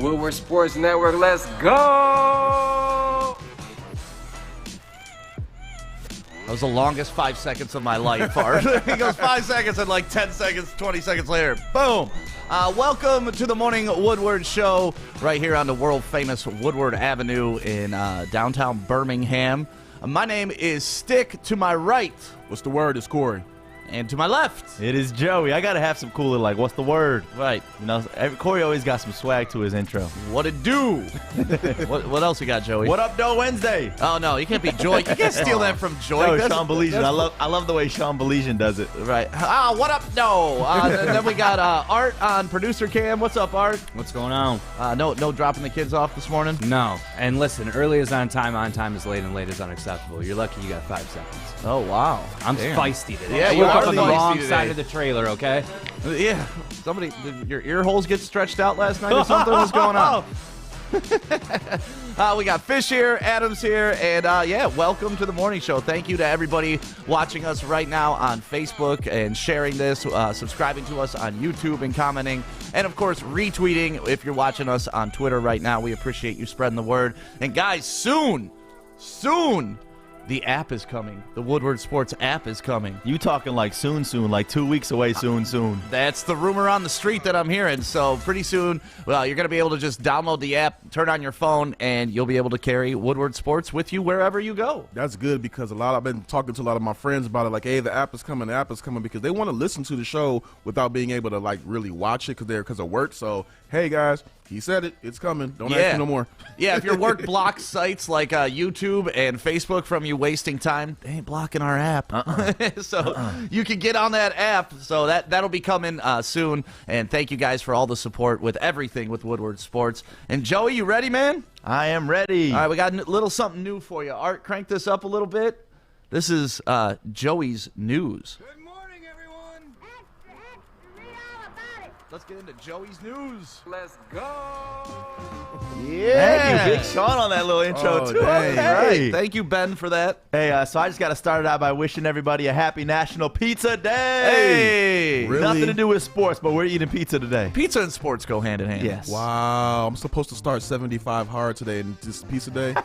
Woodward Sports Network, let's go! That was the longest 5 seconds of my life, Art. He goes 5 seconds and like 10 seconds, 20 seconds later, boom. Welcome to the Morning Woodward Show right here on the world-famous Woodward Avenue in downtown Birmingham. My name is Stick. To my right. What's the word? It's Corey. And to my left. It is Joey. I got to have some cooler, like, what's the word? Right. You know, Corey always got some swag to his intro. What it do? what else you got, Joey? What up, Doe Wednesday? Oh, no, you can't be Joy. You can't steal that from Joy. No, Sean Baligian. I love the way Sean Baligian does it. Right. What up, no? Then we got Art on producer cam. What's up, Art? What's going on? No dropping the kids off this morning? No. And listen, early is on time is late, and late is unacceptable. You're lucky you got 5 seconds. Oh, wow. I'm Damn. feisty today. Yeah, I you woke are up on the feisty wrong today. side of the trailer, okay? Yeah. Somebody, your ear holes get stretched out last night or something? What's going on? We got Fish here, Adam's here, and yeah, welcome to the morning show. Thank you to everybody watching us right now on Facebook and sharing this, subscribing to us on YouTube and commenting, and of course retweeting if you're watching us on Twitter right now. We appreciate you spreading the word. And guys, soon, the app is coming. The Woodward Sports app is coming. You talking like soon, like 2 weeks away soon. That's the rumor on the street that I'm hearing. So pretty soon, well, you're going to be able to just download the app, turn on your phone, and you'll be able to carry Woodward Sports with you wherever you go. That's good because I've been talking to a lot of my friends about it. Like, hey, the app is coming, because they want to listen to the show without being able to like really watch it because of work. So, hey guys, he said it. It's coming. Don't ask me no more. Yeah, if your work blocks sites like YouTube and Facebook from you wasting time, they ain't blocking our app. So you can get on that app. So that'll be coming soon. And thank you guys for all the support with everything with Woodward Sports. And Joey, you ready, man? I am ready. All right, we got a little something new for you. Art, crank this up a little bit. This is Joey's news. Good morning, everyone! Read all about it. Let's get into Joey's news. Let's go! Yeah. Thank you, Big Sean, on that little intro, too. dang. Okay. Right. Thank you, Ben, for that. Hey, so I just got to start it out by wishing everybody a happy National Pizza Day. Hey! Really? Nothing to do with sports, but we're eating pizza today. Pizza and sports go hand in hand. Yes. Wow, I'm supposed to start 75 hard today and just pizza day.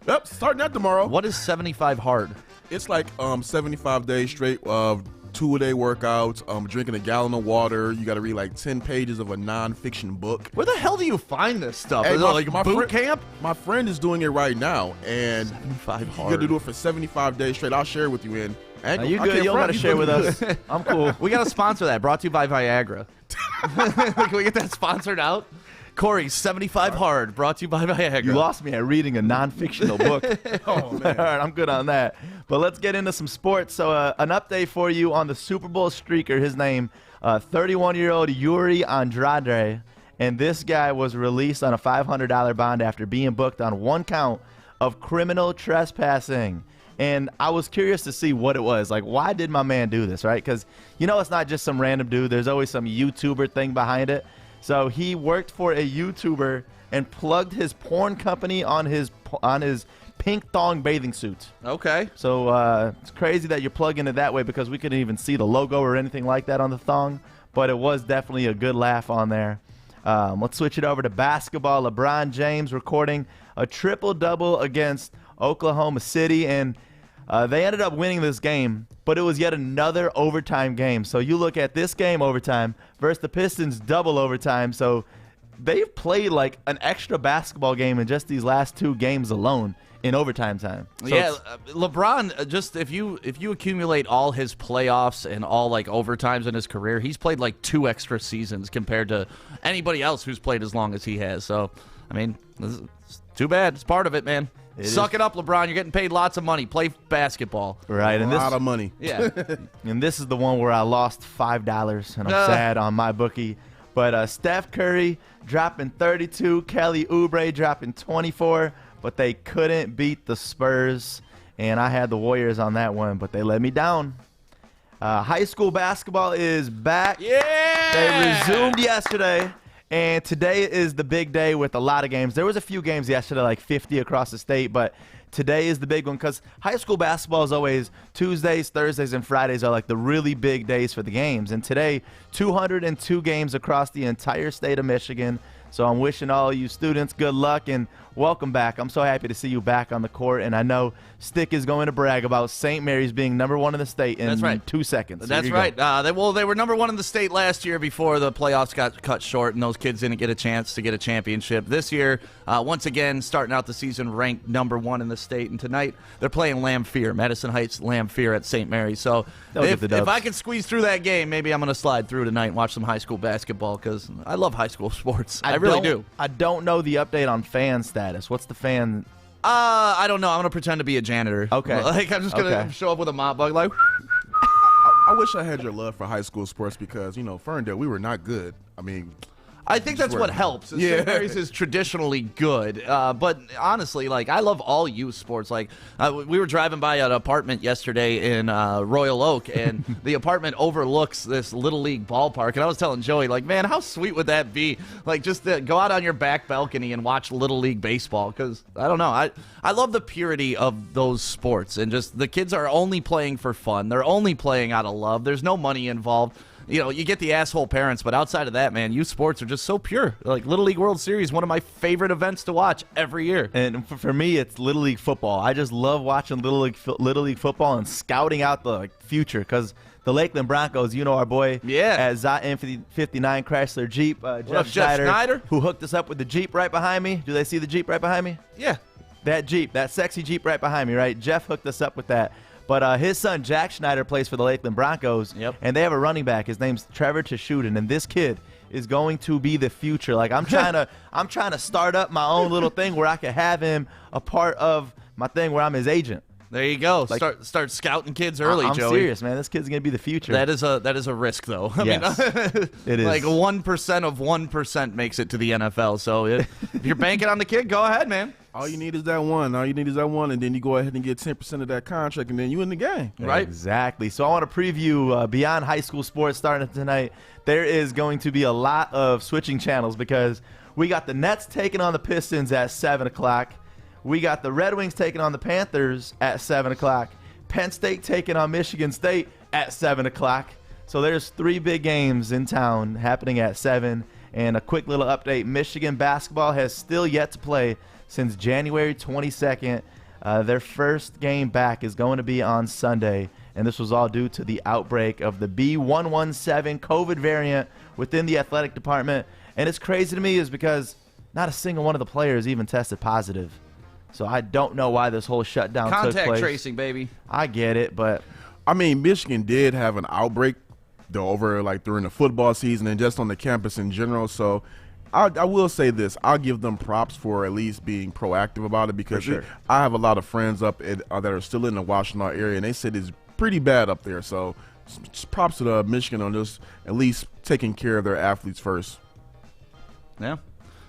Yep, starting that tomorrow. What is 75 hard? It's like 75 days straight of 2-a-day workouts, drinking a gallon of water. You got to read like 10 pages of a nonfiction book. Where the hell do you find this stuff? Hey, Is it like my boot friend- camp? My friend is doing it right now, and 75 you hard. got to do it for 75 days straight. I'll share it with you, and You good? You don't got to share with us. I'm cool. We got to sponsor that. Brought to you by Viagra. Can we get that sponsored out? Corey, 75 hard. Brought to you by Viagra. You lost me at reading a non-fictional book. Oh, man. All right, I'm good on that. But let's get into some sports. So an update for you on the Super Bowl streaker. His name, 31-year-old Yuri Andrade. And this guy was released on a $500 bond after being booked on one count of criminal trespassing. And I was curious to see what it was. Like, why did my man do this, right? Because, you know, it's not just some random dude. There's always some YouTuber thing behind it. So he worked for a YouTuber and plugged his porn company on his pink thong bathing suit. Okay. So it's crazy that you're plugging it that way because we couldn't even see the logo or anything like that on the thong. But it was definitely a good laugh on there. Let's switch it over to basketball. LeBron James recording a triple-double against Oklahoma City. And they ended up winning this game, but it was yet another overtime game. So you look at this game overtime versus the Pistons double overtime. So they've played like an extra basketball game in just these last 2 games alone in overtime time. So Yeah, LeBron, just if you accumulate all his playoffs and all like overtimes in his career, he's played like 2 extra seasons compared to anybody else who's played as long as he has. So, I mean, it's too bad. It's part of it, man. Suck it up, LeBron. You're getting paid lots of money. Play basketball. right, A and lot of money. Yeah. And this is the one where I lost $5, and I'm sad on my bookie. But Steph Curry dropping 32, Kelly Oubre dropping 24, but they couldn't beat the Spurs. And I had the Warriors on that one, but they let me down. High school basketball is back. Yeah! They resumed yesterday. And today is the big day with a lot of games. There was a few games yesterday, like 50 across the state, but today is the big one because high school basketball is always Tuesdays, Thursdays, and Fridays are like the really big days for the games. And today, 202 games across the entire state of Michigan. So I'm wishing all you students good luck and welcome back. I'm so happy to see you back on the court, and I know Stick is going to brag about St. Mary's being #1 in the state in That's right. 2 seconds. That's right. They were #1 in the state last year before the playoffs got cut short, and those kids didn't get a chance to get a championship. This year, once again, starting out the season ranked #1 in the state, and tonight they're playing Lamphir, Madison Heights Lamphir at St. Mary's. So if I can squeeze through that game, maybe I'm going to slide through tonight and watch some high school basketball because I love high school sports. I really do. I don't know the update on fan status. What's the fan? I don't know. I'm going to pretend to be a janitor. Okay. Like, I'm just going to show up with a mop bug, like. I wish I had your love for high school sports because, Ferndale, we were not good. I mean, I think that's what helps. St. Mary's is traditionally good, but honestly, like I love all youth sports. Like we were driving by an apartment yesterday in Royal Oak, and the apartment overlooks this little league ballpark. And I was telling Joey, like, man, how sweet would that be? Like, just to go out on your back balcony and watch little league baseball. Because I don't know, I love the purity of those sports, and just the kids are only playing for fun. They're only playing out of love. There's no money involved. You get the asshole parents, but outside of that, man, youth sports are just so pure. Like Little League World Series, one of my favorite events to watch every year. And for me, it's Little League football. I just love watching Little League football and scouting out the future because the Lakeland Broncos, our boy at Zot 59 Chrysler Jeep, Jeff Schneider, who hooked us up with the Jeep right behind me. Do they see the Jeep right behind me? Yeah. That Jeep, that sexy Jeep right behind me, right? Jeff hooked us up with that. But his son, Jack Schneider, plays for the Lakeland Broncos, and they have a running back. His name's Trevor Teshudin, and this kid is going to be the future. Like, I'm trying to start up my own little thing where I can have him a part of my thing where I'm his agent. There you go. Like, start scouting kids early, I'm Joey. I'm serious, man. This kid's going to be the future. That is a risk, though. I mean, it is. Like 1% of 1% makes it to the NFL. So if you're banking on the kid, go ahead, man. All you need is that one. And then you go ahead and get 10% of that contract, and then you in the game. Right? Exactly. So I want to preview beyond high school sports starting tonight. There is going to be a lot of switching channels because we got the Nets taking on the Pistons at 7 o'clock. We got the Red Wings taking on the Panthers at 7 o'clock. Penn State taking on Michigan State at 7 o'clock. So there's 3 big games in town happening at 7. And a quick little update, Michigan basketball has still yet to play since January 22nd. Their first game back is going to be on Sunday. And this was all due to the outbreak of the B117 COVID variant within the athletic department. And it's crazy to me is because not a single one of the players even tested positive. So I don't know why this whole shutdown took place. Contact tracing, baby. I get it, but I mean, Michigan did have an outbreak during the football season and just on the campus in general. So I will say this. I'll give them props for at least being proactive about it because I have a lot of friends up that are still in the Washtenaw area, and they said it's pretty bad up there. So props to Michigan on just at least taking care of their athletes first. Yeah.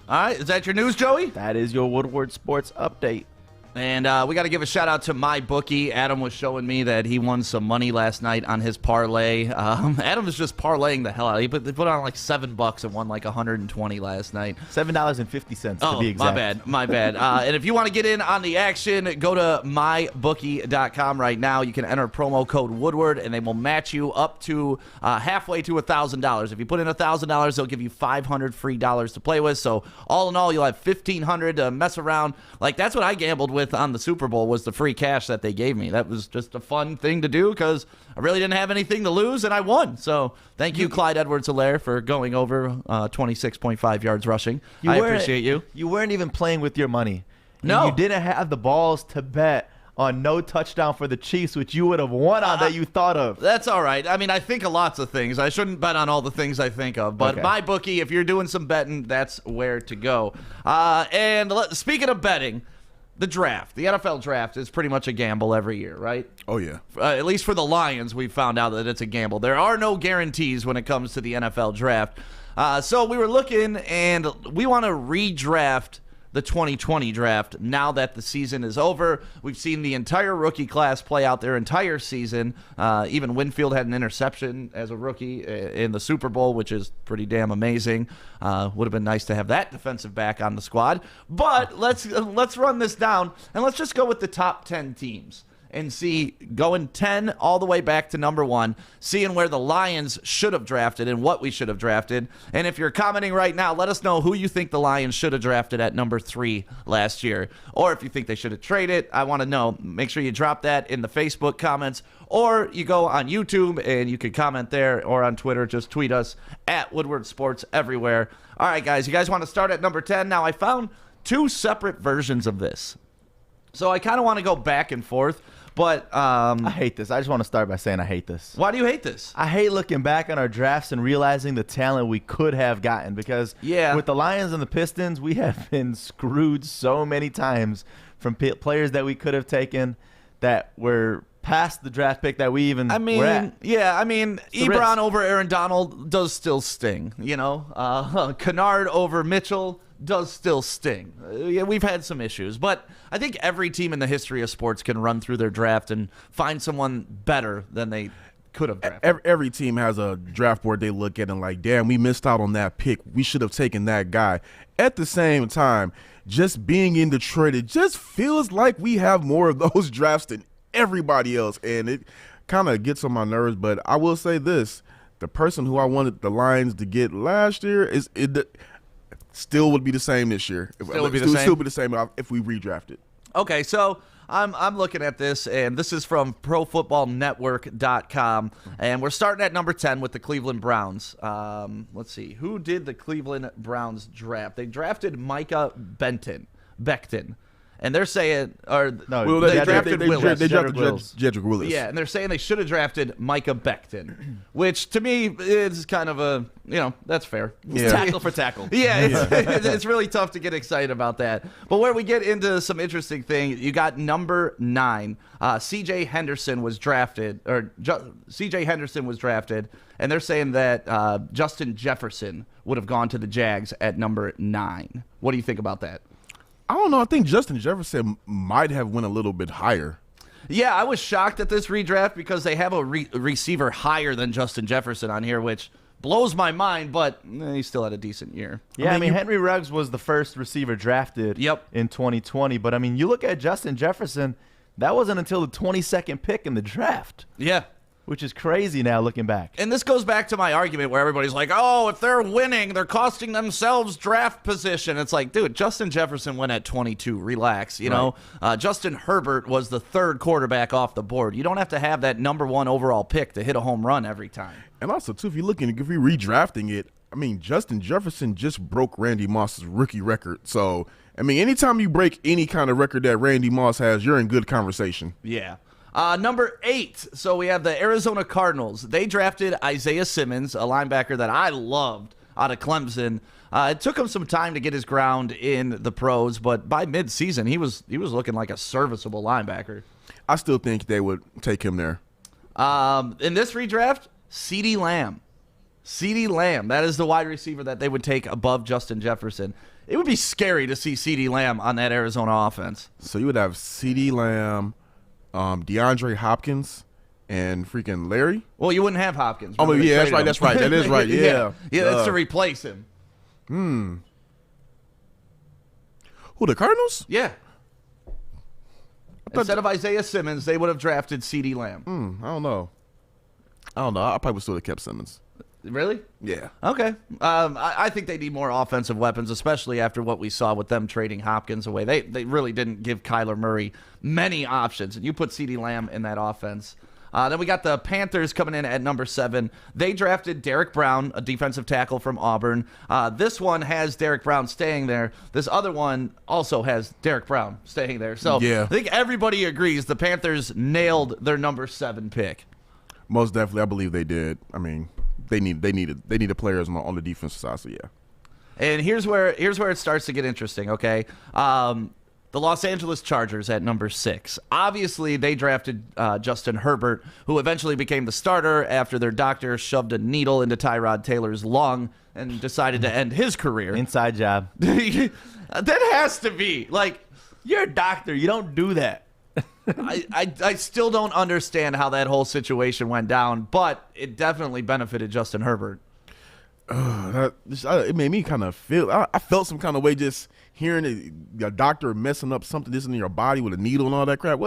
All right, is that your news, Joey? that is your Woodward Sports Update. And we got to give a shout out to my bookie. Adam was showing me that he won some money last night on his parlay. Adam was just parlaying the hell out. They put on like $7 and won like 120 last night. $7.50 to be exact. My bad. And if you want to get in on the action, go to mybookie.com right now. You can enter promo code Woodward, and they will match you up to halfway to $1,000. If you put in $1,000, they'll give you $500 free dollars to play with. So all in all, you'll have $1,500 to mess around. Like that's what I gambled with on the Super Bowl was the free cash that they gave me. That was just a fun thing to do because I really didn't have anything to lose, and I won. So thank you, Clyde Edwards-Helaire, for going over 26.5 yards rushing. I appreciate you. You weren't even playing with your money. No. You didn't have the balls to bet on no touchdown for the Chiefs, which you would have won on that you thought of. That's all right. I mean, I think of lots of things. I shouldn't bet on all the things I think of. But my bookie, if you're doing some betting, that's where to go. Speaking of betting, the draft, the NFL draft is pretty much a gamble every year, right? Oh, yeah. At least for the Lions, we've found out that it's a gamble. There are no guarantees when it comes to the NFL draft. So we were looking, and we want to redraft the 2020 draft now that the season is over. We've seen the entire rookie class play out their entire season. Even Winfield had an interception as a rookie in the Super Bowl, which is pretty damn amazing. Would have been nice to have that defensive back on the squad. But let's run this down, and let's just go with the top 10 teams. and see, going 10 all the way back to number 1, seeing where the Lions should have drafted and what we should have drafted. And if you're commenting right now, let us know who you think the Lions should have drafted at number 3 last year. Or if you think they should have traded, I want to know. Make sure you drop that in the Facebook comments, or you go on YouTube and you can comment there, or on Twitter, just tweet us at Woodward Sports everywhere. All right, guys, you guys want to start at number 10? Now, I found 2 separate versions of this. So I kind of want to go back and forth, but I hate this. I just want to start by saying I hate this. Why do you hate this? I hate looking back on our drafts and realizing the talent we could have gotten, because with the Lions and the Pistons, we have been screwed so many times from players that we could have taken that were past the draft pick that we even were at. Ebron over Aaron Donald does still sting, you know. Kennard over Mitchell does still sting. Yeah, we've had some issues, but I think every team in the history of sports can run through their draft and find someone better than they could have drafted. Every team has a draft board they look at and like, damn, we missed out on that pick. We should have taken that guy. At the same time, just being in Detroit, it just feels like we have more of those drafts than everybody else, and it kind of gets on my nerves. But I will say this: the person who I wanted the Lions to get last year still would be the same this year. Still be the same if we redrafted. Okay, so I'm looking at this, and this is from ProFootballNetwork.com, and we're starting at number 10 with the Cleveland Browns. Let's see, who did the Cleveland Browns draft? They drafted Micah Becton. And they're saying, they drafted Willis. They drafted Jedrick Willis. Yeah, and they're saying they should have drafted Micah Becton, which to me is kind of a, that's fair. Yeah. Tackle for tackle. Yeah, it's really tough to get excited about that. But where we get into some interesting thing, you got number 9. C.J. Henderson was drafted, and they're saying that Justin Jefferson would have gone to the Jags at number 9. What do you think about that? I don't know. I think Justin Jefferson might have went a little bit higher. Yeah, I was shocked at this redraft because they have a receiver higher than Justin Jefferson on here, which blows my mind, but he still had a decent year. Yeah, I mean Henry Ruggs was the first receiver drafted in 2020, but, I mean, you look at Justin Jefferson, that wasn't until the 22nd pick in the draft. Yeah. Which is crazy now looking back. And this goes back to my argument where everybody's like, oh, if they're winning, they're costing themselves draft position. It's like, dude, Justin Jefferson went at 22. Relax, you know. Justin Herbert was the 3rd quarterback off the board. You don't have to have that number 1 overall pick to hit a home run every time. And also, too, if you're redrafting it, I mean, Justin Jefferson just broke Randy Moss's rookie record. So, I mean, anytime you break any kind of record that Randy Moss has, you're in good conversation. Yeah. Number 8, so we have the Arizona Cardinals. They drafted Isaiah Simmons, a linebacker that I loved out of Clemson. It took him some time to get his ground in the pros, but by midseason, he was looking like a serviceable linebacker. I still think they would take him there. In this redraft, CeeDee Lamb. CeeDee Lamb, that is the wide receiver that they would take above Justin Jefferson. It would be scary to see CeeDee Lamb on that Arizona offense. So you would have CeeDee Lamb, DeAndre Hopkins, and freaking Larry. Well, you wouldn't have Hopkins. Oh, yeah, that's right. That's right. That is right. Yeah, that's to replace him. Who, the Cardinals? Yeah. Instead of Isaiah Simmons, they would have drafted CeeDee Lamb. I don't know. I probably would still have kept Simmons. Really? Yeah. Okay. I think they need more offensive weapons, especially after what we saw with them trading Hopkins away. They really didn't give Kyler Murray many options, and you put CeeDee Lamb in that offense. Then we got the Panthers coming in at number 7. They drafted Derek Brown, a defensive tackle from Auburn. This one has Derek Brown staying there. This other one also has Derek Brown staying there. So yeah. I think everybody agrees the Panthers nailed their number 7 pick. Most definitely, I believe they did. I mean, they needed players on the defensive side. So yeah. And here's where it starts to get interesting. Okay. The Los Angeles Chargers at number 6. Obviously, they drafted Justin Herbert, who eventually became the starter after their doctor shoved a needle into Tyrod Taylor's lung and decided to end his career. Inside job. That has to be. Like, you're a doctor. You don't do that. I still don't understand how that whole situation went down, but it definitely benefited Justin Herbert. It made me kind of feel. I felt some kind of way just hearing a doctor messing up something just in your body with a needle and all that crap.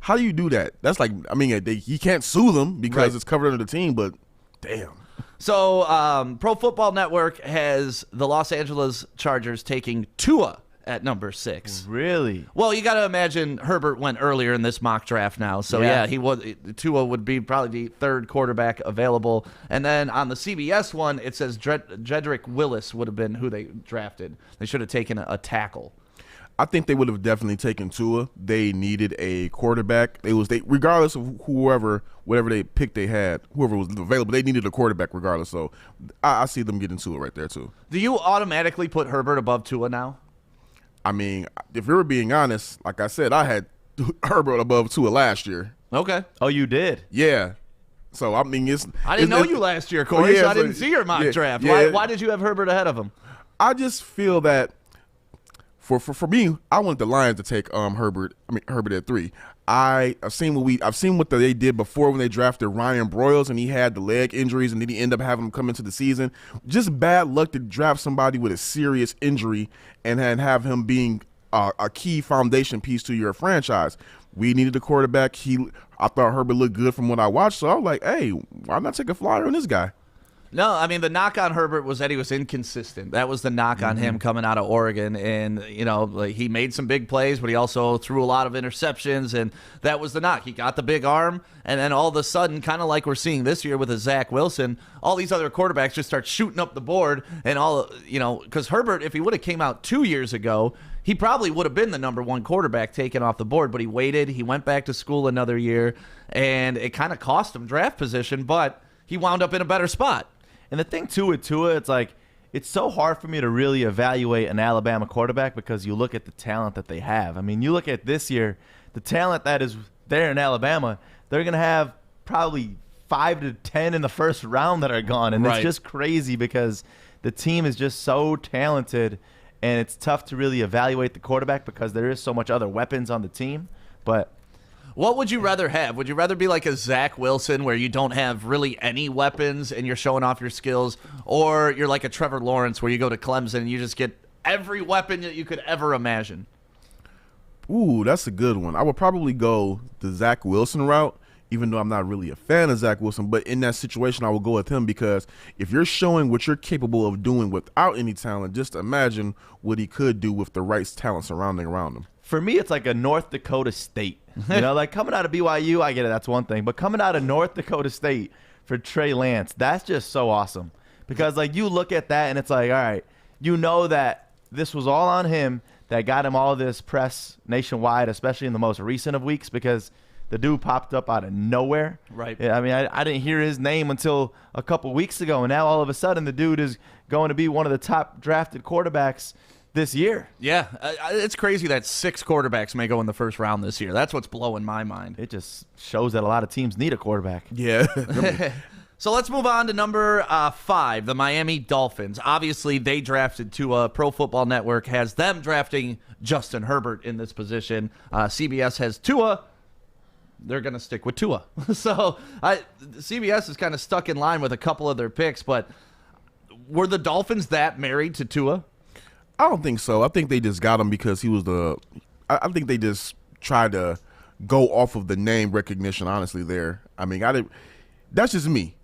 how do you do that? That's like, I mean, you can't sue them because Right. it's covered under the team, but damn. So, Pro Football Network has the Los Angeles Chargers taking Tua at number 6. Really? Well, you got to imagine Herbert went earlier in this mock draft now. So, Yeah. Tua would be probably the third quarterback available. And then on the CBS one, it says Jedrick Willis would have been who they drafted. They should have taken a tackle. I think they would have definitely taken Tua. They needed a quarterback. Regardless of whatever they picked they had, whoever was available, they needed a quarterback regardless. So I see them getting Tua right there too. Do you automatically put Herbert above Tua now? I mean, if we were being honest, like I said, I had Herbert above Tua last year. Okay. Oh, you did? Yeah. So I mean, I didn't know you last year, Corey, so I didn't see your mock draft. Why did you have Herbert ahead of him? I just feel that for me, I wanted the Lions to take Herbert at 3. I've seen what they did before when they drafted Ryan Broyles and he had the leg injuries and then he ended up having him come into the season. Just bad luck to draft somebody with a serious injury and have him being a key foundation piece to your franchise. We needed a quarterback. I thought Herbert looked good from what I watched, so I was like, hey, why not take a flyer on this guy? No, I mean, the knock on Herbert was that he was inconsistent. That was the knock on him coming out of Oregon. And, he made some big plays, but he also threw a lot of interceptions, and that was the knock. He got the big arm, and then all of a sudden, kind of like we're seeing this year with a Zach Wilson, all these other quarterbacks just start shooting up the board. And because Herbert, if he would have came out 2 years ago, he probably would have been the number 1 quarterback taken off the board, but he waited. He went back to school another year, and it kind of cost him draft position, but he wound up in a better spot. And the thing, too, with Tua, it's like it's so hard for me to really evaluate an Alabama quarterback because you look at the talent that they have. I mean, you look at this year, the talent that is there in Alabama, they're going to have probably 5 to 10 in the first round that are gone. And Right. It's just crazy because the team is just so talented, and it's tough to really evaluate the quarterback because there is so much other weapons on the team. But What would you rather have? Would you rather be like a Zach Wilson where you don't have really any weapons and you're showing off your skills, or you're like a Trevor Lawrence where you go to Clemson and you just get every weapon that you could ever imagine? Ooh, that's a good one. I would probably go the Zach Wilson route, even though I'm not really a fan of Zach Wilson. But in that situation, I will go with him because if you're showing what you're capable of doing without any talent, just imagine what he could do with the right talent surrounding around him. for me, it's like a North Dakota State. Like coming out of BYU, I get it. That's one thing. But coming out of North Dakota State for Trey Lance, that's just so awesome. Because, like, you look at that and it's like, all right, you know that this was all on him that got him all this press nationwide, especially in the most recent of weeks, because the dude popped up out of nowhere. Right. Yeah, I mean, I didn't hear his name until a couple weeks ago, and now all of a sudden the dude is going to be one of the top drafted quarterbacks this year. Yeah, it's crazy that 6 quarterbacks may go in the first round this year. That's what's blowing my mind. It just shows that a lot of teams need a quarterback. Yeah. So let's move on to number 5, the Miami Dolphins. Obviously, they drafted Tua. Pro Football Network has them drafting Justin Herbert in this position. CBS has Tua. They're going to stick with Tua. So CBS is kind of stuck in line with a couple of their picks, but were the Dolphins that married to Tua? I don't think so. I think they just got him because he was I think they just tried to go off of the name recognition, honestly, there. I mean, that's just me.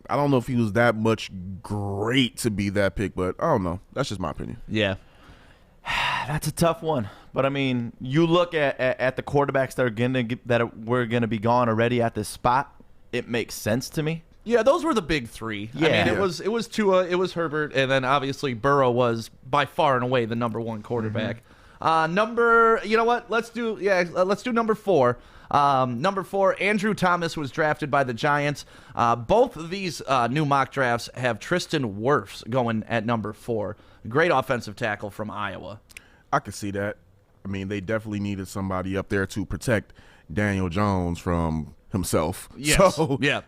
I don't know if he was that much great to be that pick, but I don't know. That's just my opinion. Yeah. That's a tough one. But, I mean, you look at the quarterbacks that were going to be gone already at this spot, it makes sense to me. Yeah, those were the big 3. Yeah. I mean, it was Tua, it was Herbert, and then obviously Burrow was by far and away the number 1 quarterback. You know what? Let's do number 4. Number 4, Andrew Thomas was drafted by the Giants. Both of these new mock drafts have Tristan Wirfs going at number 4. Great offensive tackle from Iowa. I could see that. I mean, they definitely needed somebody up there to protect Daniel Jones from himself. Yes. So, yeah.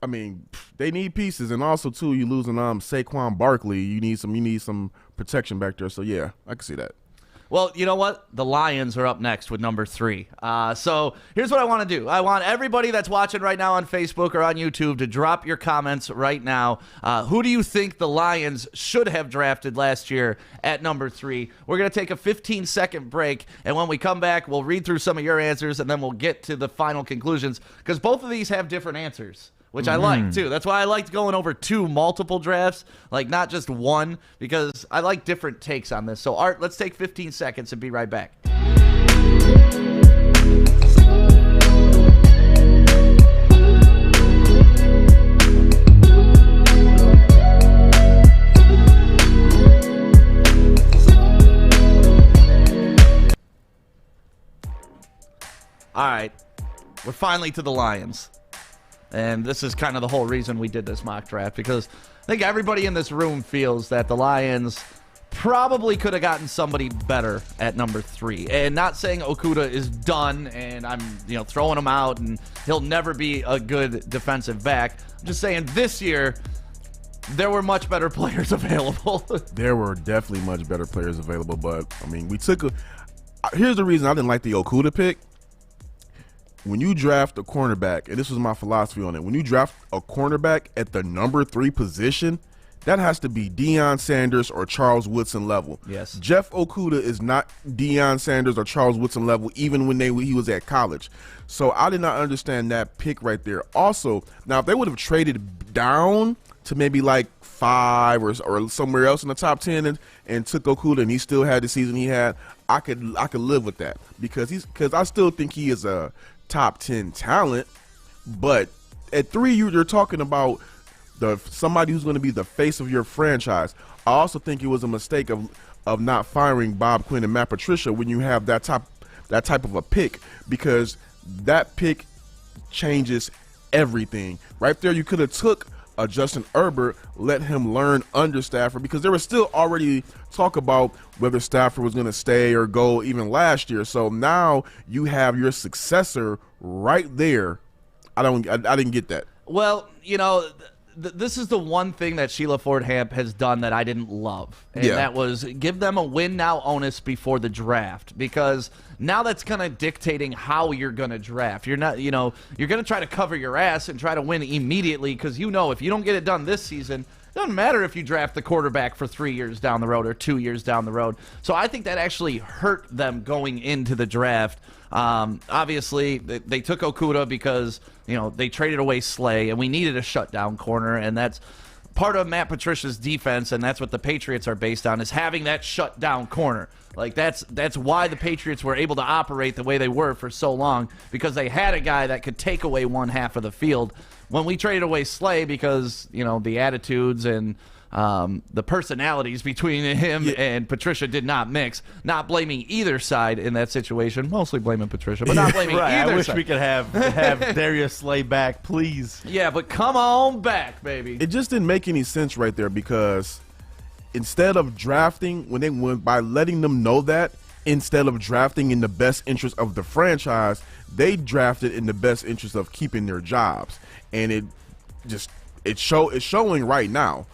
I mean, they need pieces, and also too, you losing Saquon Barkley. You need some protection back there. So yeah, I can see that. Well, you know what? The Lions are up next with number 3. So here's what I want to do. I want everybody that's watching right now on Facebook or on YouTube to drop your comments right now. Who do you think the Lions should have drafted last year at number 3? We're going to take a 15-second break, and when we come back, we'll read through some of your answers, and then we'll get to the final conclusions, because both of these have different answers, which I like, too. That's why I liked going over 2 multiple drafts, like not just one, because I like different takes on this. So, Art, let's take 15 seconds and be right back. All right, we're finally to the Lions. And this is kind of the whole reason we did this mock draft, because I think everybody in this room feels that the Lions probably could have gotten somebody better at number 3. And not saying Okudah is done and I'm throwing him out and he'll never be a good defensive back. I'm just saying this year there were much better players available. There were definitely much better players available, but I mean, here's the reason I didn't like the Okudah pick. When you draft a cornerback, and this was my philosophy on it, when you draft a cornerback at the number 3 position, that has to be Deion Sanders or Charles Woodson level. Yes. Jeff Okudah is not Deion Sanders or Charles Woodson level, even when he was at college. So I did not understand that pick right there. Also, now if they would have traded down to maybe like 5 or somewhere else in the top 10 and took Okudah and he still had the season he had, I could live with that, because I still think he is a top 10 talent. But at 3, you're talking about somebody who's going to be the face of your franchise. I also think it was a mistake of not firing Bob Quinn and Matt Patricia when you have that type of a pick, because that pick changes everything. Right there, you could have took Justin Herbert, let him learn under Stafford, because there was still already talk about whether Stafford was going to stay or go even last year. So now you have your successor right there. I didn't get that. Well, this is the one thing that Sheila Ford Hamp has done that I didn't love, and that was give them a win now onus before the draft, because now that's kind of dictating how you're going to draft. You're not, you're going to try to cover your ass and try to win immediately, because if you don't get it done this season, it doesn't matter if you draft the quarterback for 3 years down the road or 2 years down the road. So I think that actually hurt them going into the draft. Obviously, they took Okudah because they traded away Slay, and we needed a shutdown corner, and that's part of Matt Patricia's defense, and that's what the Patriots are based on, is having that shutdown corner. Like that's why the Patriots were able to operate the way they were for so long, because they had a guy that could take away one half of the field. When we traded away Slay, because the attitudes and the personalities between him and Patricia did not mix. Not blaming either side in that situation. Mostly blaming Patricia, but not blaming either I wish side. we could have Darius Slay back, please. Yeah, but come on back, baby. It just didn't make any sense right there, because instead of drafting, by letting them know that, instead of drafting in the best interest of the franchise, they drafted in the best interest of keeping their jobs. And it's showing right now.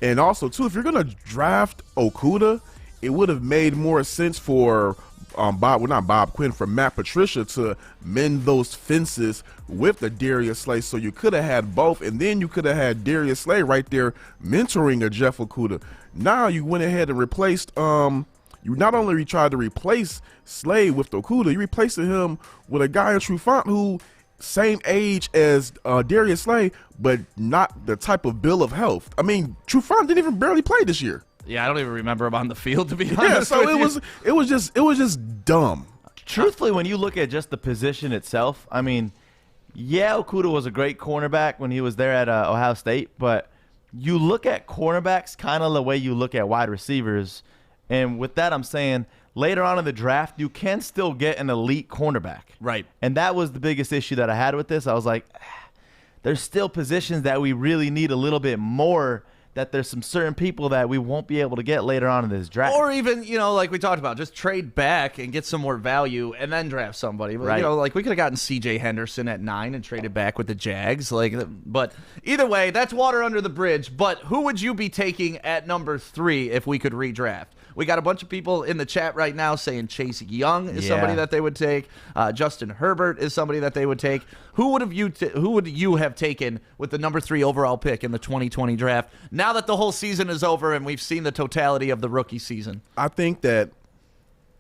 And also, too, if you're going to draft Okudah, it would have made more sense for for Matt Patricia to mend those fences with the Darius Slay, so you could have had both, and then you could have had Darius Slay right there mentoring a Jeff Okudah. Now you went ahead and replaced you not only tried to replace Slay with Okudah, you replaced him with a guy in Trufant who same age as Darius Slay, but not the type of bill of health. I mean, Trufant didn't even barely play this year. Yeah, I don't even remember him on the field, to be honest. Yeah, so it was just dumb. Truthfully, when you look at just the position itself, I mean, yeah, Okudah was a great cornerback when he was there at Ohio State, but you look at cornerbacks kind of the way you look at wide receivers. And with that, I'm saying later on in the draft, you can still get an elite cornerback. Right. And that was the biggest issue that I had with this. I was like, there's still positions that we really need a little bit more that there's some certain people that we won't be able to get later on in this draft. Or even, like we talked about, just trade back and get some more value and then draft somebody. Right. Like we could have gotten C.J. Henderson at 9 and traded back with the Jags. But either way, that's water under the bridge. But who would you be taking at number 3 if we could redraft? We got a bunch of people in the chat right now saying Chase Young is somebody that they would take. Justin Herbert is somebody that they would take. Who would you have taken with the number 3 overall pick in the 2020 draft? Now that the whole season is over and we've seen the totality of the rookie season, I think that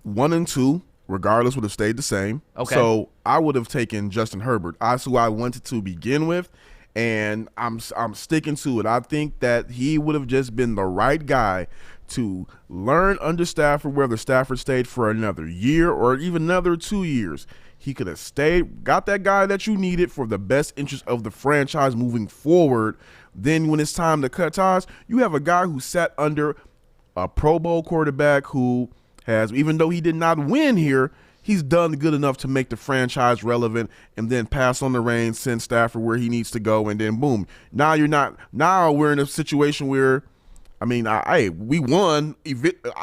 1 and 2, regardless, would have stayed the same. Okay. So I would have taken Justin Herbert. That's who I wanted to begin with, and I'm sticking to it. I think that he would have just been the right guy to learn under Stafford, whether Stafford stayed for another year or even another 2 years. He could have stayed, got that guy that you needed for the best interest of the franchise moving forward. Then when it's time to cut ties, you have a guy who sat under a Pro Bowl quarterback who has, even though he did not win here, he's done good enough to make the franchise relevant and then pass on the reins, send Stafford where he needs to go, and then boom. Now we're in a situation where, we won.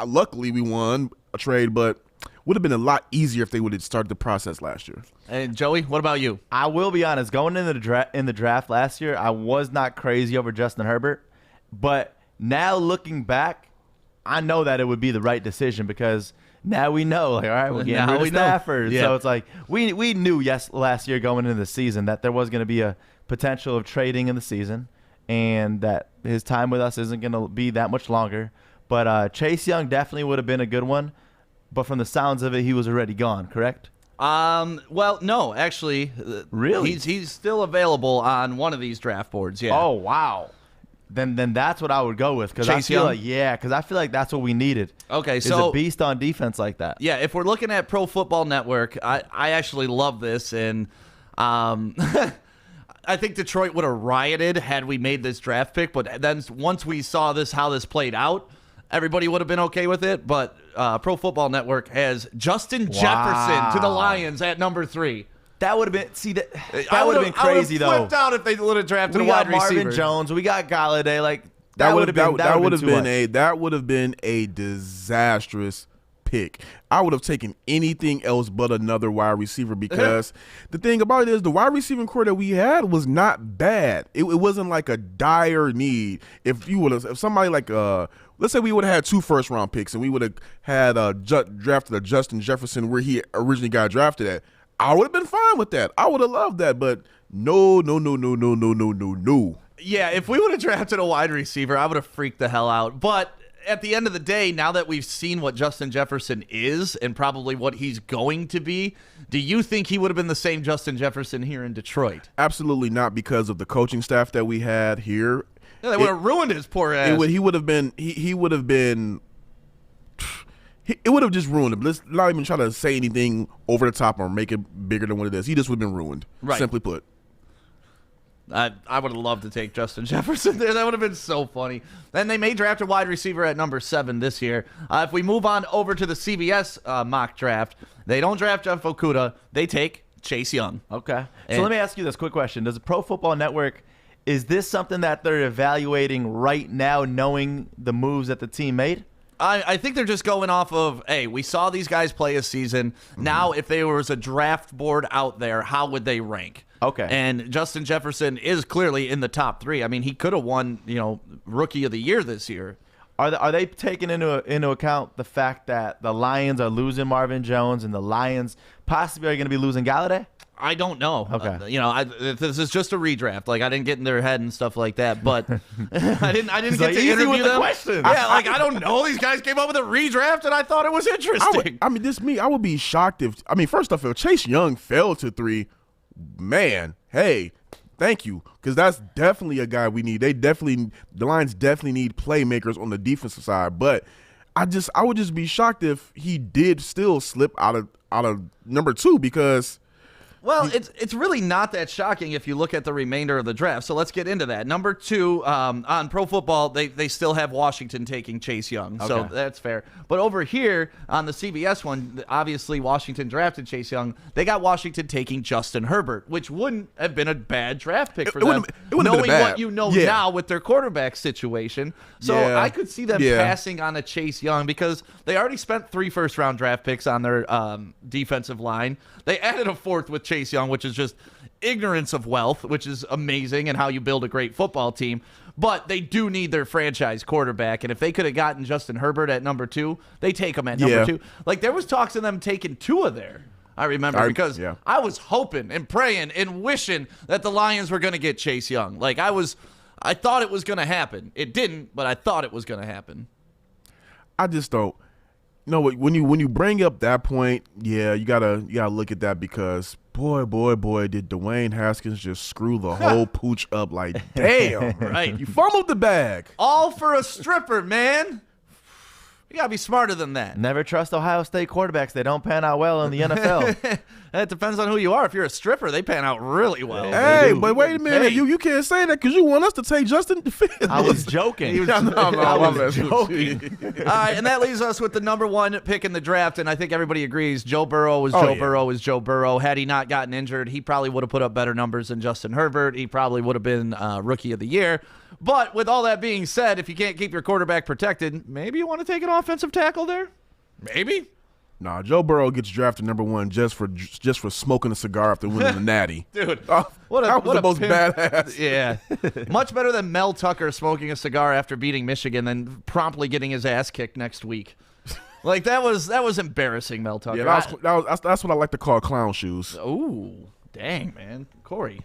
Luckily, we won a trade, but would have been a lot easier if they would have started the process last year. And Joey, what about you? I will be honest. Going in the draft last year, I was not crazy over Justin Herbert, but now looking back, I know that it would be the right decision because now we know, all right, we're getting rid of Stafford. Yeah. So it's like we knew last year going into the season that there was going to be a potential of trading in the season, and that his time with us isn't going to be that much longer. But Chase Young definitely would have been a good one. But from the sounds of it, he was already gone, correct? Well, no, actually. Really? He's still available on one of these draft boards, yeah. Oh, wow. Then that's what I would go with. Because I feel like that's what we needed. Okay, is so a beast on defense like that. Yeah, if we're looking at Pro Football Network, I actually love this, and I think Detroit would have rioted had we made this draft pick, but then once we saw how this played out, everybody would have been okay with it. But Pro Football Network has Justin Jefferson to the Lions at number 3. That would have been that would have been crazy though. Flipped out if they would have drafted We a wide got Marvin receiver. Jones, we got Galladay. That would have been a disastrous pick. I would have taken anything else but another wide receiver because the thing about it is the wide receiving core that we had was not bad. It wasn't like a dire need. If somebody like let's say we would have had 2 first-round picks and we would have had drafted a Justin Jefferson where he originally got drafted at, I would have been fine with that. I would have loved that, but no. Yeah, if we would have drafted a wide receiver, I would have freaked the hell out. But at the end of the day, now that we've seen what Justin Jefferson is and probably what he's going to be, do you think he would have been the same Justin Jefferson here in Detroit? Absolutely not, because of the coaching staff that we had here. Yeah, they would have ruined his poor ass. He would have been. It would have just ruined him. Let's not even try to say anything over the top or make it bigger than what it is. He just would have been ruined. Right. Simply put. I would have loved to take Justin Jefferson there. That would have been so funny. Then they may draft a wide receiver at number 7 this year. If we move on over to the CBS mock draft, they don't draft Jeff Okudah. They take Chase Young. Okay. So let me ask you this quick question. Does the Pro Football Network, is this something that they're evaluating right now, knowing the moves that the team made? I think they're just going off of, hey, we saw these guys play a season. Now, if there was a draft board out there, how would they rank? Okay. And Justin Jefferson is clearly in the top 3. I mean, he could have won, Rookie of the Year this year. Are they taking into account the fact that the Lions are losing Marvin Jones and the Lions possibly are going to be losing Galladay? I don't know. Okay. This is just a redraft. Like, I didn't get in their head and stuff like that, but I didn't get to easy interview with the them. questions. Yeah, I don't know. These guys came up with a redraft, and I thought it was interesting. I would be shocked first off, if Chase Young fell to 3, man, hey, thank you, because that's definitely a guy we need. The Lions definitely need playmakers on the defensive side, but I would just be shocked if he did still slip out of number 2 because. Well, it's really not that shocking if you look at the remainder of the draft. So let's get into that. Number 2, on Pro Football, they still have Washington taking Chase Young. So that's fair. But over here on the CBS one, obviously Washington drafted Chase Young. They got Washington taking Justin Herbert, which wouldn't have been a bad draft pick for them, knowing what you know now with their quarterback situation. So I could see them passing on a Chase Young because they already spent 3 first-round draft picks on their defensive line. They added a 4th with Chase Young, which is just ignorance of wealth, which is amazing and how you build a great football team. But they do need their franchise quarterback, and if they could have gotten Justin Herbert at number 2, they take him at number 2. Like, there was talks of them taking Tua there. I remember because I was hoping and praying and wishing that the Lions were going to get Chase Young. Like, I thought it was going to happen. It didn't, but I thought it was going to happen. I just don't. No, when you bring up that point, you gotta look at that because boy, did Dwayne Haskins just screw the whole pooch up? Like, damn, right? You fumbled the bag, all for a stripper, man. You gotta be smarter than that. Never trust Ohio State quarterbacks. They don't pan out well in the NFL. It depends on who you are. If you're a stripper, they pan out really well. Hey, but wait a minute. Hey. You can't say that because you want us to take Justin Fields. I was joking. I was joking. All right, and that leaves us with the number 1 pick in the draft, and I think everybody agrees Joe Burrow is Joe Burrow. Had he not gotten injured, he probably would have put up better numbers than Justin Herbert. He probably would have been Rookie of the Year. But with all that being said, if you can't keep your quarterback protected, maybe you want to take an offensive tackle there? Maybe. Nah, Joe Burrow gets drafted number 1 just for smoking a cigar after winning the Natty. Dude, that was the most badass. Yeah. Much better than Mel Tucker smoking a cigar after beating Michigan and promptly getting his ass kicked next week. Like, that was embarrassing, Mel Tucker. Yeah, that's what I like to call clown shoes. Ooh, dang, man. Corey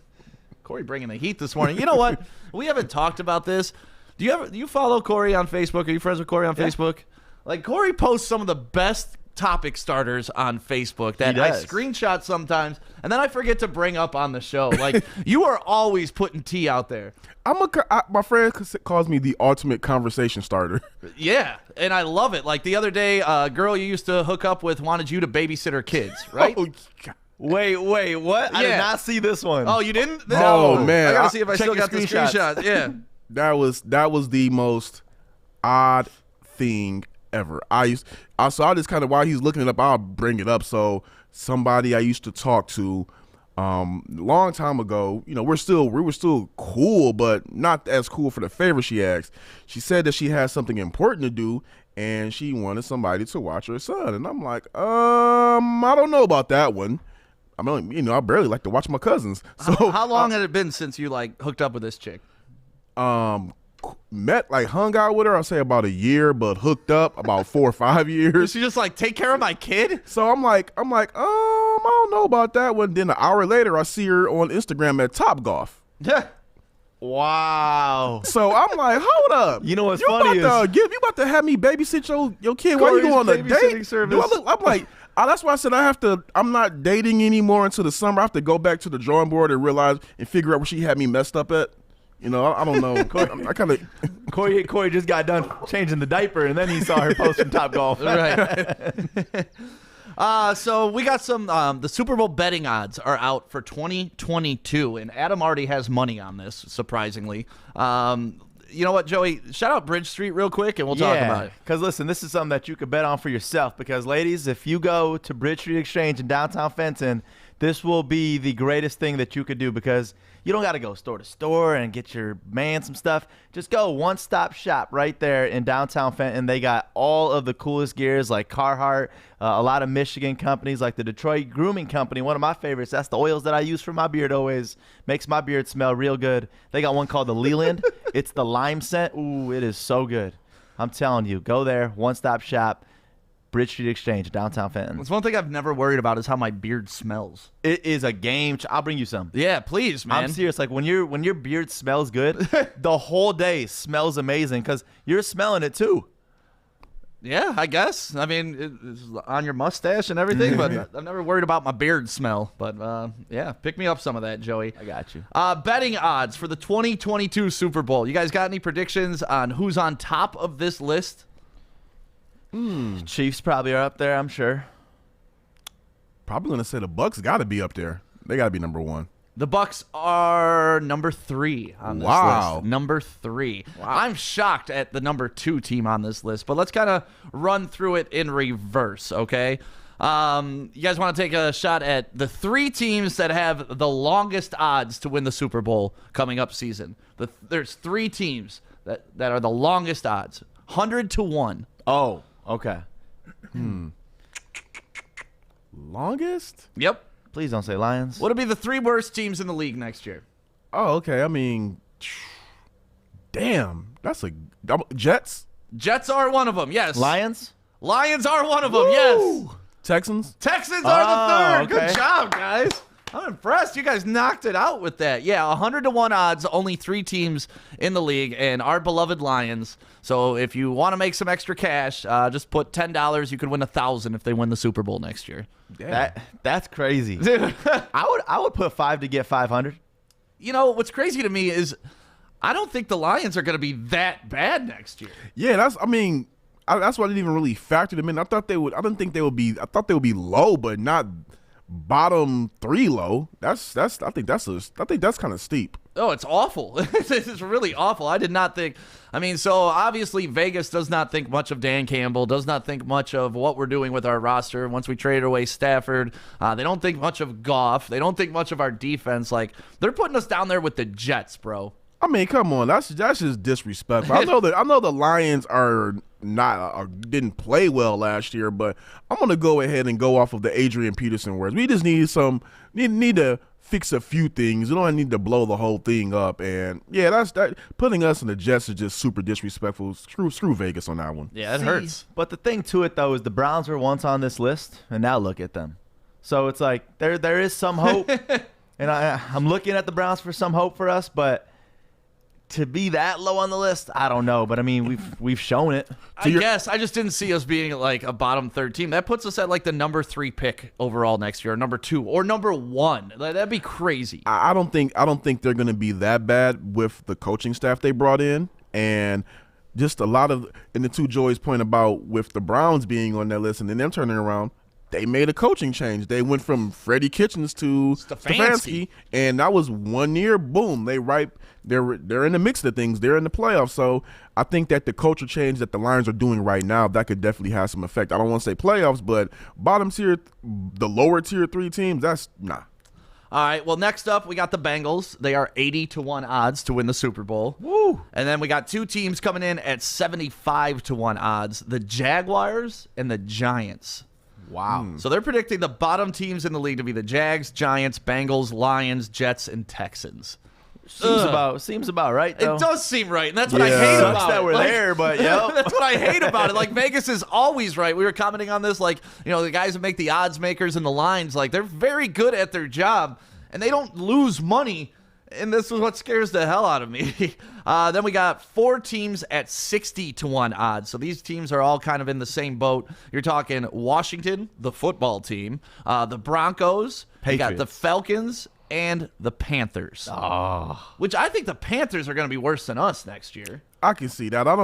bringing the heat this morning. You know what? We haven't talked about this. Do you follow Corey on Facebook? Are you friends with Corey on Facebook? Like, Corey posts some of the best topic starters on Facebook that I screenshot sometimes, and then I forget to bring up on the show. Like, you are always putting tea out there. My friend calls me the ultimate conversation starter. Yeah, and I love it. Like, the other day, a girl you used to hook up with wanted you to babysit her kids, right? Oh, God. Wait, what? I did not see this one. Oh, you didn't? Oh, man. I gotta see if I still got the screenshot. Yeah. That was the most odd thing ever. I just kind of, while he's looking it up, I'll bring it up. So somebody I used to talk to long time ago, we were still cool, but not as cool for the favor she asked. She said that she had something important to do and she wanted somebody to watch her son. And I'm like, I don't know about that one. I mean, I barely like to watch my cousins. So how long had it been since you hooked up with this chick? Hung out with her, I'll say about a year, but hooked up about 4 or 5 years. She just take care of my kid? So I'm like, I don't know about that one. Then an hour later, I see her on Instagram at Topgolf. Yeah. Wow. So I'm like, hold up. You know what's funny you about to have me babysit your kid while you go on a date? I'm like, that's why I said I'm not dating anymore until the summer. I have to go back to the drawing board and realize and figure out where she had me messed up at. I don't know. I kind of Corey just got done changing the diaper, and then he saw her post from Topgolf. Right. So we got some. The Super Bowl betting odds are out for 2022, and Adam already has money on this. Surprisingly, you know what, Joey? Shout out Bridge Street real quick, and we'll talk about it. Because listen, this is something that you could bet on for yourself. Because ladies, if you go to Bridge Street Exchange in downtown Fenton, this will be the greatest thing that you could do because you don't got to go store to store and get your man some stuff. Just go one-stop shop right there in downtown Fenton. They got all of the coolest gears like Carhartt, a lot of Michigan companies like the Detroit Grooming Company, one of my favorites. That's the oils that I use for my beard always. Makes my beard smell real good. They got one called the Leland. It's the lime scent. Ooh, it is so good. I'm telling you, go there, one-stop shop. Bridge Street Exchange, downtown Fenton. It's one thing I've never worried about is how my beard smells. It is a game. I'll bring you some. Yeah, please, man. I'm serious. Like when your beard smells good, the whole day smells amazing because you're smelling it too. Yeah, I guess. I mean, it's on your mustache and everything, but I've never worried about my beard smell. But yeah, pick me up some of that, Joey. I got you. Betting odds for the 2022 Super Bowl. You guys got any predictions on who's on top of this list? Chiefs probably are up there, I'm sure. Probably going to say the Bucks got to be up there. They got to be number 1. The Bucks are number 3 on this list. Number 3. Wow. I'm shocked at the number 2 team on this list, but let's kind of run through it in reverse, okay? You guys want to take a shot at the 3 teams that have the longest odds to win the Super Bowl coming up season? There's 3 teams that are the longest odds. 100 to 1. Oh, okay. Longest? Yep. Please don't say Lions. What'll be the 3 worst teams in the league next year? Oh, okay. I mean, damn. That's a Jets? Jets are one of them, yes. Lions? Lions are one of them, yes. Texans? Texans are the 3rd. Okay. Good job, guys. I'm impressed. You guys knocked it out with that. Yeah, 100 to 1 odds, only 3 teams in the league, and our beloved Lions. So if you want to make some extra cash, just put $10. You could win $1,000 if they win the Super Bowl next year. That's crazy. I would put 5 to get 500. You know, what's crazy to me is I don't think the Lions are going to be that bad next year. Yeah, that's why I didn't even really factor them in. I thought they would. I thought they would be low, but not bottom 3 low. I think that's kind of steep. Oh, it's awful. It's really awful. I did not think. I mean, so obviously Vegas does not think much of Dan Campbell, does not think much of what we're doing with our roster once we traded away Stafford. They don't think much of Goff. They don't think much of our defense. Like, they're putting us down there with the Jets, bro. I mean, come on, that's just disrespectful. I know the Lions are didn't play well last year, but I'm gonna go ahead and go off of the Adrian Peterson words. We just need to fix a few things. We don't need to blow the whole thing up. And yeah, that putting us in the Jets is just super disrespectful. Screw Vegas on that one. Yeah, it hurts. But the thing to it though is the Browns were once on this list, and now look at them. So it's like there is some hope, and I'm looking at the Browns for some hope for us, but to be that low on the list, I don't know. But I mean, we've shown it. I guess I just didn't see us being like a bottom 3rd team. That puts us at like the number 3 pick overall next year, or number 2, or number 1. That'd be crazy. I don't think they're going to be that bad with the coaching staff they brought in, and just a lot of. And the two Joey's point about with the Browns being on that list and then them turning around. They made a coaching change. They went from Freddie Kitchens to Stefanski, and that was 1 year. Boom, they're in the mix of things. They're in the playoffs. So I think that the culture change that the Lions are doing right now, that could definitely have some effect. I don't want to say playoffs, but bottom tier, the lower tier 3 teams, that's nah. All right, well, next up, we got the Bengals. They are 80 to 1 odds to win the Super Bowl. Woo! And then we got 2 teams coming in at 75 to 1 odds, the Jaguars and the Giants. Wow. So they're predicting the bottom teams in the league to be the Jags, Giants, Bengals, Lions, Jets, and Texans. Seems about right, though. It does seem right, and that's what I hate about Sucks that it. we're there, but yeah, that's what I hate about it. Like, Vegas is always right. We were commenting on this, like, you know, the guys that make the odds makers and the lines, like, they're very good at their job, and they don't lose money. And this is what scares the hell out of me. Then we got 4 teams at 60 to 1 odds. So these teams are all kind of in the same boat. You're talking Washington, the football team, the Broncos, you got the Falcons, and the Panthers. Which I think the Panthers are going to be worse than us next year. I can see that. I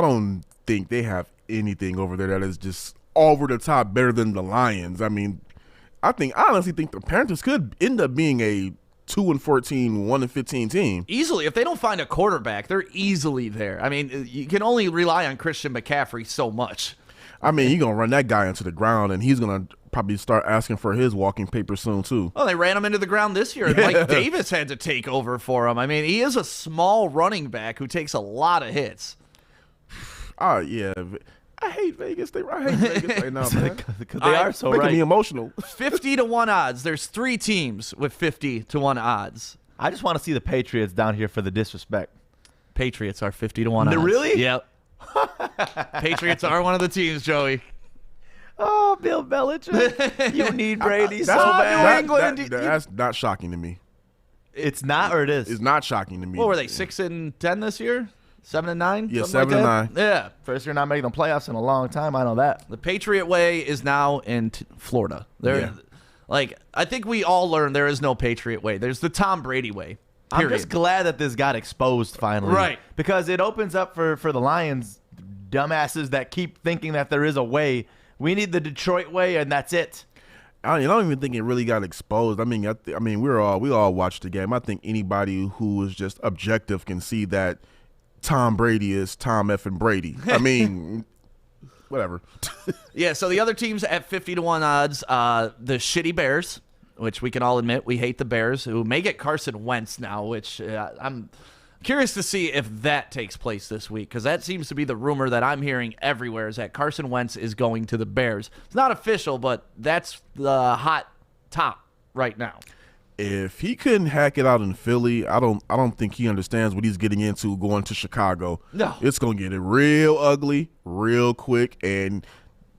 don't think they have anything over there that is just over the top better than the Lions. I mean, I honestly think the Panthers could end up being a 2-14, 1-15 team. Easily. If they don't find a quarterback, they're easily there. I mean, you can only rely on Christian McCaffrey so much. I mean, you're going to run that guy into the ground, and he's going to probably start asking for his walking papers soon, too. Oh, they ran him into the ground this year, and Mike Davis had to take over for him. I mean, he is a small running back who takes a lot of hits. Oh, yeah. I hate Vegas. I hate Vegas right now, man. Because they are so making right. me emotional. 50 to 1 odds. There's 3 teams with 50 to 1 odds. I just want to see the Patriots down here for the disrespect. Patriots are 50 to 1 odds. Really? Yep. Patriots are one of the teams, Joey. Oh, Bill Belichick. You need Brady so bad. That's not shocking to me. It's not, or it is? It's not shocking to me. What were they, 6-10 this year? 7-9? Yeah, Something 7-9. Yeah. First year not making the playoffs in a long time. I know that. The Patriot way is now in Florida. Like, I think we all learned there is no Patriot way. There's the Tom Brady way. Period. I'm just glad that this got exposed finally. Right. Because it opens up for the Lions, dumbasses that keep thinking that there is a way. We need the Detroit way, and that's it. I don't even think it really got exposed. I mean, we all watched the game. I think anybody who is just objective can see that Tom Brady is Tom effing Brady. I mean, whatever. Yeah, so the other teams at 50-1 odds, the shitty Bears, which we can all admit we hate the Bears, who may get Carson Wentz now, which I'm curious to see if that takes place this week, because that seems to be the rumor that I'm hearing everywhere, is that Carson Wentz is going to the Bears. It's not official, but that's the hot top right now. If he couldn't hack it out in Philly, I don't think he understands what he's getting into going to Chicago. No. It's going to get it real ugly, real quick, and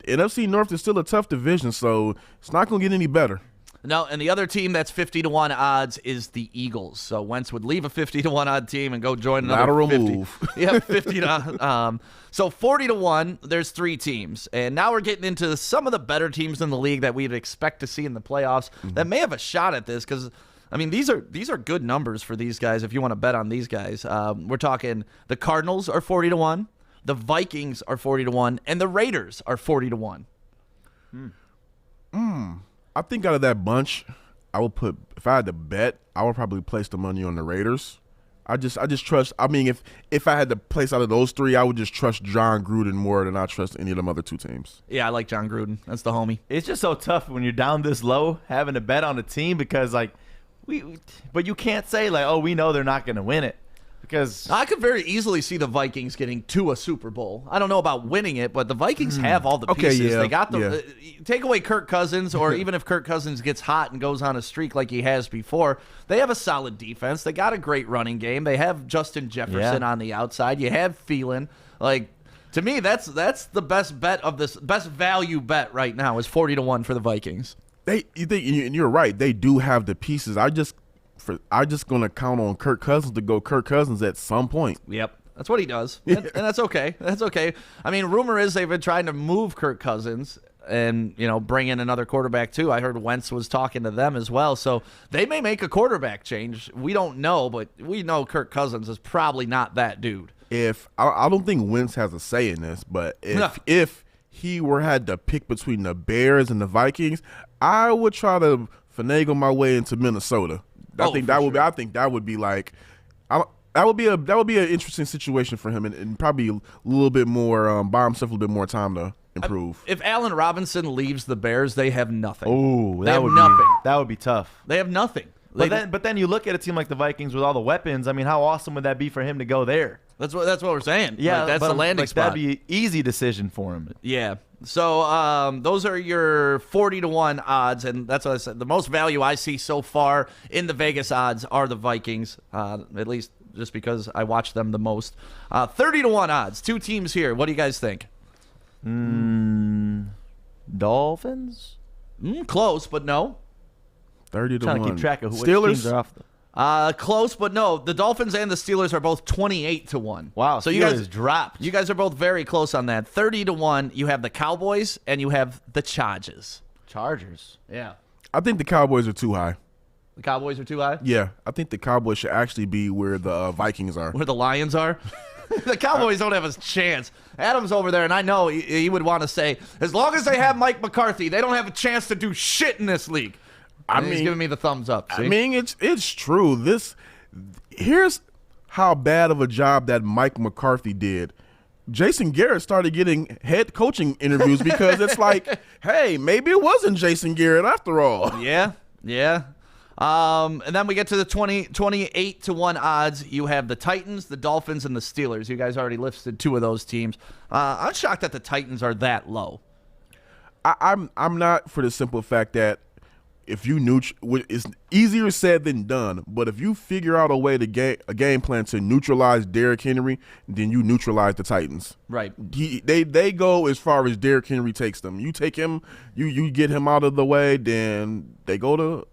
NFC North is still a tough division, so it's not going to get any better. No, and the other team that's 50-1 odds is the Eagles. So Wentz would leave a 50-1 odd team and go join another Lateral 50. move. Yeah, 50 to so 40-1, there's 3 teams. And now we're getting into some of the better teams in the league that we'd expect to see in the playoffs that may have a shot at this, because I mean, these are good numbers for these guys if you want to bet on these guys. We're talking the Cardinals are 40-1, the Vikings are 40-1, and the Raiders are 40-1. I think out of that bunch, I would put, if I had to bet, I would probably place the money on the Raiders. I just trust. I mean, if I had to place out of those 3, I would just trust John Gruden more than I trust any of them other 2 teams. Yeah, I like John Gruden. That's the homie. It's just so tough when you're down this low having to bet on a team, because like but you can't say like, oh, we know they're not going to win it, because I could very easily see the Vikings getting to a Super Bowl. I don't know about winning it, but the Vikings have all the pieces. yeah, They got the take away Kirk Cousins, or even if Kirk Cousins gets hot and goes on a streak like he has before, they have a solid defense. They got a great running game. They have Justin Jefferson on the outside. You have Thielen. Like, to me, that's the best bet of this, best value bet right now is 40-1 for the Vikings. You're right. They do have the pieces. I just gonna count on Kirk Cousins to go Kirk Cousins at some point. Yep. That's what he does. And that's okay. That's okay. I mean, rumor is they've been trying to move Kirk Cousins and, bring in another quarterback too. I heard Wentz was talking to them as well. So they may make a quarterback change. We don't know, but we know Kirk Cousins is probably not that dude. I don't think Wentz has a say in this, but if he had to pick between the Bears and the Vikings, I would try to finagle my way into Minnesota. I think that would be like, that would be an interesting situation for him, and probably a little bit more buy himself a little bit more time to improve. If Allen Robinson leaves the Bears, they have nothing. Oh, they have nothing. That would be tough. They have nothing. But then you look at a team like the Vikings with all the weapons. I mean, how awesome would that be for him to go there? That's what we're saying. Yeah, that's the landing spot. That'd be an easy decision for him. Yeah. So those are your 40-1 odds, and that's what I said. The most value I see so far in the Vegas odds are the Vikings, at least just because I watch them the most. 30-1 odds, 2 teams here. What do you guys think? Dolphins? Close, but no. 30-1. Trying to keep track of which Steelers? teams are off. Close, but no. The Dolphins and the Steelers are both 28-1. Wow, so Steelers you guys dropped. You guys are both very close on that. 30-1. You have the Cowboys and you have the Chargers. Chargers. Yeah. I think the Cowboys are too high. The Cowboys are too high? Yeah, I think the Cowboys should actually be where the Vikings are. Where the Lions are? The Cowboys don't have a chance. Adam's over there, and I know he would want to say, as long as they have Mike McCarthy, they don't have a chance to do shit in this league. He's giving me the thumbs up. See? I mean, it's true. Here's how bad of a job that Mike McCarthy did. Jason Garrett started getting head coaching interviews because it's like, hey, maybe it wasn't Jason Garrett after all. Yeah. And then we get to the 28-1 odds. You have the Titans, the Dolphins, and the Steelers. You guys already listed 2 of those teams. I'm shocked that the Titans are that low. I'm not, for the simple fact that if you it's easier said than done, but if you figure out a way to a game plan to neutralize Derrick Henry, then you neutralize the Titans. Right. They go as far as Derrick Henry takes them. You take him, you get him out of the way, then they go to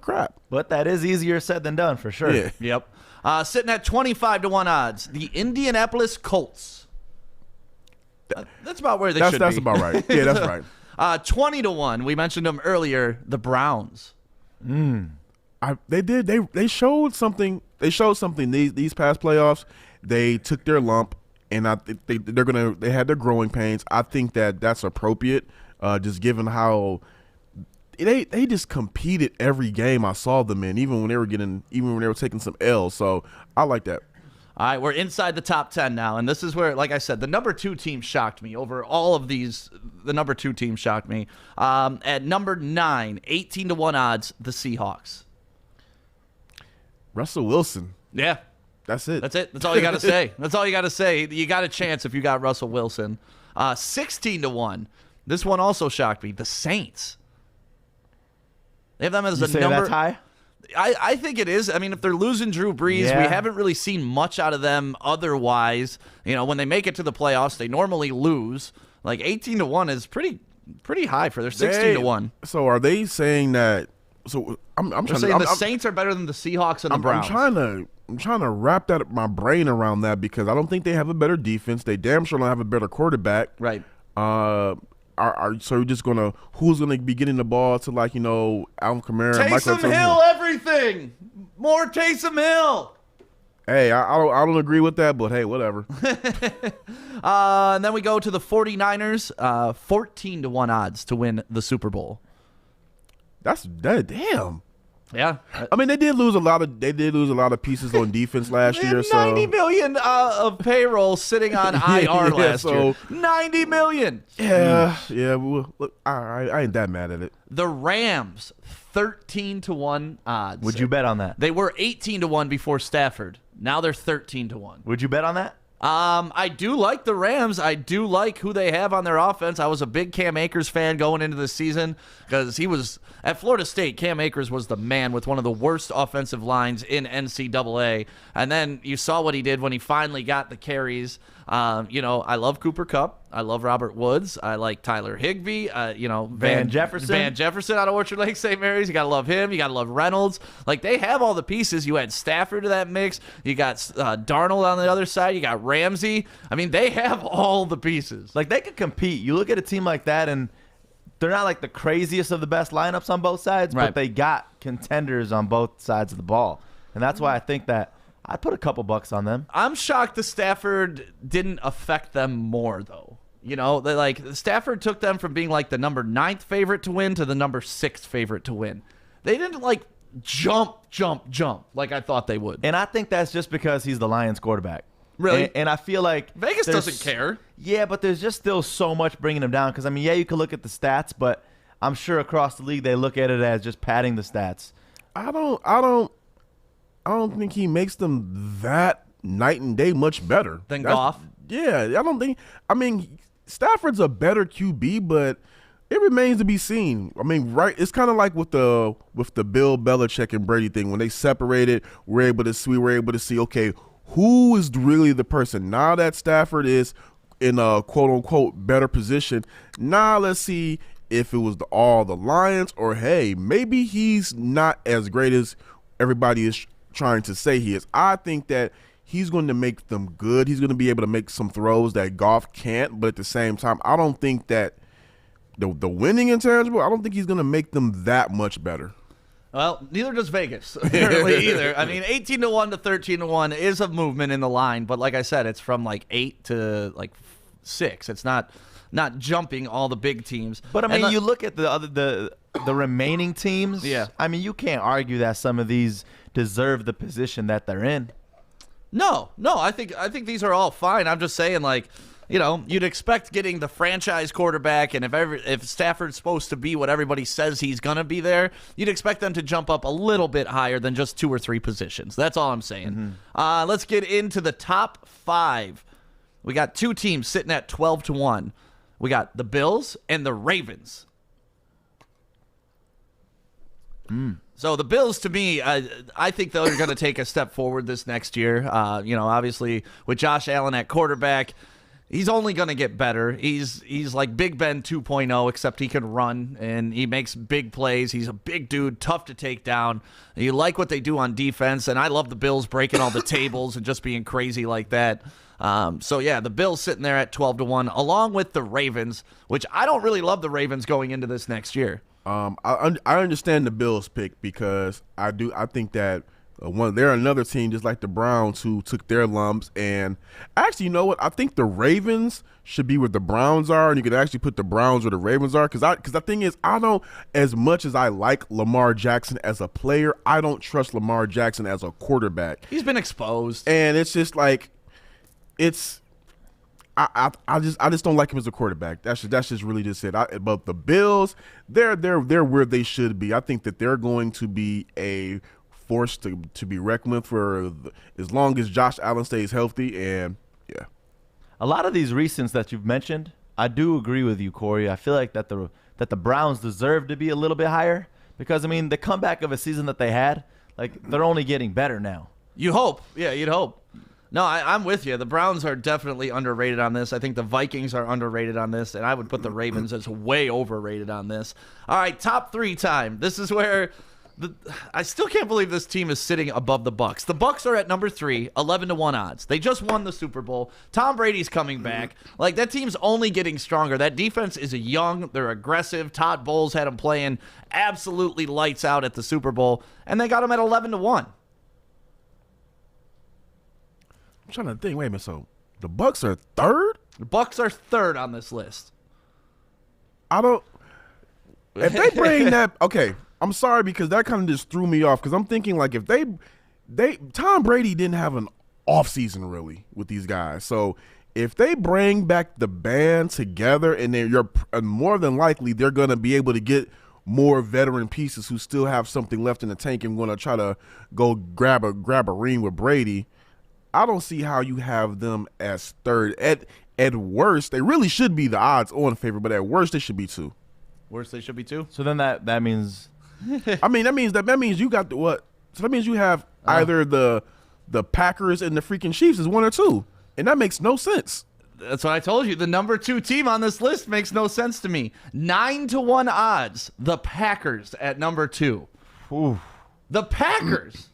crap. But that is easier said than done, for sure. Yeah. Yep. Sitting at 25-1 odds, the Indianapolis Colts. That's about where they should be. That's about right. Yeah, that's right. 20-1. We mentioned them earlier. The Browns. They did. They showed something. They showed something these past playoffs. They took their lump, and they had their growing pains. I think that's appropriate, just given how they just competed every game I saw them in, even when they were taking some L's. So I like that. All right, we're inside the top 10 now, and this is where, like I said, the number 2 team shocked me. Over all of these, the number 2 team shocked me. At number 9, 18-1 odds, the Seahawks. Russell Wilson. Yeah. That's it. That's it. That's all you got to say. That's all you got to say. You got a chance if you got Russell Wilson. 16-1. This one also shocked me. The Saints. They have them as a number. That's high? I think it is. I mean, if they're losing Drew Brees, we haven't really seen much out of them otherwise. You know, when they make it to the playoffs, they normally lose. Like 18-1 is pretty high for their 16-1. So are they saying that? So I'm trying saying to. The Saints are better than the Seahawks and the Browns. I'm trying to wrap my brain around that because I don't think they have a better defense. They damn sure don't have a better quarterback. Right. So you're just who's gonna be getting the ball to Alvin Kamara, Taysom Hill, everything. More Taysom Hill. Hey, I don't agree with that, but hey, whatever. And then we go to the 49ers, 14-1 odds to win the Super Bowl. That's damn. Yeah, I mean they did lose a lot of pieces on defense last year. So $90 million of payroll sitting on IR last year. $90 million. Yeah, yeah. Well, look, I ain't that mad at it. The Rams, 13-1 odds. Would you bet on that? They were 18-1 before Stafford. Now they're 13-1. Would you bet on that? I do like the Rams. I do like who they have on their offense. I was a big Cam Akers fan going into the season because he was at Florida State. Cam Akers was the man with one of the worst offensive lines in NCAA. And then you saw what he did when he finally got the carries. I love Cooper Kupp. I love Robert Woods. I like Tyler Higbee. Van Jefferson. Van Jefferson out of Orchard Lake St. Mary's. You got to love him. You got to love Reynolds. Like, they have all the pieces. You had Stafford to that mix. You got Darnold on the other side. You got Ramsey. I mean, they have all the pieces. Like, they could compete. You look at a team like that, and they're not like the craziest of the best lineups on both sides, right, but they got contenders on both sides of the ball. And that's why I think that I'd put a couple bucks on them. I'm shocked the Stafford didn't affect them more, though. Stafford took them from being like the number 9th favorite to win to the number 6th favorite to win. They didn't jump like I thought they would. And I think that's just because he's the Lions quarterback. Really? And I feel like Vegas doesn't care. Yeah, but there's just still so much bringing him down. Because, I mean, yeah, you could look at the stats, but I'm sure across the league they look at it as just padding the stats. I don't think he makes them that night and day much better than Goff. Yeah, I don't think. I mean, Stafford's a better QB, but it remains to be seen. I mean, right? It's kind of like with the Bill Belichick and Brady thing when they separated. We were able to see, okay, who is really the person now that Stafford is in a quote unquote better position. Now let's see if it was all the Lions or hey, maybe he's not as great as everybody is trying to say he is. I think that he's going to make them good. He's going to be able to make some throws that Goff can't, but at the same time, I don't think that the winning intangible, I don't think he's going to make them that much better. Well, neither does Vegas, apparently, either. I mean, 18-1 to 13-1 is a movement in the line, but like I said, it's from 8 to 6. It's not jumping all the big teams. But I mean, you look at the remaining teams. Yeah. I mean, you can't argue that some of these deserve the position that they're in. No, I think these are all fine. I'm just saying, you'd expect getting the franchise quarterback, and if Stafford's supposed to be what everybody says he's gonna be there, you'd expect them to jump up a little bit higher than just 2 or 3 positions. That's all I'm saying. Mm-hmm. Let's get into the top 5. We got 2 teams sitting at 12-1. We got the Bills and the Ravens. So the Bills, to me, I think they're going to take a step forward this next year. Obviously with Josh Allen at quarterback, he's only going to get better. He's like Big Ben 2.0, except he can run and he makes big plays. He's a big dude, tough to take down. You like what they do on defense, and I love the Bills breaking all the tables and just being crazy like that. The Bills sitting there at 12-1, along with the Ravens, which I don't really love the Ravens going into this next year. I understand the Bills pick because I think that They're another team just like the Browns who took their lumps. And actually, you know what? I think the Ravens should be where the Browns are, and you could actually put the Browns where the Ravens are. Because the thing is, I don't, as much as I like Lamar Jackson as a player, I don't trust Lamar Jackson as a quarterback. He's been exposed, and it's just like I just don't like him as a quarterback. That's just really just it. But the Bills, they're where they should be. I think that they're going to be a force to be reckoned with for as long as Josh Allen stays healthy. And yeah, a lot of these recents that you've mentioned, I do agree with you, Corey. I feel like that the Browns deserve to be a little bit higher because I mean the comeback of a season that they had, like they're only getting better now. You hope, yeah, you'd hope. No, I'm with you. The Browns are definitely underrated on this. I think the Vikings are underrated on this, and I would put the Ravens as way overrated on this. All right, top 3 time. This is where I still can't believe this team is sitting above the Bucs. The Bucs are at number 3, 11-1 odds. They just won the Super Bowl. Tom Brady's coming back. Like, that team's only getting stronger. That defense is young. They're aggressive. Todd Bowles had them playing absolutely lights out at the Super Bowl, and they got them at 11-1. I'm trying to think. Wait a minute. So the Bucs are 3rd? The Bucs are 3rd on this list. I don't. If they bring that, okay. I'm sorry because that kind of just threw me off because I'm thinking like if they Tom Brady didn't have an off season really with these guys. So if they bring back the band together and you're more than likely they're going to be able to get more veteran pieces who still have something left in the tank and going to try to go grab a ring with Brady. I don't see how you have them as 3rd. At worst, they really should be the odds-on favorite, but at worst, they should be 2. Worst, they should be 2. So then that means. I mean, that means you got the what? So that means you have either the Packers and the freaking Chiefs is 1 or 2, and that makes no sense. That's what I told you. The number 2 team on this list makes no sense to me. 9-1 odds. The Packers at number 2. Ooh. The Packers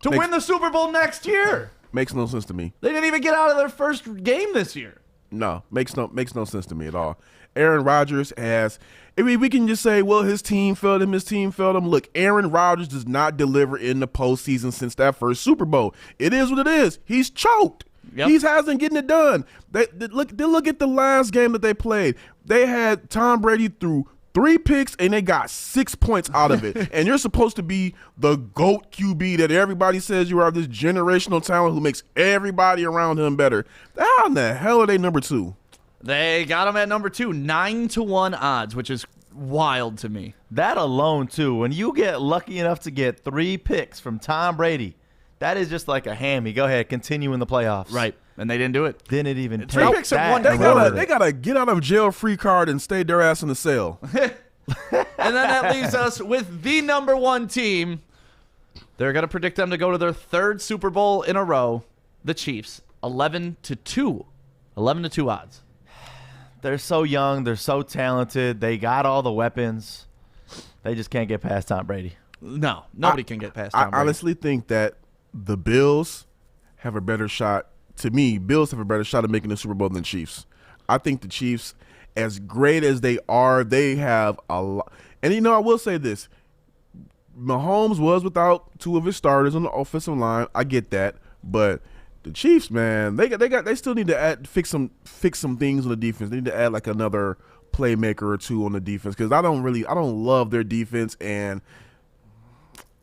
to win the Super Bowl next year. Makes no sense to me. They didn't even get out of their first game this year. No, makes no sense to me at all. Aaron Rodgers has. I mean, we can just say, well, his team failed him. Look, Aaron Rodgers does not deliver in the postseason since that first Super Bowl. It is what it is. He's choked. Yep. He hasn't getting it done. Look at the last game that they played. They had Tom Brady threw 3 picks, and they got 6 points out of it. And you're supposed to be the GOAT QB that everybody says you are, this generational talent who makes everybody around him better. How in the hell are they number 2? They got him at number 2, 9-1 odds, which is wild to me. That alone, too, when you get lucky enough to get 3 picks from Tom Brady, that is just like a hammy. Go ahead, continue in the playoffs. Right, and they didn't do it. Didn't even 3 take picks in that. one They day. got a get out of jail free card and stay their ass in the cell. And then that leaves us with the number 1 team. They're going to predict them to go to their 3rd Super Bowl in a row. The Chiefs, 11-2. 11-2 odds. They're so young. They're so talented. They got all the weapons. They just can't get past Tom Brady. No, nobody can get past Tom Brady. I honestly think that the Bills have a better shot. To me, Bills have a better shot of making the Super Bowl than the Chiefs. I think the Chiefs, as great as they are, they have a lot. And, I will say this. Mahomes was without 2 of his starters on the offensive line. I get that. But the Chiefs, man, they still need to fix some things on the defense. They need to add like another playmaker or 2 on the defense because I don't love their defense. And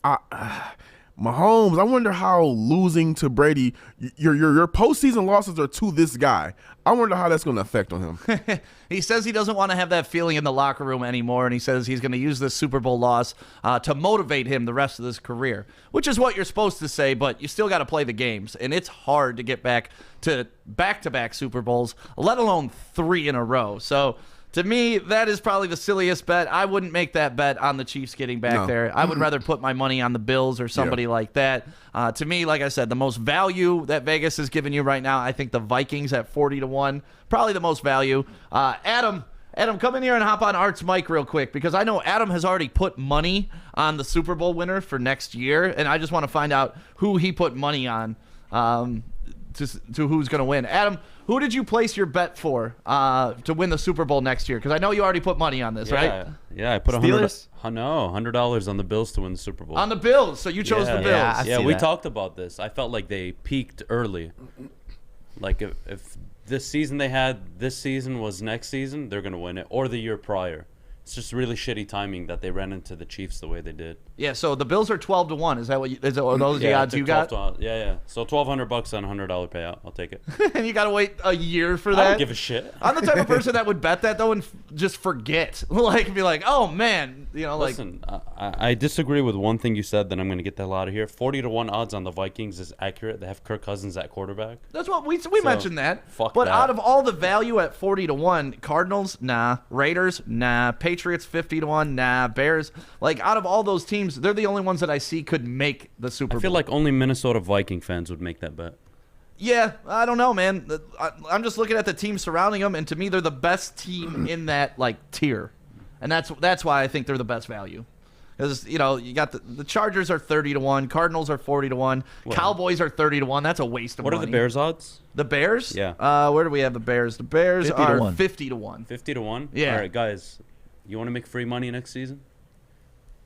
Mahomes, I wonder how losing to Brady, your postseason losses are to this guy. I wonder how that's going to affect on him. He says he doesn't want to have that feeling in the locker room anymore, and he says he's going to use this Super Bowl loss to motivate him the rest of his career, which is what you're supposed to say, but you still got to play the games, and it's hard to get back to back-to-back Super Bowls, let alone 3 in a row. So to me, that is probably the silliest bet. I wouldn't make that bet on the Chiefs getting back there. I would rather put my money on the Bills or somebody like that. To me, like I said, the most value that Vegas is giving you right now, I think the Vikings at 40-1, probably the most value. Adam, come in here and hop on Art's mic real quick because I know Adam has already put money on the Super Bowl winner for next year, and I just want to find out who he put money on. to who's going to win. Adam, who did you place your bet for to win the Super Bowl next year? Because I know you already put money on this, right? Yeah, I put $100 on the Bills to win the Super Bowl. On the Bills, so you chose the Bills. Yeah, we talked about this. I felt like they peaked early. Like if this season they had this season was next season, they're going to win it, or the year prior. It's just really shitty timing that they ran into the Chiefs the way they did. Yeah, so the Bills are 12-1. Is that what? Are those the odds you got? Yeah. So $1,200 on a $100 payout. I'll take it. And you got to wait a year for I that. don't give a shit. I'm the type of person that would bet that though and just forget, like be like, oh man, Listen, I disagree with one thing you said. Then I'm going to get the hell out of here. 40-1 odds on the Vikings is accurate. They have Kirk Cousins at quarterback. That's what we mentioned that. Fuck but that. out of all the value at 40-1, Cardinals, nah. Raiders, nah. Patriots, 50-1, nah. Bears, like out of all those teams, they're the only ones that I see could make the Super Bowl. I feel like only Minnesota Viking fans would make that bet. Yeah, I don't know, man. I'm just looking at the team surrounding them, and to me, they're the best team in that tier, and that's why I think they're the best value. Because you got the Chargers are 30-1, Cardinals are 40-1, Cowboys are 30-1. That's a waste of money. What are the Bears odds? The Bears? Yeah. Where do we have the Bears? The Bears 50 to are 1. 50-1. 50-1. Yeah. All right, guys, you want to make free money next season?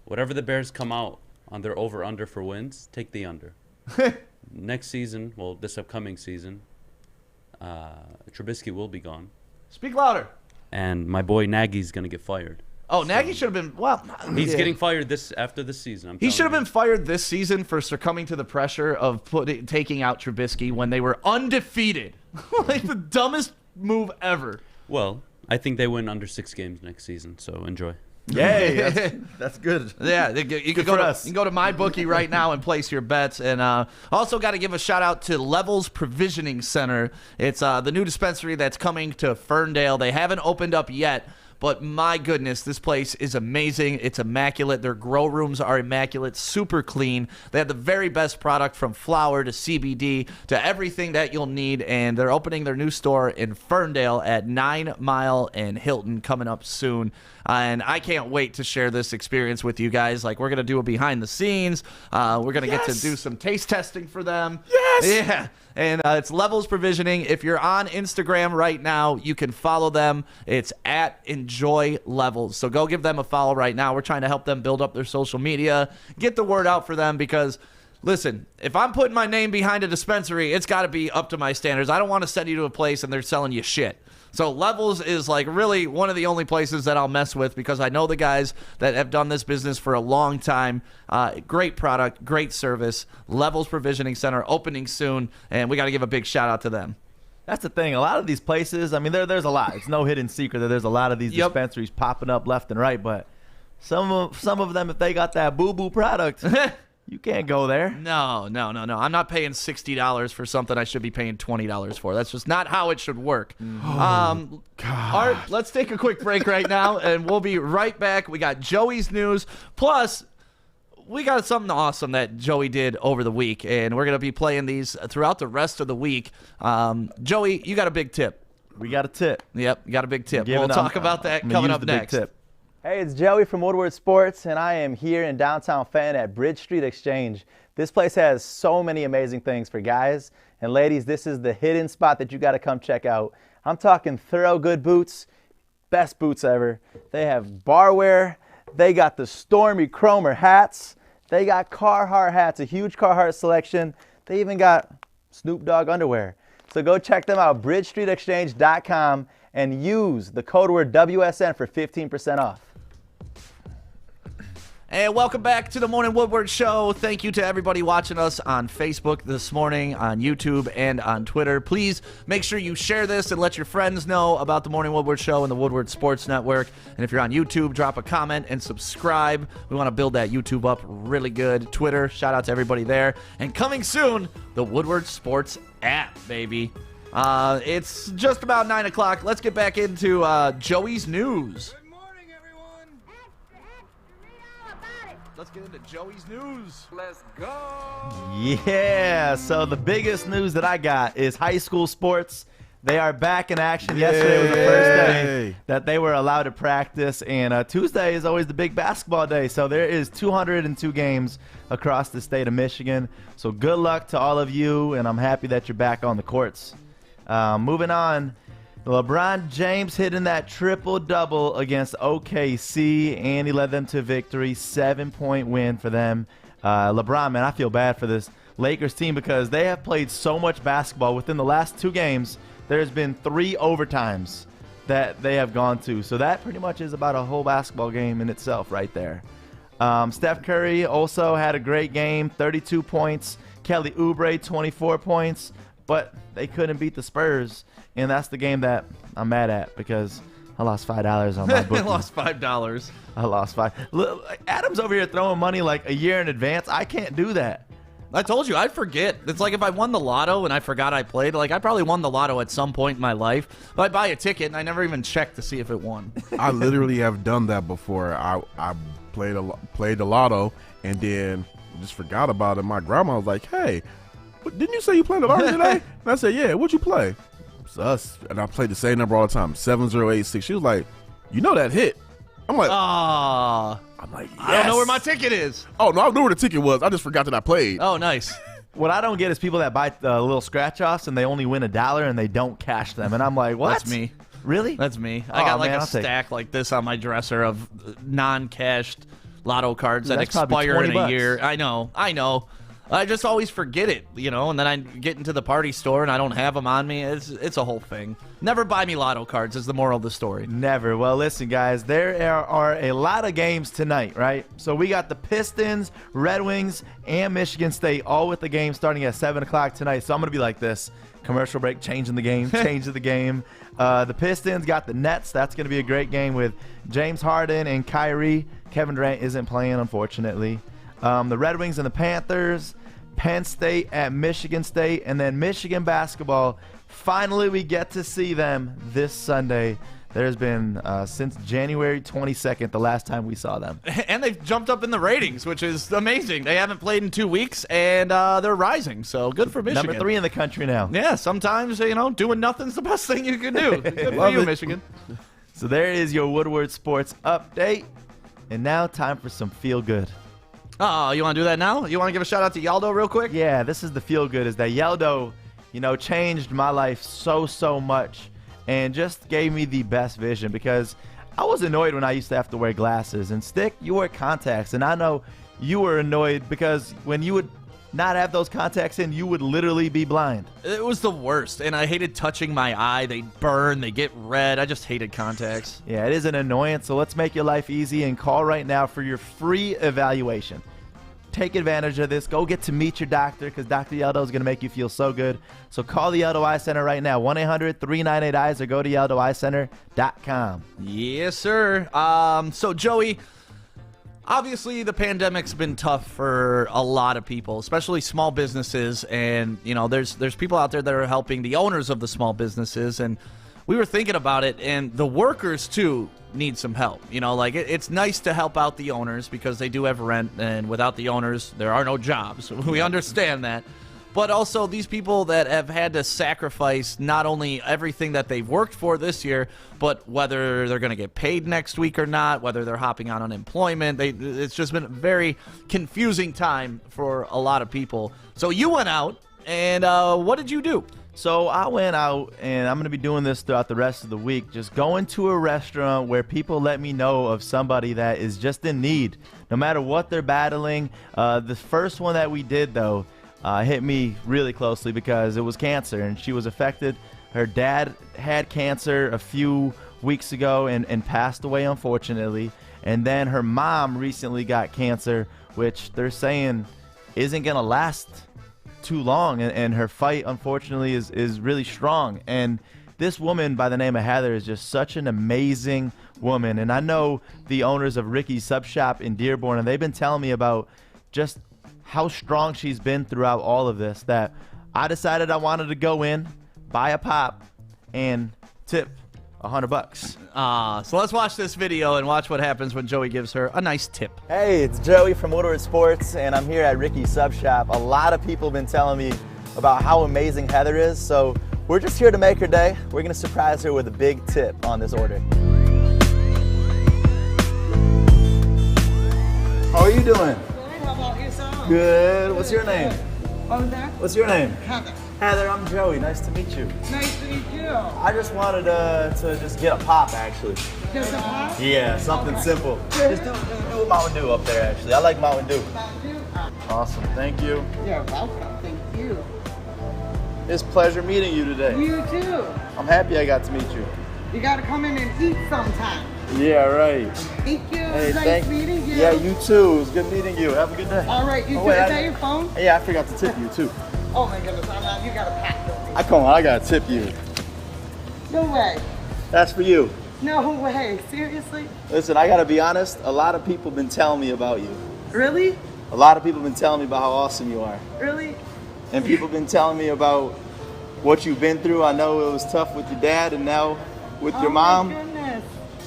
Whatever the Bears come out on their over/under for wins, take the under. Next season, well, this upcoming season, Trubisky will be gone, Speak louder. and my boy Nagy's gonna get fired. Oh, Nagy should have been. Well, He's yeah. getting fired after this season. He should have been fired this season for succumbing to the pressure of taking out Trubisky when they were undefeated. Like the dumbest move ever. Well, I think they win under 6 games next season, so enjoy. Yay, that's good. Yeah, you can go to MyBookie right now and place your bets. And also got to give a shout out to Levels Provisioning Center. It's the new dispensary that's coming to Ferndale. They haven't opened up yet, but my goodness, this place is amazing. It's immaculate. Their grow rooms are immaculate, super clean. They have the very best product from flower to CBD to everything that you'll need. And they're opening their new store in Ferndale at 9 Mile and Hilton coming up soon. And I can't wait to share this experience with you guys. Like, we're going to do a behind the scenes. We're going to get to do some taste testing for them. Yes! Yeah. And it's Levels Provisioning. If you're on Instagram right now, you can follow them. It's at Enjoy Levels. So go give them a follow right now. We're trying to help them build up their social media, get the word out for them because, listen, if I'm putting my name behind a dispensary, it's got to be up to my standards. I don't want to send you to a place and they're selling you shit. So Levels is like really one of the only places that I'll mess with because I know the guys that have done this business for a long time. Great product, great service. Levels Provisioning Center opening soon, and we got to give a big shout out to them. That's the thing. A lot of these places, I mean, there's a lot. It's no hidden secret that there's a lot of these dispensaries popping up left and right. But some of them, if they got that boo-boo product, you can't go there. No. I'm not paying $60 for something I should be paying $20 for. That's just not how it should work. Art, let's take a quick break right now, and we'll be right back. We got Joey's news. Plus, we got something awesome that Joey did over the week, and we're going to be playing these throughout the rest of the week. Joey, you got a big tip. We got a tip. Yep, you got a big tip. We'll talk about that coming up next. Big tip. Hey, it's Joey from Woodward Sports, and I am here in downtown Fenton at Bridge Street Exchange. This place has so many amazing things for guys and ladies. This is the hidden spot that you got to come check out. I'm talking thorough good boots, best boots ever. They have barware. They got the Stormy Cromer hats. They got Carhartt hats, a huge Carhartt selection. They even got Snoop Dogg underwear. So go check them out, bridgestreetexchange.com, and use the code word WSN for 15% off. And welcome back to the Morning Woodward Show. Thank you to everybody watching us on Facebook this morning, on YouTube, and on Twitter. Please make sure you share this and let your friends know about the Morning Woodward Show and the Woodward Sports Network. And if you're on YouTube, drop a comment and subscribe. We want to build that YouTube up really good. Twitter, shout out to everybody there. And coming soon, the Woodward Sports app, baby. It's just about 9 o'clock. Let's get back into Joey's news. Good morning, everyone. Read all about it. Let's get into Joey's news. Let's go. Yeah, so the biggest news that I got is high school sports. They are back in action. Yesterday was the first day Yay. that they were allowed to practice, and Tuesday is always the big basketball day. So there is 202 games across the state of Michigan. So good luck to all of you, and I'm happy that you're back on the courts. Moving on, LeBron James hitting that triple-double against OKC, and he led them to victory. 7-point win for them. LeBron, man, I feel bad for this Lakers team because they have played so much basketball. Within the last 2 games, there's been 3 overtimes that they have gone to. So that pretty much is about a whole basketball game in itself right there. Steph Curry also had a great game, 32 points. Kelly Oubre, 24 points. But they couldn't beat the Spurs. And that's the game that I'm mad at because I lost $5 on my bookie. I lost $5. I lost 5. Look, Adam's over here throwing money like a year in advance. I can't do that. I told you, I forget. It's like if I won the lotto and I forgot I played. Like, I probably won the lotto at some point in my life. But I buy a ticket and I never even check to see if it won. I literally have done that before. I played the lotto and then just forgot about it. My grandma was like, "Hey, didn't you say you played the lotto today?" And I said, "Yeah, what'd you play?" It's us. And I played the same number all the time, 7086. She was like, "You know that hit." I'm like, Ah, I'm like, yes. I don't know where my ticket is. Oh, no, I knew where the ticket was. I just forgot that I played. Oh, nice. What I don't get is people that buy little scratch-offs and they only win $1 and they don't cash them. And I'm like, what? That's me. Really? That's me. Oh, I got like man, a I'll take- stack like this on my dresser of non-cashed lotto cards that That's probably expire in a $20. year. I know. I just always forget it, and then I get into the party store and I don't have them on me. It's a whole thing. Never buy me lotto cards is the moral of the story. Never. Well, listen, guys, there are a lot of games tonight, right? So we got the Pistons, Red Wings, and Michigan State all with the game starting at 7 o'clock tonight. So I'm going to be like this. Commercial break, changing the game, changing the game. The Pistons got the Nets. That's going to be a great game with James Harden and Kyrie. Kevin Durant isn't playing, unfortunately. The Red Wings and the Panthers, Penn State at Michigan State, and then Michigan basketball. Finally, we get to see them this Sunday. There's been since January 22nd, the last time we saw them. And they've jumped up in the ratings, which is amazing. They haven't played in 2 weeks, and they're rising. So good for Michigan. Number 3 in the country now. Yeah, sometimes, doing nothing's the best thing you can do. Good for Love you, it. Michigan. So there is your Woodward Sports update. And now time for some feel good. Oh, you want to do that now? You want to give a shout out to Yaldo real quick? Yeah, this is the feel good, is that Yeldo, changed my life so much and just gave me the best vision because I was annoyed when I used to have to wear glasses. And Stick, you wear contacts, and I know you were annoyed because when you would not have those contacts in, you would literally be blind. It was the worst, and I hated touching my eye. They burn, they get red. I just hated contacts. Yeah, it is an annoyance, so let's make your life easy and call right now for your free evaluation. Take advantage of this. Go get to meet your doctor because Dr. Yeldo is going to make you feel so good. So call the Yeldo Eye Center right now, 1-800-398-EYES, or go to YeldoEyeCenter.com. Yes, sir. So, Joey, obviously the pandemic's been tough for a lot of people, especially small businesses. And, there's people out there that are helping the owners of the small businesses. And we were thinking about it, and the workers, too, need some help. It's nice to help out the owners because they do have rent, and without the owners, there are no jobs. We understand that. But also these people that have had to sacrifice not only everything that they've worked for this year, but whether they're going to get paid next week or not, whether they're hopping on unemployment. It's just been a very confusing time for a lot of people. So you went out, and what did you do? So I went out, and I'm going to be doing this throughout the rest of the week, just going to a restaurant where people let me know of somebody that is just in need, no matter what they're battling. The first one that we did, though, hit me really closely because it was cancer, and she was affected. Her dad had cancer a few weeks ago and passed away, unfortunately. And then her mom recently got cancer, which they're saying isn't going to last too long, and her fight, unfortunately, is really strong. And this woman by the name of Heather is just such an amazing woman. And I know the owners of Ricky's Sub Shop in Dearborn, and they've been telling me about just how strong she's been throughout all of this, that I decided I wanted to go in, buy a pop, and tip $100. So let's watch this video and watch what happens when Joey gives her a nice tip. Hey, it's Joey from Woodward Sports, and I'm here at Ricky's Sub Shop. A lot of people have been telling me about how amazing Heather is, so We're just here to make her day. We're gonna surprise her with a big tip on this order. How are you doing? Good, how about yourself? Good. What's your name? What was that? What's your name? Heather. Heather, I'm Joey. Nice to meet you. Nice to meet you. I just wanted to just get a pop, actually. Just a pop? Yeah, something simple. Just do a Mountain Dew up there, actually. I like Mountain Dew. Awesome. Thank you. You're welcome. Thank you. It's a pleasure meeting you today. You too. I'm happy I got to meet you. You gotta come in and eat sometime. Yeah, right. Thank you. Hey, Nice meeting you. Yeah, you too. It was good meeting you. Have a good day. All right, you Oh, wait, is that your phone? Yeah, I forgot to tip you too. Oh my goodness, you gotta pack those. Come on, I gotta tip you. No way. That's for you. No way. Seriously? Listen, I gotta be honest. A lot of people been telling me about you. Really? A lot of people been telling me about how awesome you are. Really? And people been telling me about what you've been through. I know it was tough with your dad and now with your mom. Oh my goodness.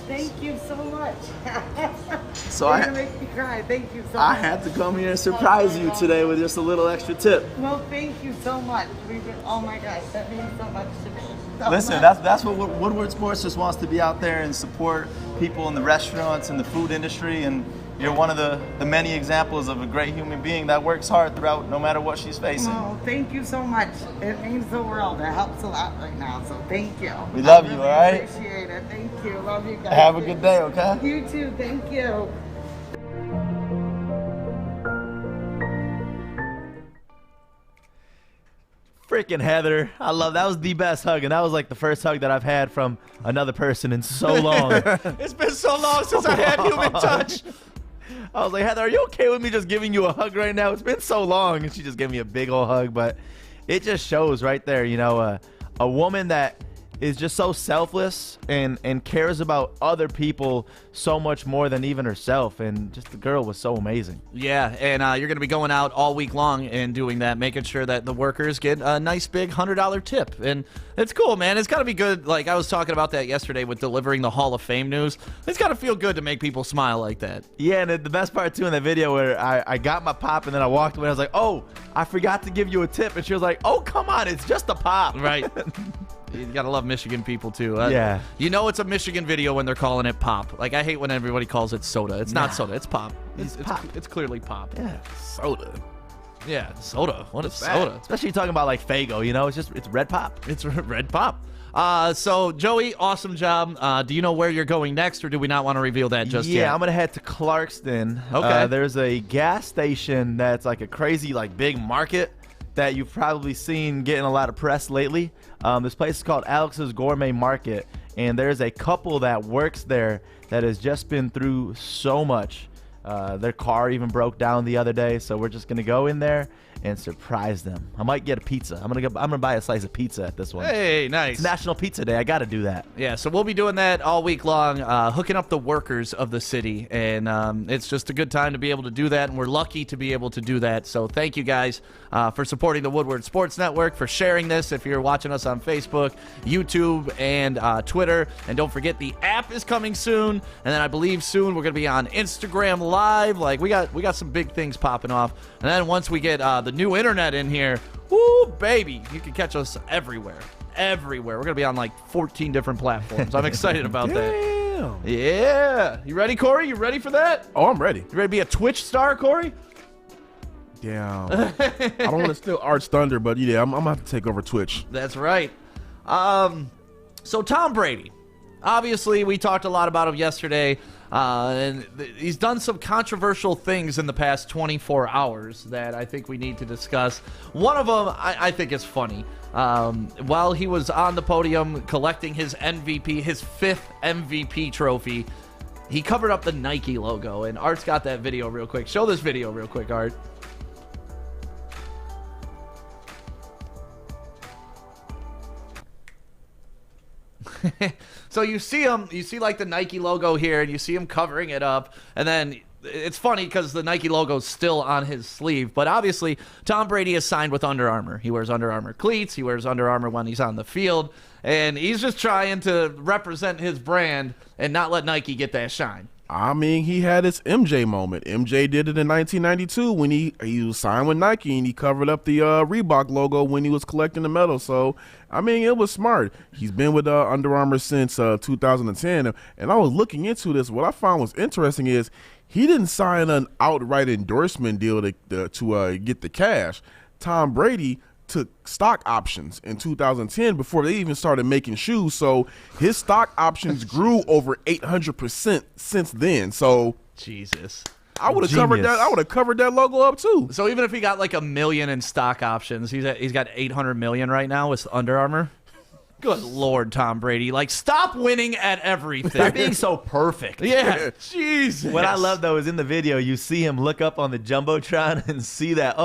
Thank you so much. So You're gonna make me cry. Thank you so I much. had to come here and surprise you today with just a little extra tip. Well, thank you so much. Oh my gosh, that means so much to me. So Listen, much. that's what Woodward Sports just wants to be out there and support people in the restaurants and the food industry. And you're one of the many examples of a great human being that works hard throughout no matter what she's facing. Oh, thank you so much. It means the world. It helps a lot right now. So thank you. We love I you, really all right? Appreciate it. Thank you. Love you guys. Have a good day, okay? You too. Thank you. Freaking Heather. I love that. Was the best hug, and that was like the first hug that I've had from another person in so long. It's been so long since I had human touch. I was like, Heather, are you okay with me just giving you a hug right now? It's been so long. And she just gave me a big old hug. But it just shows right there, you know, a woman that is just so selfless and cares about other people so much more than even herself. And just the girl was so amazing. Yeah, and you're going to be going out all week long and doing that, making sure that the workers get a nice big $100 tip. And it's cool, man. It's got to be good. Like I was talking about that yesterday with delivering the Hall of Fame news. It's got to feel good to make people smile like that. Yeah, and the best part, too, in the video where I got my pop and then I walked away, I was like, oh, I forgot to give you a tip. And she was like, oh, come on, it's just a pop. Right. You gotta love Michigan people too. Yeah. You know it's a Michigan video when they're calling it pop. Like I hate when everybody calls it soda. It's not soda. It's pop. It's pop. It's clearly pop. Yeah. Soda. Yeah, soda. What is Bad. soda? Especially talking about like Faygo, you know, it's red pop. It's red pop. So Joey, awesome job. Do you know where you're going next, or do we not want to reveal that just yet? Yeah, I'm gonna head to Clarkston. Okay. There's a gas station that's like a crazy like big market that you've probably seen getting a lot of press lately. This place is called Alex's Gourmet Market, and there's a couple that works there that has just been through so much. Their car even broke down the other day, so we're just gonna go in there and surprise them. I might get a pizza. I'm gonna buy a slice of pizza at this one. Hey, nice. It's National Pizza Day. I got to do that. Yeah, so we'll be doing that all week long, hooking up the workers of the city, and it's just a good time to be able to do that, and we're lucky to be able to do that. So thank you guys for supporting the Woodward Sports Network, for sharing this if you're watching us on Facebook, YouTube, and Twitter. And don't forget the app is coming soon, and then I believe soon we're going to be on Instagram Live. Like we got some big things popping off, and then once we get the new internet in here, woo, baby, you can catch us everywhere. We're gonna be on like 14 different platforms. I'm excited about that. Yeah, you ready, Corey? You ready for that? Oh, I'm ready. You ready to be a Twitch star, Corey? Damn. I don't want to steal Art's thunder, but yeah, I'm gonna have to take over Twitch. That's right. So Tom Brady, obviously we talked a lot about him yesterday, and he's done some controversial things in the past 24 hours that I think we need to discuss. One of them I think is funny. While he was on the podium collecting his MVP, his 5th MVP trophy, he covered up the Nike logo, and Art's got that video real quick. Show this video real quick, Art. So you see him, you see like the Nike logo here, and you see him covering it up, and then it's funny because the Nike logo's still on his sleeve, but obviously Tom Brady is signed with Under Armour. He wears Under Armour cleats, he wears Under Armour when he's on the field, and he's just trying to represent his brand and not let Nike get that shine. I mean, he had his MJ moment. MJ did it in 1992 when he was signed with Nike and he covered up the Reebok logo when he was collecting the medal. So, I mean, it was smart. He's been with Under Armour since 2010. And I was looking into this. What I found was interesting is he didn't sign an outright endorsement deal to get the cash. Tom Brady took stock options in 2010 before they even started making shoes. So his stock options grew over 800% since then. So Jesus. I would have covered that. I would have covered that logo up too. So even if he got like $1 million in stock options, he's got $800 million right now with Under Armour. Good Lord, Tom Brady. Like, stop winning at everything. Stop being so perfect. Yeah. Jesus. What I love, though, is in the video, you see him look up on the Jumbotron and see that,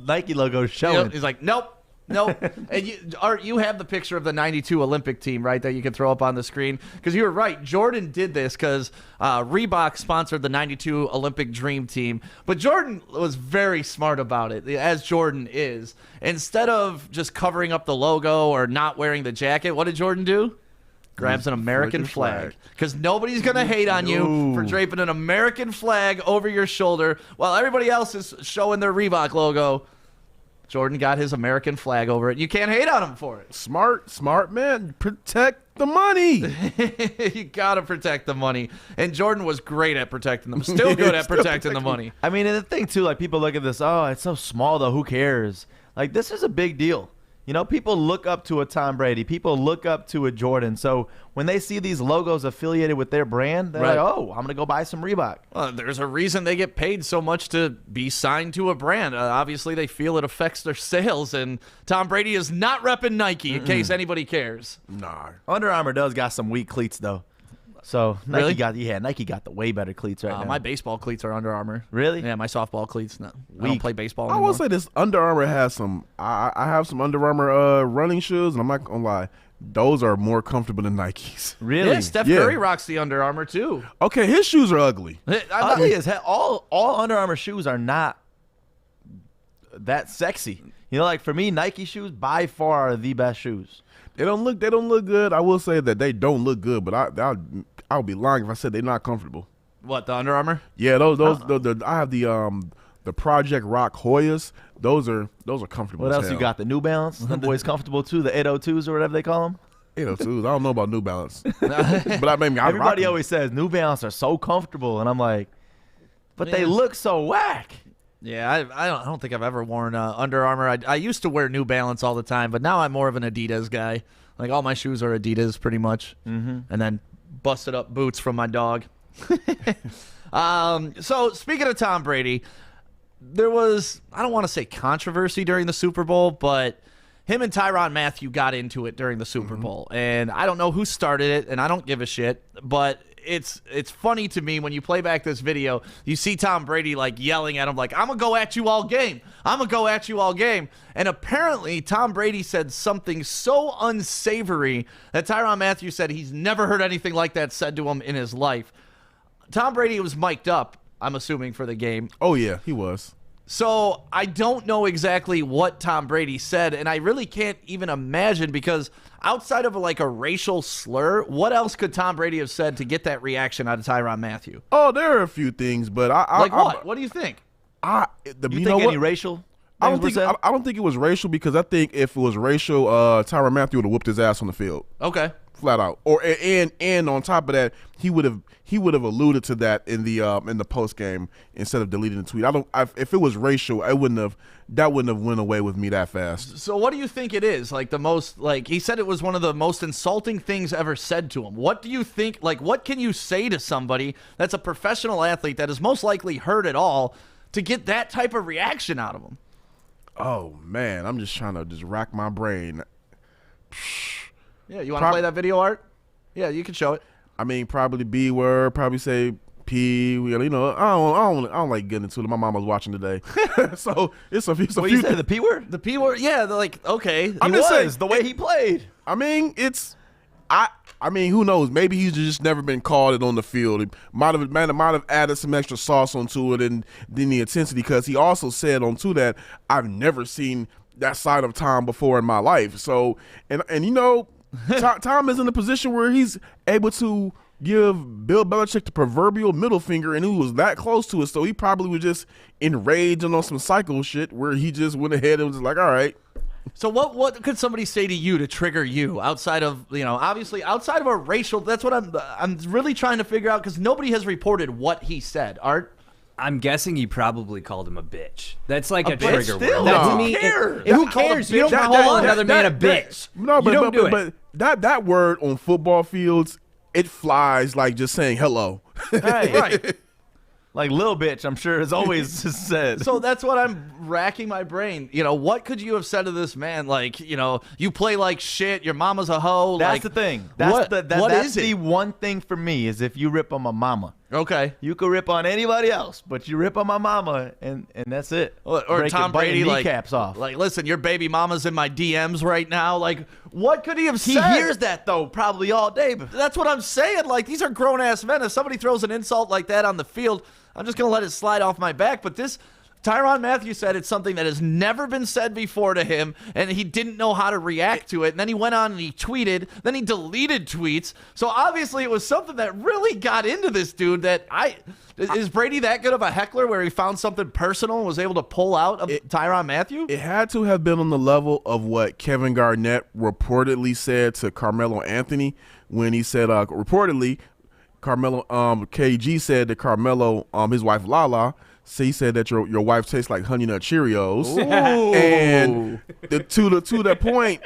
Nike logo showing. He's like, nope. Nope. And you have the picture of the 92 Olympic team, right, that you can throw up on the screen? Because you were right. Jordan did this because Reebok sponsored the 92 Olympic Dream Team. But Jordan was very smart about it, as Jordan is. Instead of just covering up the logo or not wearing the jacket, what did Jordan do? Grabs an American flag. Because nobody's going to hate on you for draping an American flag over your shoulder while everybody else is showing their Reebok logo. Jordan got his American flag over it. You can't hate on him for it. Smart man. Protect the money. You got to protect the money. And Jordan was great at protecting them. Still good at protecting the money. I mean, and the thing, too, like, people look at this, it's so small, though, who cares? Like, this is a big deal. You know, people look up to a Tom Brady. People look up to a Jordan. So when they see these logos affiliated with their brand, they're like, I'm going to go buy some Reebok. Well, there's a reason they get paid so much to be signed to a brand. Obviously, they feel it affects their sales, and Tom Brady is not repping Nike, in case anybody cares. Nah. Under Armour does got some weak cleats, though. So Really? Nike got the way better cleats right now. My baseball cleats are Under Armour. Really? Yeah, my softball cleats. No, I don't play baseball I anymore. will say this: Under Armour has some. I have some Under Armour running shoes, and I'm not gonna lie, those are more comfortable than Nikes. Really? Yeah, Steph Curry rocks the Under Armour too. Okay, his shoes are ugly. Ugly as hell. All Under Armour shoes are not that sexy. You know, like for me, Nike shoes by far are the best shoes. They don't look good. I will say that they don't look good, but I would be lying if I said they're not comfortable. What, the Under Armour? Yeah, those I have the Project Rock Hoyas. Those are comfortable. What as else hell. you got? The New Balance. Them boys comfortable too. The 802s or whatever they call them. 802s. I don't know about New Balance, but Everybody always says New Balance are so comfortable, and I'm like, but they look so whack. Yeah, I don't think I've ever worn Under Armour. I used to wear New Balance all the time, but now I'm more of an Adidas guy. Like, all my shoes are Adidas pretty much. And then busted up boots from my dog. So, speaking of Tom Brady, there was, I don't want to say controversy during the Super Bowl, but him and Tyrann Mathieu got into it during the Super Bowl. And I don't know who started it, and I don't give a shit, but it's funny to me when you play back this video, you see Tom Brady like yelling at him like, I'm going to go at you all game. I'm going to go at you all game. And apparently Tom Brady said something so unsavory that Tyrann Mathieu said he's never heard anything like that said to him in his life. Tom Brady was mic'd up, I'm assuming, for the game. Oh, yeah, he was. So I don't know exactly what Tom Brady said, and I really can't even imagine, because outside of like a racial slur, what else could Tom Brady have said to get that reaction out of Tyrann Mathieu? Oh, there are a few things, but what do you think? You think any racial? I don't think it was racial, because I think if it was racial, Tyrann Mathieu would have whooped his ass on the field. Okay. Flat out. And on top of that, he would have alluded to that in the post game instead of deleting the tweet. If it was racial, that wouldn't have went away with me that fast. So what do you think it is? Like, the most, like, he said it was one of the most insulting things ever said to him. What do you think, like, what can you say to somebody that's a professional athlete that is most likely hurt at all to get that type of reaction out of him? Oh man, I'm just trying to rack my brain. Yeah, you want to play that video, Art? Yeah, you can show it. I mean, probably B word, probably say P. You know, I don't like getting into it. My mom was watching today, so it's a few. What you say, the P word? The P word, yeah. They're like, okay, I'm just saying the way he played. I mean, I mean, who knows? Maybe he's just never been called it on the field. It might have added some extra sauce onto it and then the intensity, because he also said onto that, I've never seen that side of Tom before in my life. So, and you know, Tom is in a position where he's able to give Bill Belichick the proverbial middle finger, and he was that close to it. So he probably was just enraged and on some psycho shit where he just went ahead and was like, all right. So what could somebody say to you to trigger you outside of, obviously outside of a racial, that's what I'm really trying to figure out, because nobody has reported what he said. Art? I'm guessing he probably called him a bitch. That's like a bitch trigger still? word. No. To me, Who cares? who cares? You don't call another man a bitch. No, You don't do it. but that word on football fields, it flies like just saying hello. Right. Like little bitch, I'm sure is always said. So that's what I'm racking my brain. What could you have said to this man? Like, you play like shit. Your mama's a hoe. That's like, the thing. What That's is the it? one thing for me is if you rip on my mama. Okay. You could rip on anybody else, but you rip on my mama, and that's it. Or Breaking- Tom Brady, biting like, kneecaps off. Like, listen, your baby mama's in my DMs right now. Like, what could he have He said? hears that though, probably all day. But That's what I'm saying. Like, these are grown ass men. If somebody throws an insult like that on the field, I'm just gonna let it slide off my back. But this, Tyrann Mathieu said it's something that has never been said before to him, and he didn't know how to react to it. And then he went on and he tweeted. Then he deleted tweets. So obviously it was something that really got into this dude. Is Brady that good of a heckler where he found something personal and was able to pull out of Tyrann Mathieu? It had to have been on the level of what Kevin Garnett reportedly said to Carmelo Anthony when he said, reportedly, Carmelo, KG said to Carmelo, his wife Lala, he said that your wife tastes like Honey Nut Cheerios. Ooh. And to that point,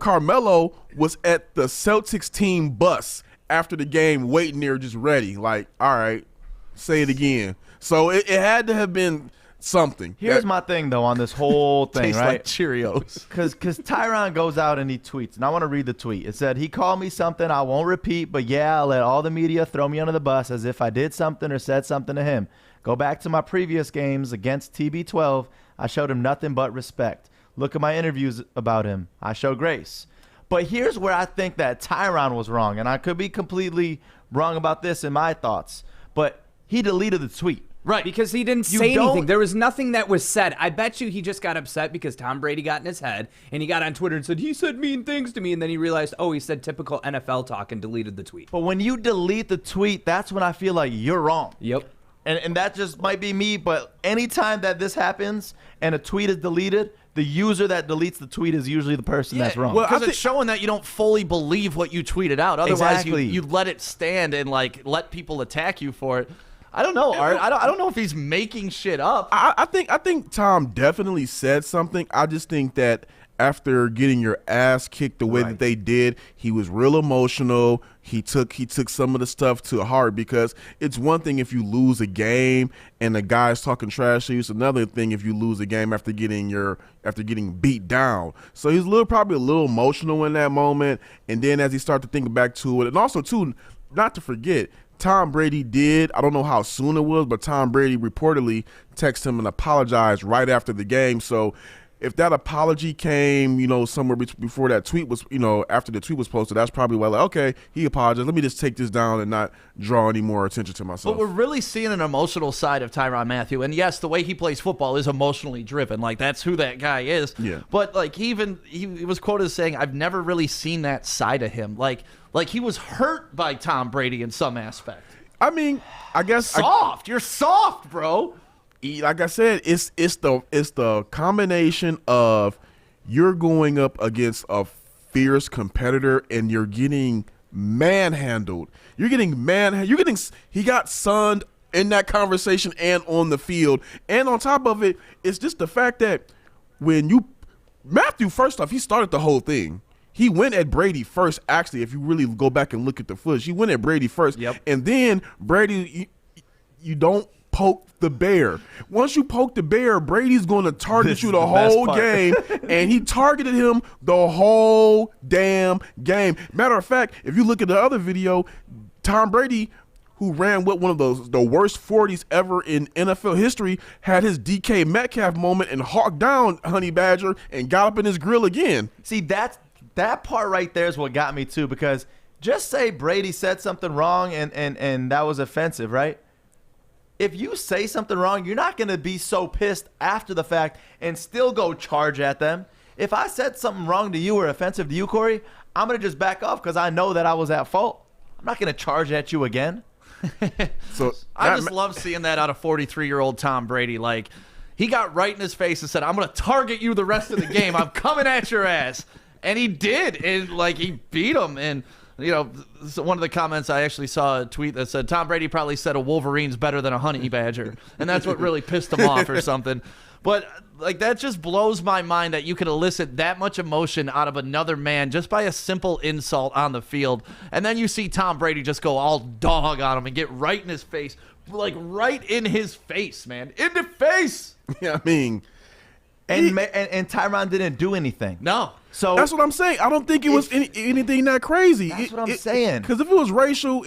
Carmelo was at the Celtics team bus after the game, waiting there, just ready. Like, all right, say it again. So it had to have been something. here's my thing though on this whole thing, Tastes right? like Cheerios. Because Tyrann goes out and he tweets, and I want to read the tweet. It said, he called me something I won't repeat, but yeah, I'll let all the media throw me under the bus as if I did something or said something to him. Go back to my previous games against TB12. I showed him nothing but respect. Look at my interviews about him. I show grace. But here's where I think that Tyrann was wrong, and I could be completely wrong about this in my thoughts, but he deleted the tweet. Right, because he didn't You say don't- anything. There was nothing that was said. I bet you he just got upset because Tom Brady got in his head, and he got on Twitter and said, he said mean things to me, and then he realized, oh, he said typical NFL talk and deleted the tweet. But when you delete the tweet, that's when I feel like you're wrong. Yep. And that just might be me, but anytime that this happens and a tweet is deleted, the user that deletes the tweet is usually the person that's wrong. well, Because it's showing that you don't fully believe what you tweeted out. Otherwise, Exactly. you let it stand and like let people attack you for it. I don't know, Art. I don't know if he's making shit up. I think Tom definitely said something. I just think that after getting your ass kicked the way that they did, he was real emotional. He took some of the stuff to heart, because it's one thing if you lose a game and the guy's talking trash to you. It's another thing if you lose a game after getting beat down. So he's probably a little emotional in that moment. And then as he started to think back to it, and also too, not to forget, Tom Brady did, I don't know how soon it was, but Tom Brady reportedly texted him and apologized right after the game. So if that apology came, somewhere before that tweet was, after the tweet was posted, that's probably why, like, okay, he apologized. Let me just take this down and not draw any more attention to myself. But we're really seeing an emotional side of Tyrann Mathieu. And yes, the way he plays football is emotionally driven. Like, that's who that guy is. Yeah. But like he was quoted as saying, I've never really seen that side of him. Like he was hurt by Tom Brady in some aspect. I mean, I guess Soft. You're soft, bro. like I said, it's the combination of you're going up against a fierce competitor and you're getting manhandled. He got sunned in that conversation and on the field. And on top of it, it's just the fact that Mathieu, first off, he started the whole thing. He went at Brady first, actually, if you really go back and look at the footage. He went at Brady first. Yep. And then Brady, you don't poke the bear. Once you poke the bear, Brady's going to target you the whole game, and he targeted him the whole damn game. Matter of fact, if you look at the other video, Tom Brady, who ran with one of the worst 40s ever in NFL history, had his DK Metcalf moment and hawked down Honey Badger and got up in his grill again. See, that part right there is what got me too, because just say Brady said something wrong and that was offensive, right? If you say something wrong, you're not going to be so pissed after the fact and still go charge at them. If I said something wrong to you or offensive to you, Corey, I'm going to just back off because I know that I was at fault. I'm not going to charge at you again. So I just love seeing that out of 43-year-old Tom Brady. Like, he got right in his face and said, I'm going to target you the rest of the game. I'm coming at your ass. And he did. And, like, he beat him. And, you know, one of the comments, I actually saw a tweet that said, Tom Brady probably said a Wolverine's better than a honey badger. And that's what really pissed him off or something. But, like, that just blows my mind that you could elicit that much emotion out of another man just by a simple insult on the field. And then you see Tom Brady just go all dog on him and get right in his face. Like, right in his face, man. In the face! Yeah, I mean... And Tyron didn't do anything. No. So that's what I'm saying. I don't think it was anything that crazy. That's what I'm saying. Because if it was racial,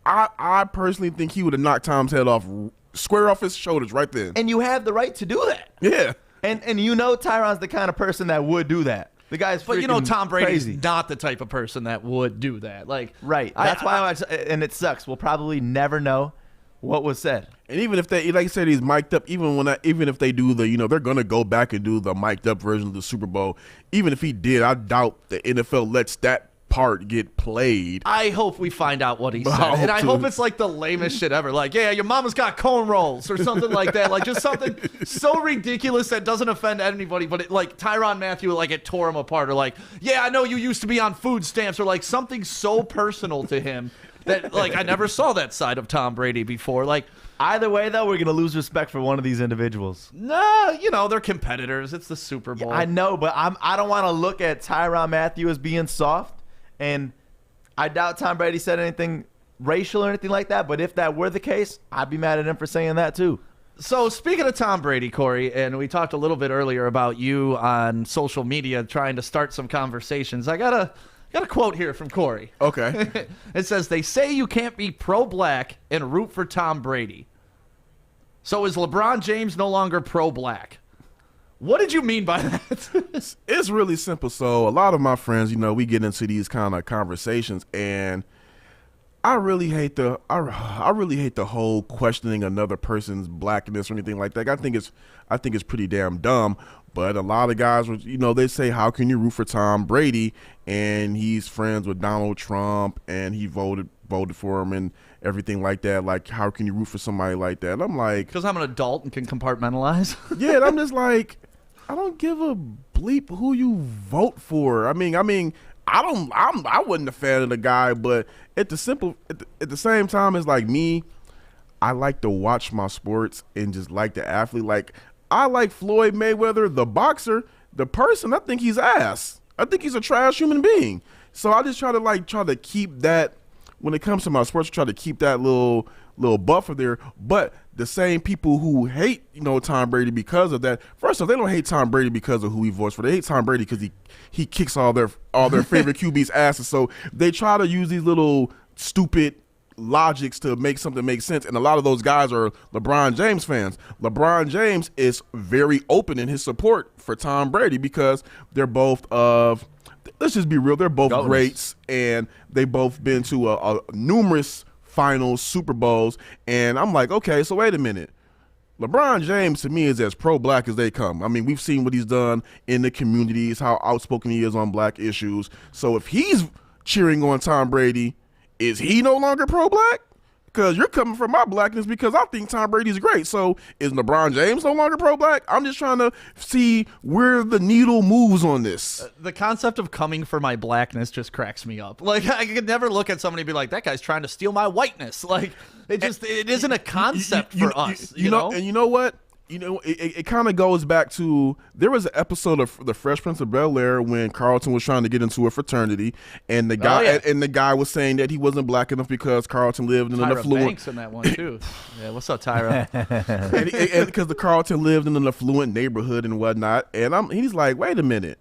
I personally think he would have knocked Tom's head off, square off his shoulders right then. And you have the right to do that. Yeah. And you know Tyron's the kind of person that would do that. The guy's But you know Tom Brady's crazy. not the type of person that would do that. Like, Right. That's why and it sucks. We'll probably never know what was said. And even if they, like you said, he's mic'd up. Even if they do the, they're gonna go back and do the mic'd up version of the Super Bowl. Even if he did, I doubt the NFL lets that part get played. I hope we find out what he said, I and I hope hope it's like the lamest shit ever. Like, yeah, your mama's got cornrows or something like that. Like, just something so ridiculous that doesn't offend anybody. But it, like Tyrann Mathieu, like it tore him apart. Or like, yeah, I know you used to be on food stamps. Or like something so personal to him that like I never saw that side of Tom Brady before. Like. Either way, though, we're going to lose respect for one of these individuals. No, they're competitors. It's the Super Bowl. Yeah, I know, but I don't want to look at Tyrann Mathieu as being soft. And I doubt Tom Brady said anything racial or anything like that. But if that were the case, I'd be mad at him for saying that, too. So speaking of Tom Brady, Corey, and we talked a little bit earlier about you on social media trying to start some conversations. I got a quote here from Corey. Okay. It says, they say you can't be pro-black and root for Tom Brady. So is LeBron James no longer pro-black? What did you mean by that? It's really simple. So a lot of my friends, we get into these kind of conversations, and I really hate the whole questioning another person's blackness or anything like that. I think it's pretty damn dumb. But a lot of guys, they say, how can you root for Tom Brady? And he's friends with Donald Trump, and he voted for him and everything like that. Like, how can you root for somebody like that? And I'm like, because I'm an adult and can compartmentalize. Yeah, and I'm just like, I don't give a bleep who you vote for. I wasn't a fan of the guy, but at the same time, it's like me. I like to watch my sports and just like the athlete. Like, I like Floyd Mayweather, the boxer. The person, I think he's ass. I think he's a trash human being. So I just try to keep that, when it comes to my sports, try to keep that little buffer there. But the same people who hate, Tom Brady because of that, first off, they don't hate Tom Brady because of who he votes for. They hate Tom Brady because he kicks all their favorite QB's asses. So they try to use these little stupid logics to make something make sense, and a lot of those guys are LeBron James fans. LeBron James is very open in his support for Tom Brady because they're both let's just be real, they're both greats, and they both been to numerous finals, Super Bowls, and I'm like, okay, so wait a minute. LeBron James, to me, is as pro-black as they come. I mean, we've seen what he's done in the communities, how outspoken he is on black issues. So if he's cheering on Tom Brady, is he no longer pro-black? Because you're coming from my blackness because I think Tom Brady's great. So is LeBron James no longer pro-black? I'm just trying to see where the needle moves on this. The concept of coming for my blackness just cracks me up. Like, I could never look at somebody and be like, that guy's trying to steal my whiteness. Like, it isn't a concept for us. You know? And you know what? It kind of goes back to, there was an episode of The Fresh Prince of Bel-Air when Carlton was trying to get into a fraternity, and the guy was saying that he wasn't black enough because Carlton lived in an affluent. Banks in that one too. Yeah, what's up, Tyra? and because the Carlton lived in an affluent neighborhood and whatnot, and he's like, wait a minute.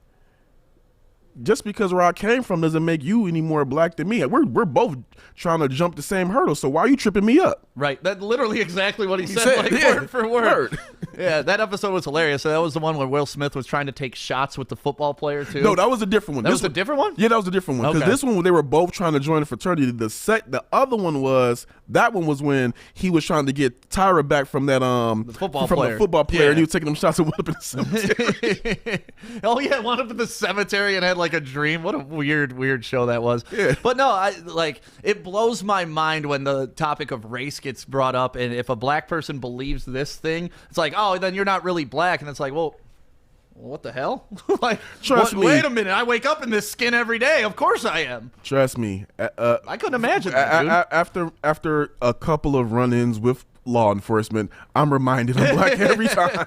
Just because where I came from doesn't make you any more black than me. We're both trying to jump the same hurdle, so why are you tripping me up? Right. That literally exactly what he said, said, like yeah, word for word. Yeah, that episode was hilarious. So that was the one where Will Smith was trying to take shots with the football player too. No, that was a different one. That was a different one? Yeah, that was a different one. Because Okay. this one, they were both trying to join a fraternity. The other one was when he was trying to get Tyra back from that the football player. Yeah. And he was taking them shots and went up in the cemetery. Oh yeah, wound up in the cemetery and had like a dream. What a weird show that was. Yeah. But no, it blows my mind when the topic of race gets brought up, and if a black person believes this thing, it's like, oh, then you're not really black, and it's like, well, what the hell? Like, Trust me. Wait a minute, I wake up in this skin every day. Of course I am. Trust me. I couldn't imagine that, dude. After a couple of run-ins with law enforcement, I'm reminded I'm black every time.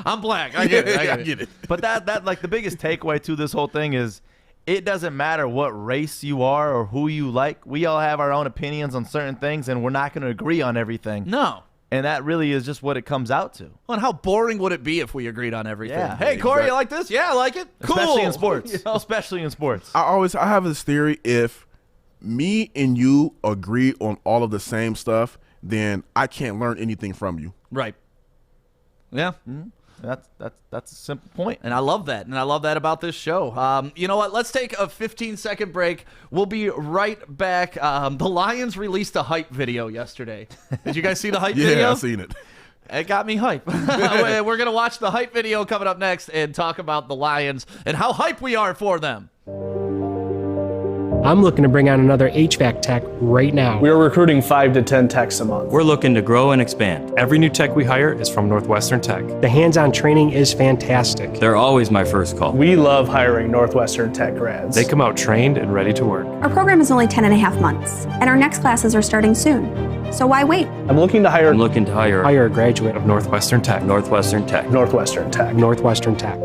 I'm black. I get it. I get it. But that like the biggest takeaway to this whole thing is it doesn't matter what race you are or who you like. We all have our own opinions on certain things, and we're not going to agree on everything. No. And that really is just what it comes out to. Well, and how boring would it be if we agreed on everything? Yeah. Hey, Corey, you like this? Yeah, I like it. Cool. Especially in sports. You know? Especially in sports. I have this theory: if me and you agree on all of the same stuff, then I can't learn anything from you. Right. Yeah. Mm-hmm. That's a simple point. And I love that. And I love that about this show. You know what? Let's take a 15-second break. We'll be right back. The Lions released a hype video yesterday. Did you guys see the hype video? Yeah, I've seen it. It got me hype. We're going to watch the hype video coming up next and talk about the Lions and how hype we are for them. I'm looking to bring on another HVAC tech right now. We're recruiting 5 to 10 techs a month. We're looking to grow and expand. Every new tech we hire is from Northwestern Tech. The hands-on training is fantastic. They're always my first call. We love hiring Northwestern Tech grads. They come out trained and ready to work. Our program is only 10 and a half months, and our next classes are starting soon. So why wait? I'm looking to hire a graduate of Northwestern Tech. Northwestern Tech. Northwestern Tech. Northwestern Tech.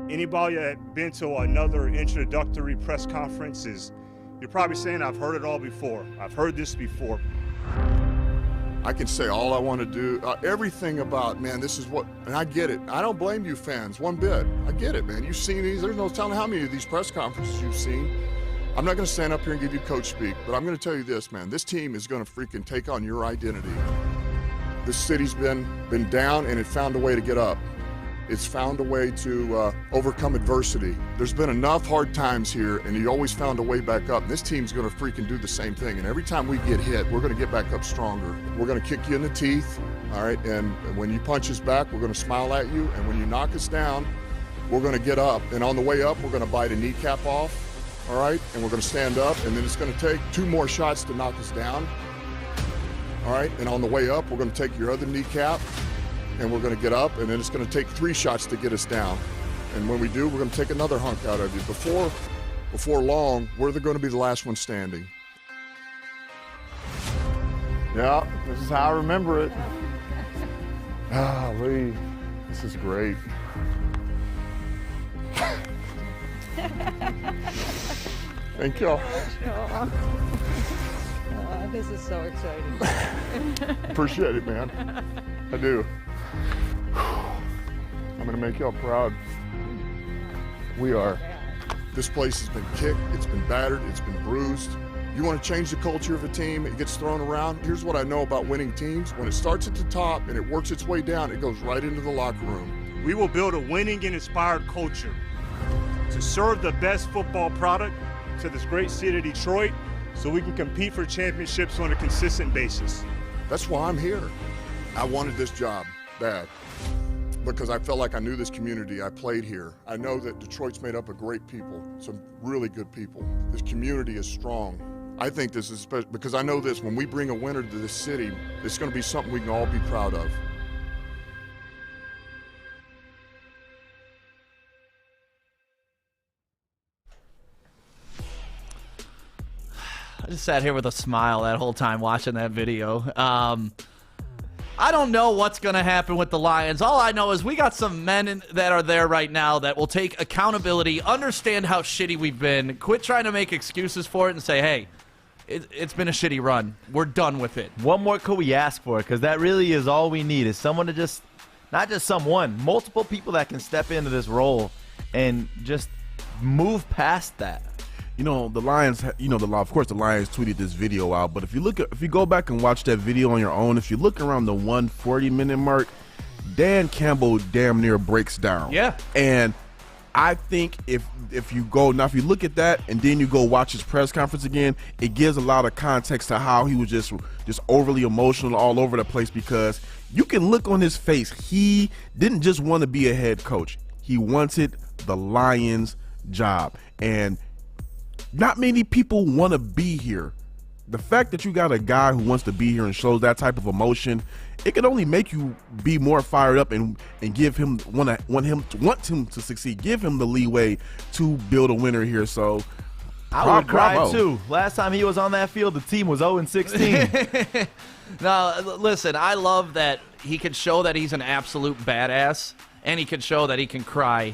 Anybody that been to another introductory press conference you're probably saying, I've heard it all before. I've heard this before. I can say all I want to do, everything about, man, this is what, and I get it. I don't blame you fans one bit. I get it, man. You've seen these, there's no telling how many of these press conferences you've seen. I'm not going to stand up here and give you coach speak, but I'm going to tell you this, man. This team is going to freaking take on your identity. This city's been down and it found a way to get up. It's found a way to overcome adversity. There's been enough hard times here, and you always found a way back up. This team's going to freaking do the same thing, and every time we get hit, we're going to get back up stronger. We're going to kick you in the teeth, all right? And when you punch us back, we're going to smile at you, and when you knock us down, we're going to get up. And on the way up, we're going to bite a kneecap off, all right? And we're going to stand up, and then it's going to take 2 more shots to knock us down, all right? And on the way up, we're going to take your other kneecap, and we're going to get up, and then it's going to take 3 shots to get us down. And when we do, we're going to take another hunk out of you. Before long, we're going to be the last one standing. Yeah, this is how I remember it. Lee, this is great. Thank y'all. This is so exciting. Appreciate it, man. I do. I'm gonna make y'all proud. We are. This place has been kicked, it's been battered, it's been bruised. You want to change the culture of a team, it gets thrown around. Here's what I know about winning teams. When it starts at the top and it works its way down, it goes right into the locker room. We will build a winning and inspired culture to serve the best football product to this great city of Detroit so we can compete for championships on a consistent basis. That's why I'm here. I wanted this job bad because I felt like I knew this community. I played here. I know that Detroit's made up of great people, some really good people. This community is strong. I think this is special because I know this, when we bring a winner to this city, it's going to be something we can all be proud of. I just sat here with a smile that whole time watching that video. I don't know what's going to happen with the Lions. All I know is we got some men that are there right now that will take accountability, understand how shitty we've been, quit trying to make excuses for it, and say, hey, it's been a shitty run. We're done with it. What more could we ask for? Because that really is all we need, is someone to just, not just someone, multiple people that can step into this role and just move past that. You know, the Lions, of course the Lions tweeted this video out, but if you go back and watch that video on your own, if you look around the 140-minute mark, Dan Campbell damn near breaks down. Yeah. And I think if you look at that and then you go watch his press conference again, it gives a lot of context to how he was just overly emotional all over the place, because you can look on his face. He didn't just want to be a head coach. He wanted the Lions job. And not many people want to be here. The fact that you got a guy who wants to be here and shows that type of emotion, it can only make you be more fired up and give him want him to succeed. Give him the leeway to build a winner here. So I would cry too. Last time he was on that field, the team was 0-16. Now, listen, I love that he can show that he's an absolute badass. And he can show that he can cry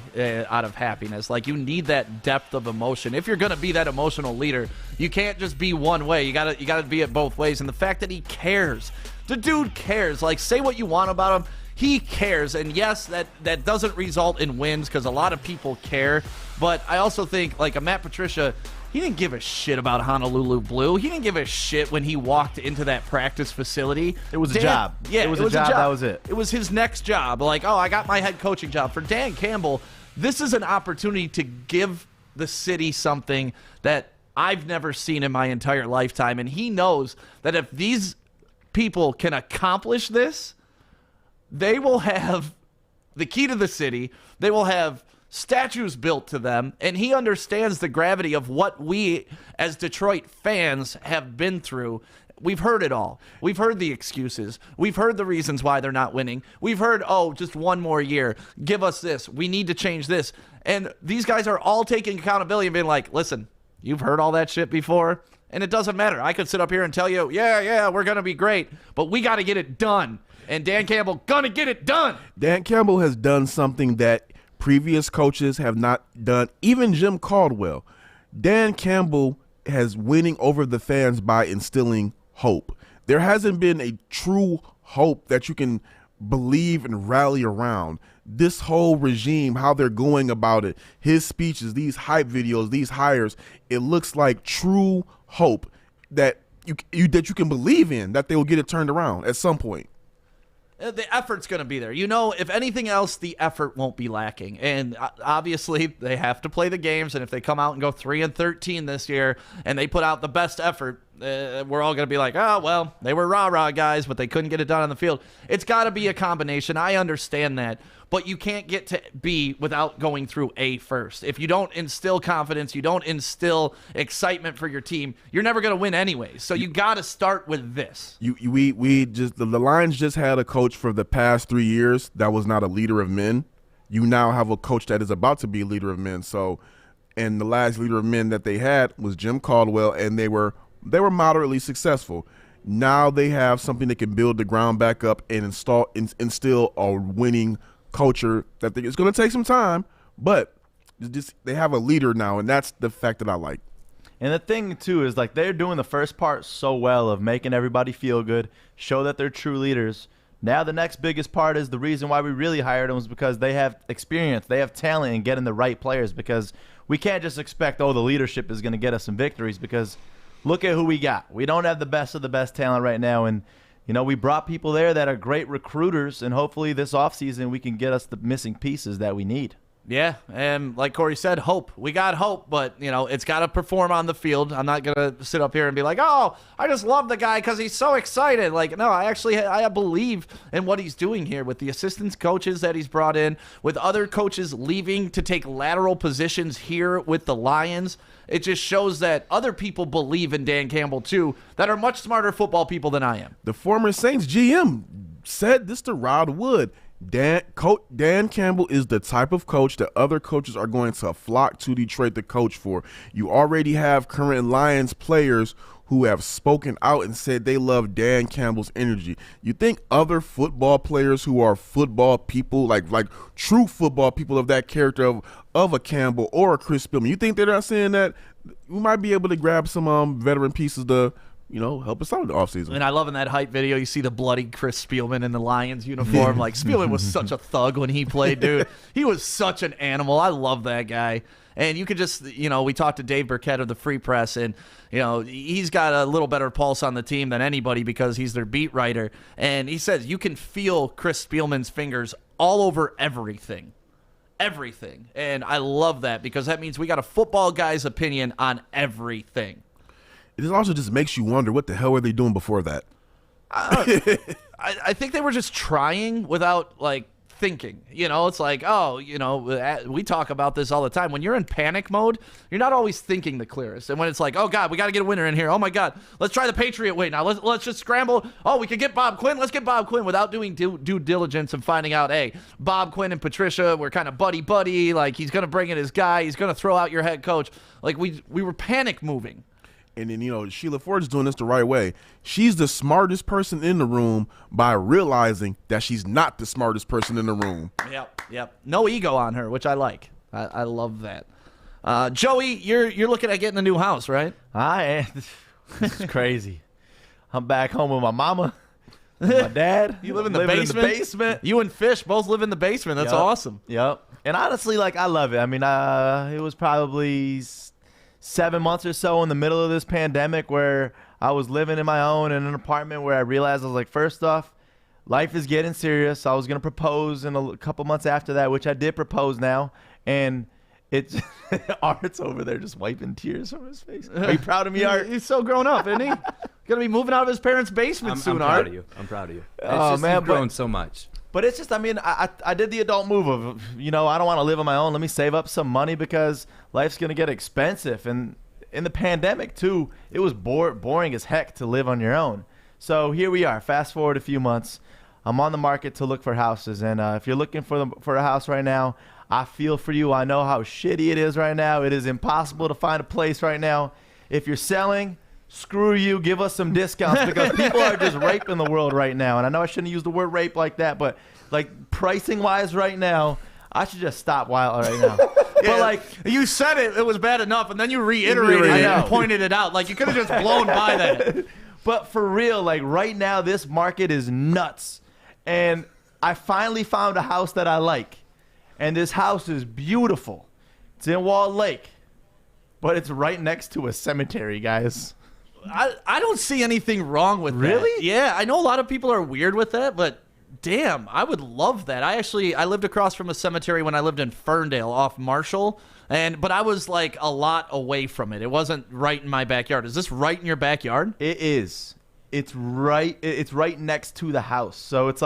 out of happiness. Like, you need that depth of emotion. If you're going to be that emotional leader, you can't just be one way. You gotta be it both ways. And the fact that he cares, the dude cares. Like, say what you want about him, he cares. And yes, that doesn't result in wins because a lot of people care. But I also think, like, a Matt Patricia, he didn't give a shit about Honolulu Blue. He didn't give a shit when he walked into that practice facility. It was a job. Yeah, it was a job. That was it. It was his next job. Like, oh, I got my head coaching job. For Dan Campbell, this is an opportunity to give the city something that I've never seen in my entire lifetime. And he knows that if these people can accomplish this, they will have the key to the city. They will have statues built to them, and he understands the gravity of what we as Detroit fans have been through. We've heard it all. We've heard the excuses. We've heard the reasons why they're not winning. We've heard, oh, just one more year. Give us this. We need to change this. And these guys are all taking accountability and being like, listen, you've heard all that shit before, and it doesn't matter. I could sit up here and tell you, yeah, we're going to be great, but we got to get it done. And Dan Campbell going to get it done. Dan Campbell has done something that previous coaches have not done, even Jim Caldwell. Dan Campbell has winning over the fans by instilling hope. There hasn't been a true hope that you can believe and rally around. This whole regime, how they're going about it, his speeches, these hype videos, these hires, it looks like true hope that you can believe in, that they will get it turned around at some point. The effort's going to be there. You know, if anything else, the effort won't be lacking. And obviously, they have to play the games. And if they come out and go 3-13 this year and they put out the best effort, we're all going to be like, oh, well, they were rah-rah guys, but they couldn't get it done on the field. It's got to be a combination. I understand that. But you can't get to B without going through A first. If you don't instill confidence, you don't instill excitement for your team, you're never going to win anyways. So you got to start with this. The Lions just had a coach for the past 3 years that was not a leader of men. You now have a coach that is about to be a leader of men. So, and the last leader of men that they had was Jim Caldwell, and they were moderately successful. Now they have something that can build the ground back up and instill a winning culture. That it's going to take some time, but they have a leader now, and that's the fact that I like. And the thing too is, like, they're doing the first part so well of making everybody feel good, show that they're true leaders. Now the next biggest part is the reason why we really hired them was because they have experience, they have talent in getting the right players, because we can't just expect, oh, the leadership is going to get us some victories, because look at who we got. We don't have the best of the best talent right now, and you know, we brought people there that are great recruiters, and hopefully this offseason we can get us the missing pieces that we need. Yeah, and like Corey said, hope. We got hope, but, you know, it's got to perform on the field. I'm not going to sit up here and be like, oh, I just love the guy because he's so excited. Like, no, I believe in what he's doing here with the assistant coaches that he's brought in, with other coaches leaving to take lateral positions here with the Lions. It just shows that other people believe in Dan Campbell, too, that are much smarter football people than I am. The former Saints GM said this to Rod Wood. Dan Campbell is the type of coach that other coaches are going to flock to Detroit to coach for. You already have current Lions players who have spoken out and said they love Dan Campbell's energy. You think other football players who are football people, like true football people of that character of a Campbell or a Chris Spielman, you think they're not saying that? We might be able to grab some veteran pieces to, help us out in the offseason. And I love in that hype video, you see the bloody Chris Spielman in the Lions uniform. Like, Spielman was such a thug when he played, dude. He was such an animal. I love that guy. And you could just, we talked to Dave Burkett of the Free Press, and, he's got a little better pulse on the team than anybody because he's their beat writer. And he says you can feel Chris Spielman's fingers all over everything. Everything. And I love that because that means we got a football guy's opinion on everything. It also just makes you wonder, what the hell were they doing before that? I think they were just trying without, thinking. It's like, we talk about this all the time. When you're in panic mode, you're not always thinking the clearest. And when it's like, oh, God, we got to get a winner in here. Oh, my God, let's try the Patriot way. Now, let's just scramble. Oh, we could get Bob Quinn. Let's get Bob Quinn without doing due diligence and finding out, hey, Bob Quinn and Patricia were kind of buddy-buddy. Like, he's going to bring in his guy. He's going to throw out your head coach. Like, we were panic moving. And then, Sheila Ford's doing this the right way. She's the smartest person in the room by realizing that she's not the smartest person in the room. Yep. No ego on her, which I like. I love that. Joey, you're looking at getting a new house, right? I am. This is crazy. I'm back home with my mama, and my dad. You live in the basement? You and Fish both live in the basement. That's awesome. Yep. And honestly, I love it. I mean, it was probably 7 months or so in the middle of this pandemic where I was living in my own in an apartment where I realized I was like, first off, life is getting serious. I was going to propose in a couple months after that, which I did propose now. And it's Art's over there just wiping tears from his face. Are you proud of me, Art? He's so grown up, isn't he? Going to be moving out of his parents' basement soon, Art. I'm proud of you. You've grown so much. But it's just, I did the adult move of, I don't want to live on my own. Let me save up some money because life's going to get expensive. And in the pandemic, too, it was boring as heck to live on your own. So here we are. Fast forward a few months. I'm on the market to look for houses. And if you're looking for a house right now, I feel for you. I know how shitty it is right now. It is impossible to find a place right now. If you're selling, screw you, give us some discounts because people are just raping the world right now. And I know I shouldn't use the word rape like that, but pricing wise right now, I should just stop right now. But you said it was bad enough, and then you reiterated it and pointed it out. You could have just blown by that. But for real, right now, this market is nuts. And I finally found a house that I like. And this house is beautiful. It's in Wall Lake. But it's right next to a cemetery, guys. I don't see anything wrong with that. Really? Yeah, I know a lot of people are weird with that, but damn, I would love that. I lived across from a cemetery when I lived in Ferndale off Marshall, but I was a lot away from it. It wasn't right in my backyard. Is this right in your backyard? It is. It's right next to the house. So it's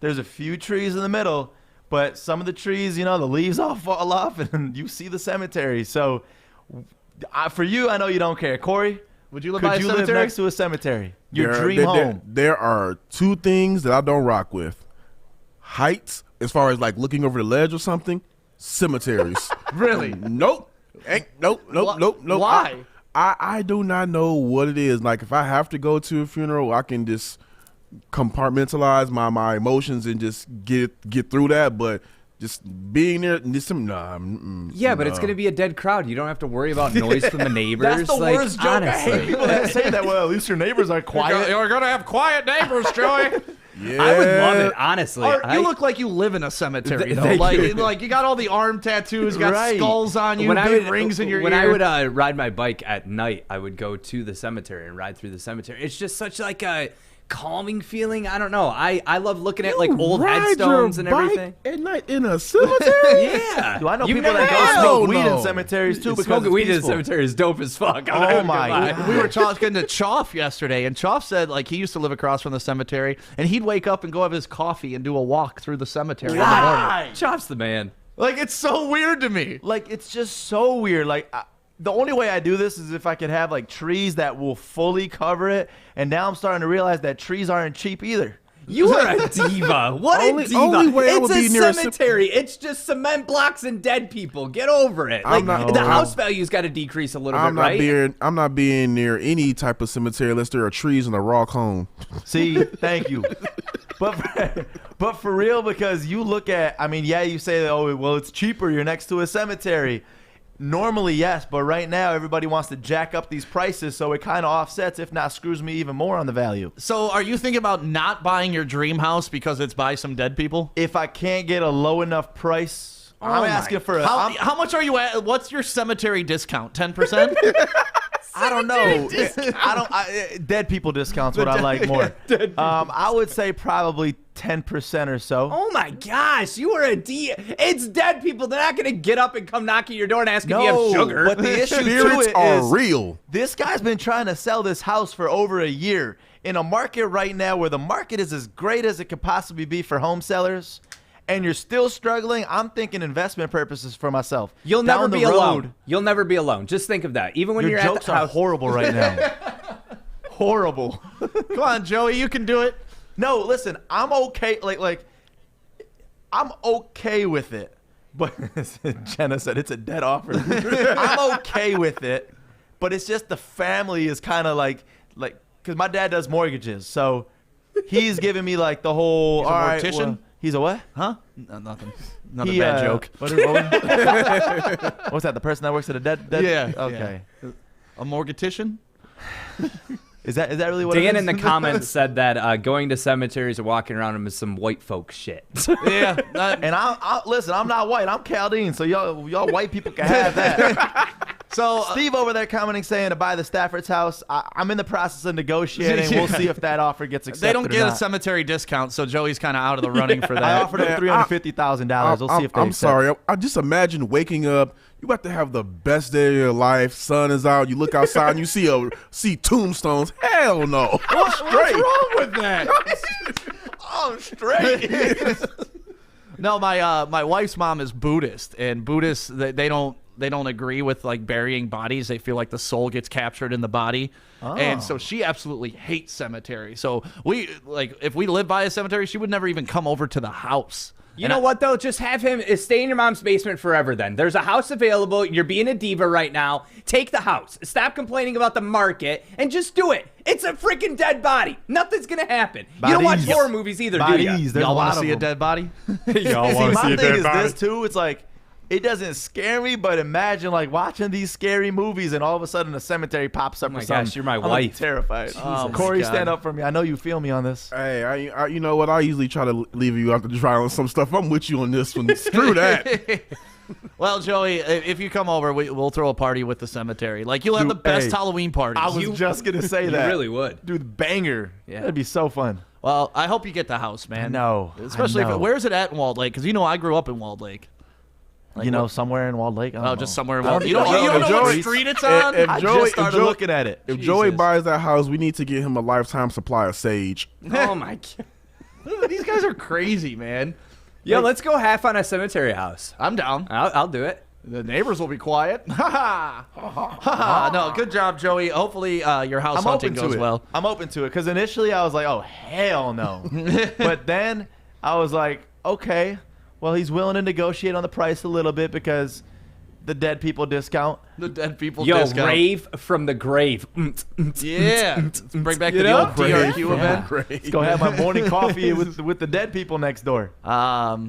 there's a few trees in the middle, but some of the trees, the leaves all fall off and you see the cemetery. So for you, I know you don't care. Corey? Would you live by a cemetery? Live next to a cemetery? Your dream home. There are two things that I don't rock with. Heights, as far as looking over the ledge or something. Cemeteries. Really? Nope. Nope. Why? I do not know what it is. If I have to go to a funeral, I can just compartmentalize my emotions and just get through that. But just being there, but it's going to be a dead crowd. You don't have to worry about noise from the neighbors. That's the worst joke. Honestly. I hate people that say that. Well, at least your neighbors are quiet. You're going to have quiet neighbors, Joey. Yeah. I would love it, honestly. Art, you look like you live in a cemetery, though. You got all the arm tattoos, you got skulls on you, big rings in your ear. When I would ride my bike at night, I would go to the cemetery and ride through the cemetery. It's just such a calming feeling. I don't know. I love looking at old headstones and everything. At night in a cemetery? Yeah. Do I know people that go smoke weed in cemeteries too? Because smoking weed in a cemetery is dope as fuck. Oh my God. We were talking to Choff yesterday, and Choff said he used to live across from the cemetery, and he'd wake up and go have his coffee and do a walk through the cemetery in the morning. Choff's the man. It's so weird to me. It's just so weird. The only way I do this is if I could have trees that will fully cover it. And now I'm starting to realize that trees aren't cheap either. You are a diva. What a diva. Only way I would It's be a near cemetery. It's just cement blocks and dead people. Get over it. I'm Like not- the I'm- house value's got to decrease a little bit, right? I'm not being near any type of cemetery unless there are trees in a raw cone. See, thank you. But for real, because you look at, I mean, yeah, you say, oh, well, it's cheaper. You're next to a cemetery. Normally, yes, but right now everybody wants to jack up these prices, so it kind of offsets, if not screws me even more on the value. So are you thinking about not buying your dream house because it's by some dead people? If I can't get a low enough price, I'm asking for a... How much are you at? What's your cemetery discount? 10%? I don't know. Dead people discounts what I like more. I would say probably 10% or so. Oh my gosh, you are a diva. It's dead people. They're not going to get up and come knock at your door and ask if you have sugar. But the issue to Spirits it are is real. This guy's been trying to sell this house for over a year in a market right now where the market is as great as it could possibly be for home sellers. And you're still struggling. I'm thinking investment purposes for myself. You'll Down never the be road, alone. You'll never be alone. Just think of that. Even when Your you're jokes at the are house. horrible right now. Horrible. Come on, Joey, you can do it. No, listen, I'm okay. Like, I'm okay with it. But Jenna said it's a dead offer. I'm okay with it, but it's just the family is kind of like, because my dad does mortgages, so he's giving me like the whole. He's a all right, mortician? well, he's a what? Huh? No, nothing. Not a bad joke. What's that? The person that works at a dead? Yeah. Okay. Yeah. A mortician? Is that really what it Dan is? in the comments said that going to cemeteries or walking around them is some white folk shit. Yeah. And I listen, I'm not white. I'm Chaldean, so y'all white people can have that. So Steve over there commenting saying to buy the Stafford's house. I'm in the process of negotiating. We'll see if that offer gets accepted. They don't get or a not. cemetery discount, so Joey's kind of out of the running for that. I offered him $350,000. We'll see if they I'm accept. sorry. I just imagine waking up. You about to have the best day of your life. Sun is out. You look outside and you see tombstones. Hell no. What's wrong with that? I'm straight. No, my wife's mom is Buddhist, and Buddhists they don't agree with like burying bodies. They feel like the soul gets captured in the body. And so she absolutely hates cemetery. So if we lived by a cemetery, she would never even come over to the house. You know what, though? Just have him stay in your mom's basement forever then. There's a house available. You're being a diva right now. Take the house. Stop complaining about the market and just do it. It's a freaking dead body. Nothing's going to happen. You don't watch horror movies either, do you? Y'all want to see a dead body? Y'all want to see a dead body? This too. It's like, it doesn't scare me, but imagine like watching these scary movies and all of a sudden a cemetery pops up. Oh my or something. gosh, you're my I'm wife. Terrified. Jesus Corey, God. stand up for me. I know you feel me on this. Hey, I you know what? I usually try to leave you out to dry on some stuff. I'm with you on this one. Screw that. Well, Joey, if you come over, we'll throw a party with the cemetery. Like, you'll have the best Halloween parties. I was just going to say You that. really would. Dude, banger. Yeah. That'd be so fun. Well, I hope you get the house, man. No. Especially where's it at in Walled Lake? Because I grew up in Walled Lake. Like, somewhere in Walled Lake. I don't know. Just somewhere in Walled Lake. You don't know what street it's on? I just started looking at it. If Joey buys that house, we need to get him a lifetime supply of sage. Oh, my God. These guys are crazy, man. Yo, let's go half on a cemetery house. I'm down. I'll do it. The neighbors will be quiet. Ha ha. No, good job, Joey. Hopefully your house hunting goes well. I'm open to it because initially I was like, oh, hell no. But then I was like, okay, well, he's willing to negotiate on the price a little bit because the dead people discount. The dead people discount. Yo, rave from the grave. Yeah. Bring back the old DRQ event. Let's go have my morning coffee with the dead people next door.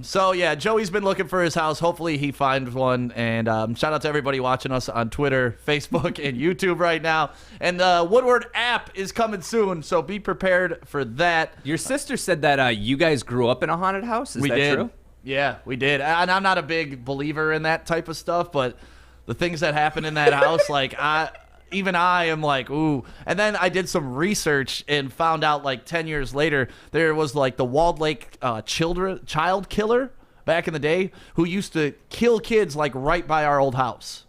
So, yeah, Joey's been looking for his house. Hopefully he finds one. And shout out to everybody watching us on Twitter, Facebook, and YouTube right now. And the Woodward app is coming soon, so be prepared for that. Your sister said that you guys grew up in a haunted house. Is that true? Yeah, we did. And I'm not a big believer in that type of stuff, but the things that happen in that house, like, I am like, ooh. And then I did some research and found out, like, 10 years later, there was, like, the Walled Lake child killer back in the day who used to kill kids, like, right by our old house.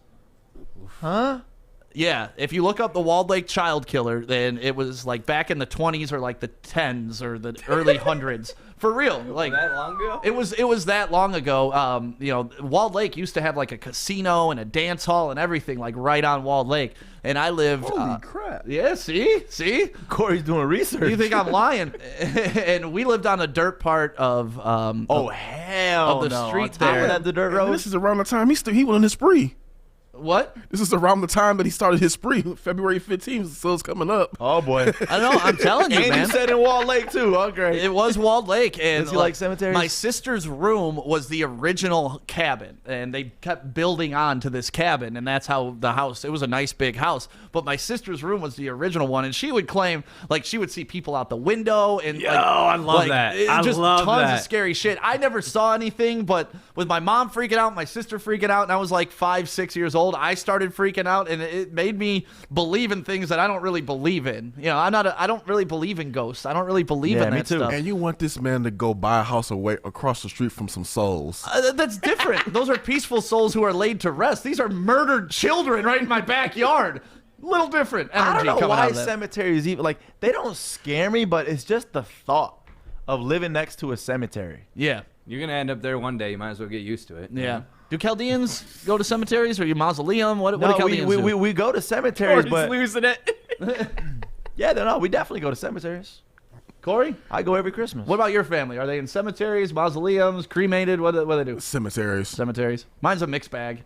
Huh? Yeah, if you look up the Walled Lake child killer, then it was like back in the 20s or like the 10s or the early hundreds. For real, like that long ago? It was that long ago. Walled Lake used to have like a casino and a dance hall and everything like right on Walled Lake. And I lived. Holy crap! Yeah, see, Corey's doing research. You think I'm lying? And we lived on a dirt part of hell of the street there. At the dirt road. This is around the time he went on his spree. What? This is around the time that he started his spree, February 15th, so it's coming up. Oh, boy. I know, I'm telling you, and man. you said in Walled Lake, too. Oh, great. It was Walled Lake. And Does he like cemeteries? My sister's room was the original cabin, and they kept building on to this cabin, and that's how the house, it was a nice big house, but my sister's room was the original one, and she would claim, like, she would see people out the window, and I love that. I just love tons that. of scary shit. I never saw anything, but with my mom freaking out, my sister freaking out, and I was like 5, 6 years old, I started freaking out, and it made me believe in things that I don't really believe in. You know, I don't really believe in ghosts. I don't really believe in that stuff. And you want this man to go buy a house away across the street from some souls. That's different. Those are peaceful souls who are laid to rest. These are murdered children right in my backyard. Little different energy I don't know coming why out of that. cemeteries even like they don't scare me, but it's just the thought of living next to a cemetery. Yeah. You're going to end up there one day. You might as well get used to it. Yeah. Do Chaldeans go to cemeteries or you mausoleum? What do No, Chaldeans do? we go to cemeteries, Corey's but losing it. yeah, no, we definitely go to cemeteries. Corey? I go every Christmas. What about your family? Are they in cemeteries, mausoleums, cremated? What do they do? Cemeteries. Cemeteries. Mine's a mixed bag.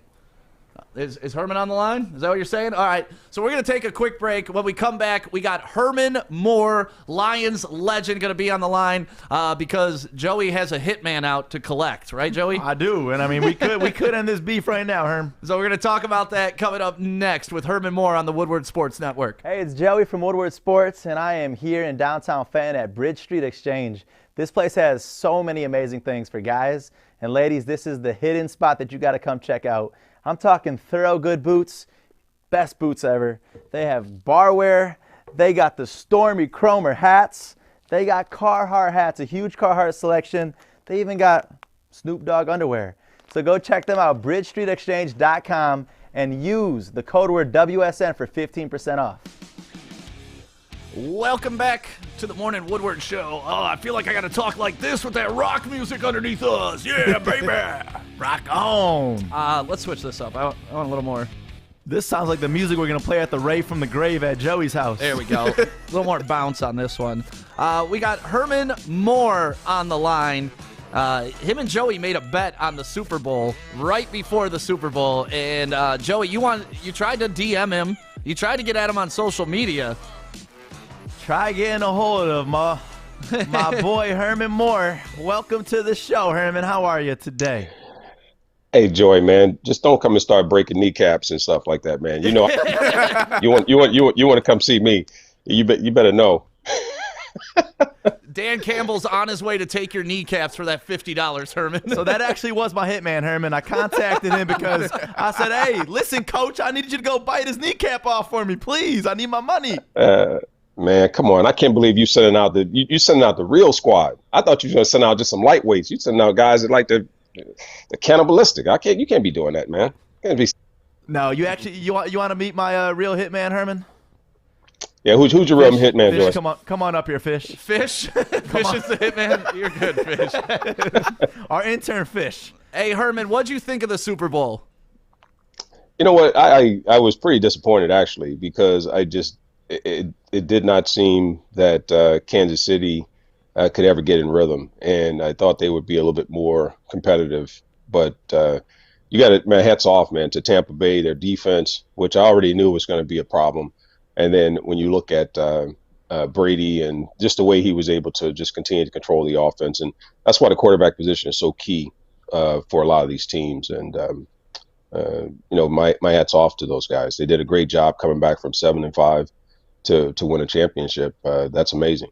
Is Herman on the line? Is that what you're saying? All right. So we're going to take a quick break. When we come back, we got Herman Moore, Lions legend, going to be on the line because Joey has a hitman out to collect. Right, Joey? I do. And I mean, we could end this beef right now, Herm. So we're going to talk about that coming up next with Herman Moore on the Woodward Sports Network. Hey, it's Joey from Woodward Sports, and I am here in downtown Fenton at Bridge Street Exchange. This place has so many amazing things for guys. And ladies, this is the hidden spot that you got to come check out. I'm talking thorough good boots, best boots ever. They have barware. They got the Stormy Cromer hats. They got Carhartt hats, a huge Carhartt selection. They even got Snoop Dogg underwear. So go check them out, bridgestreetexchange.com, and use the code word WSN for 15% off. Welcome back to the Morning Woodward Show. Oh, I feel like I got to talk like this with that rock music underneath us. Yeah, baby. Rock on. Let's switch this up. I want a little more. This sounds like the music we're going to play at the Rave from the Grave at Joey's house. There we go. A little more bounce on this one. We got Herman Moore on the line. Him and Joey made a bet on the Super Bowl right before the Super Bowl. And Joey, you tried to DM him. You tried to get at him on social media. Try getting a hold of my boy Herman Moore. Welcome to the show, Herman. How are you today? Hey, Joey, man, just don't come and start breaking kneecaps and stuff like that, man. You know, you want to come see me. You better know. Dan Campbell's on his way to take your kneecaps for that $50, Herman. So that actually was my hitman, Herman. I contacted him because I said, hey, listen, coach, I need you to go bite his kneecap off for me, please. I need my money. Man, come on. I can't believe you sending out you sending out the real squad. I thought you were going to send out just some lightweights. You sending out guys that like the cannibalistic. You can't be doing that, man. Can't be. No, you want to meet my real hitman, Herman? Yeah, who's your real hitman, Fish, Joey? come on up here, Fish. Fish? Fish is the hitman? You're good, Fish. Our intern, Fish. Hey, Herman, what'd you think of the Super Bowl? You know what? I was pretty disappointed, actually, because it did not seem that Kansas City could ever get in rhythm, and I thought they would be a little bit more competitive. But you got to, man, hats off, man, to Tampa Bay, their defense, which I already knew was going to be a problem. And then when you look at Brady and just the way he was able to just continue to control the offense, and that's why the quarterback position is so key for a lot of these teams. And my hats off to those guys. They did a great job coming back from 7-5 to win a championship. That's amazing.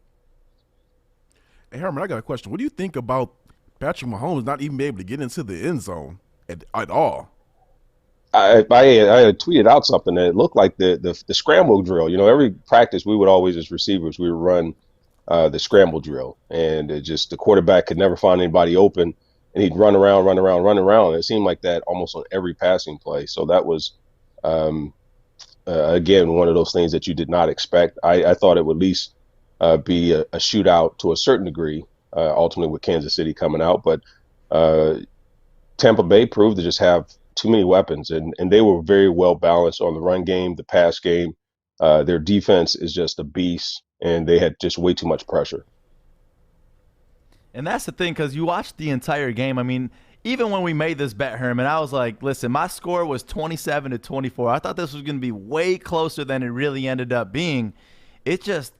Hey, Herman, I got a question. What do you think about Patrick Mahomes not even being able to get into the end zone at all? I had tweeted out something that it looked like the scramble drill. You know, every practice we would always, as receivers, we would run the scramble drill, and the quarterback could never find anybody open, and he'd run around. And it seemed like that almost on every passing play. So that was again, one of those things that you did not expect. I thought it would at least be a shootout to a certain degree, ultimately with Kansas City coming out. But Tampa Bay proved to just have too many weapons, and they were very well balanced on the run game, the pass game. Their defense is just a beast, and they had just way too much pressure. And that's the thing, because you watched the entire game. I mean, even when we made this bet, Herman, I was like, listen, my score was 27-24. I thought this was going to be way closer than it really ended up being. It just,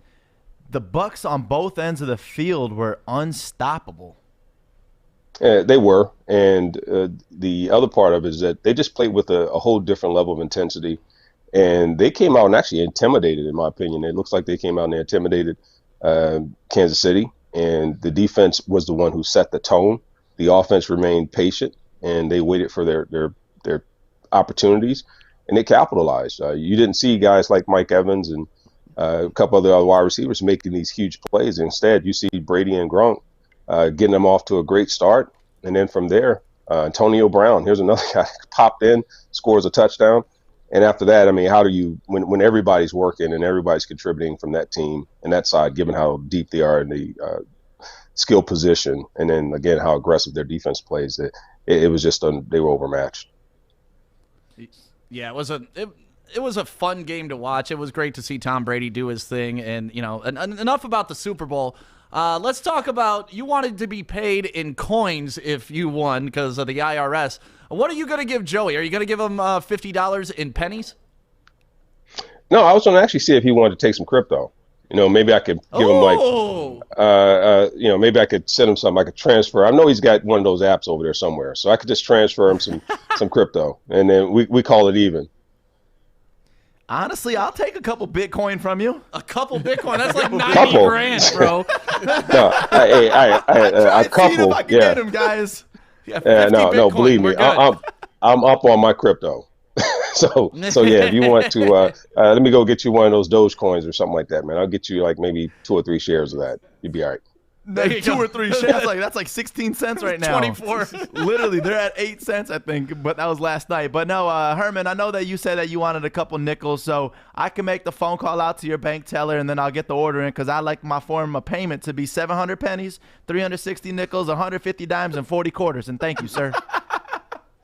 the Bucs on both ends of the field were unstoppable. They were, and the other part of it is that they just played with a whole different level of intensity, and they came out and actually intimidated, in my opinion. It looks like they came out and they intimidated Kansas City, and the defense was the one who set the tone. The offense remained patient, and they waited for their opportunities, and they capitalized. You didn't see guys like Mike Evans and a couple other wide receivers making these huge plays. Instead, you see Brady and Gronk getting them off to a great start, and then from there, Antonio Brown, here's another guy, popped in, scores a touchdown. And after that, I mean, how do you, when everybody's working and everybody's contributing from that team and that side, given how deep they are in the skill position, and then again how aggressive their defense plays, it was just they were overmatched. Yeah, it was a fun game to watch. It was great to see Tom Brady do his thing, and enough about the Super Bowl. Let's talk about, you wanted to be paid in coins if you won because of the IRS. What are you going to give Joey? Are you going to give him $50 in pennies? No, I was going to actually see if he wanted to take some crypto. Maybe I could give him maybe I could send him something. I could transfer. I know he's got one of those apps over there somewhere, so I could just transfer him some crypto, and then we call it even. Honestly, I'll take a couple Bitcoin from you. A couple Bitcoin? That's like 90 grand, bro. No, a couple. If I can get him, guys. No, believe me, I'm up on my crypto. so yeah, if you want to, let me go get you one of those Doge coins or something like that, man. I'll get you like maybe 2 or 3 shares of that. You'd be all right. Like 2 or 3 shares, that's like 16 cents right now. 24. Literally, they're at 8 cents, I think, but that was last night. But no, Herman, I know that you said that you wanted a couple nickels, so I can make the phone call out to your bank teller, and then I'll get the order in, because I like my form of payment to be 700 pennies, 360 nickels, 150 dimes, and 40 quarters. And thank you, sir.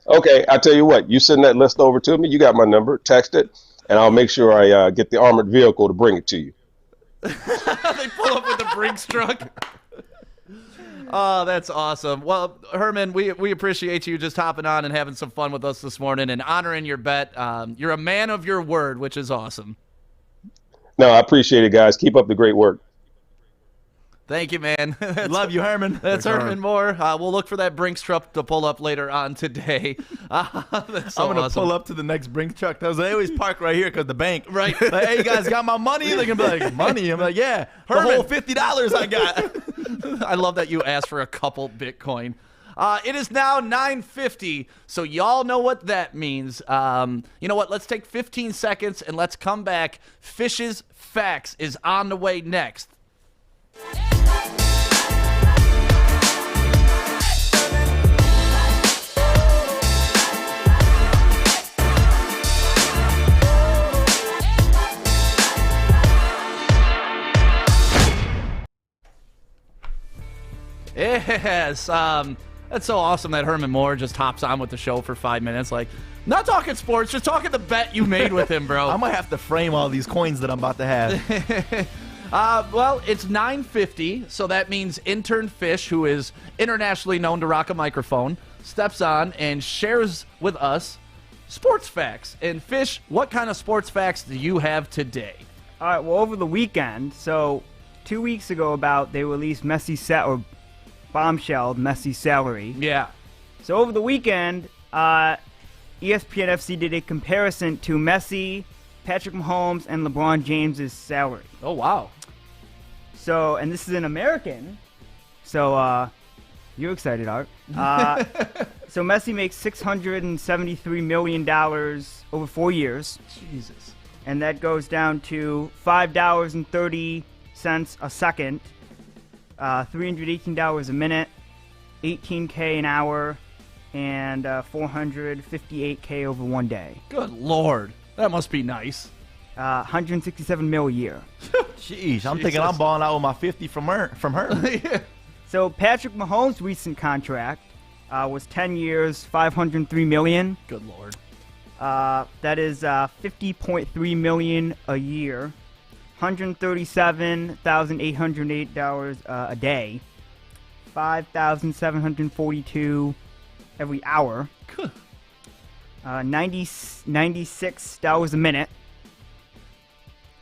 Okay, I'll tell you what. You send that list over to me. You got my number. Text it, and I'll make sure I get the armored vehicle to bring it to you. They pull up with the Brinks truck. Oh, that's awesome. Well, Herman, we appreciate you just hopping on and having some fun with us this morning and honoring your bet. You're a man of your word, which is awesome. No, I appreciate it, guys. Keep up the great work. Thank you, man. Love you, Herman. That's Herman Moore. We'll look for that Brinks truck to pull up later on today. That's so I'm going to awesome. pull up to the next Brinks truck. They always park right here because the bank. Right. Like, hey, you guys got my money? They're going to be like, money? I'm like, yeah, Herman. The whole $50 I got. I love that you asked for a couple Bitcoin. It is now 9:50, so y'all know what that means. You know what? Let's take 15 seconds and let's come back. Fish's Facts is on the way next. Yes, that's so awesome that Herman Moore just hops on with the show for 5 minutes. Like, not talking sports, just talking the bet you made with him, bro. I might have to frame all these coins that I'm about to have. Well, it's 9:50, so that means intern Fish, who is internationally known to rock a microphone, steps on and shares with us sports facts. And Fish, what kind of sports facts do you have today? All right, well, over the weekend, so 2 weeks ago they released bombshelled Messi's salary. Yeah. So over the weekend, ESPN FC did a comparison to Messi, Patrick Mahomes, and LeBron James's salary. Oh, wow. So, and this is an American, so you're excited, Art. So Messi makes $673 million over 4 years. Jesus. And that goes down to $5.30 a second, $318 a minute, $18K an hour, and $458K over 1 day. Good Lord. That must be nice. 167 mil a year. Jeez, I'm thinking I'm balling out with my 50 from her. Yeah. So Patrick Mahomes' recent contract was 10 years, $503 million. Good Lord. That is $50.3 million a year, $137,808 a day, $5,742 every hour, $96 a minute,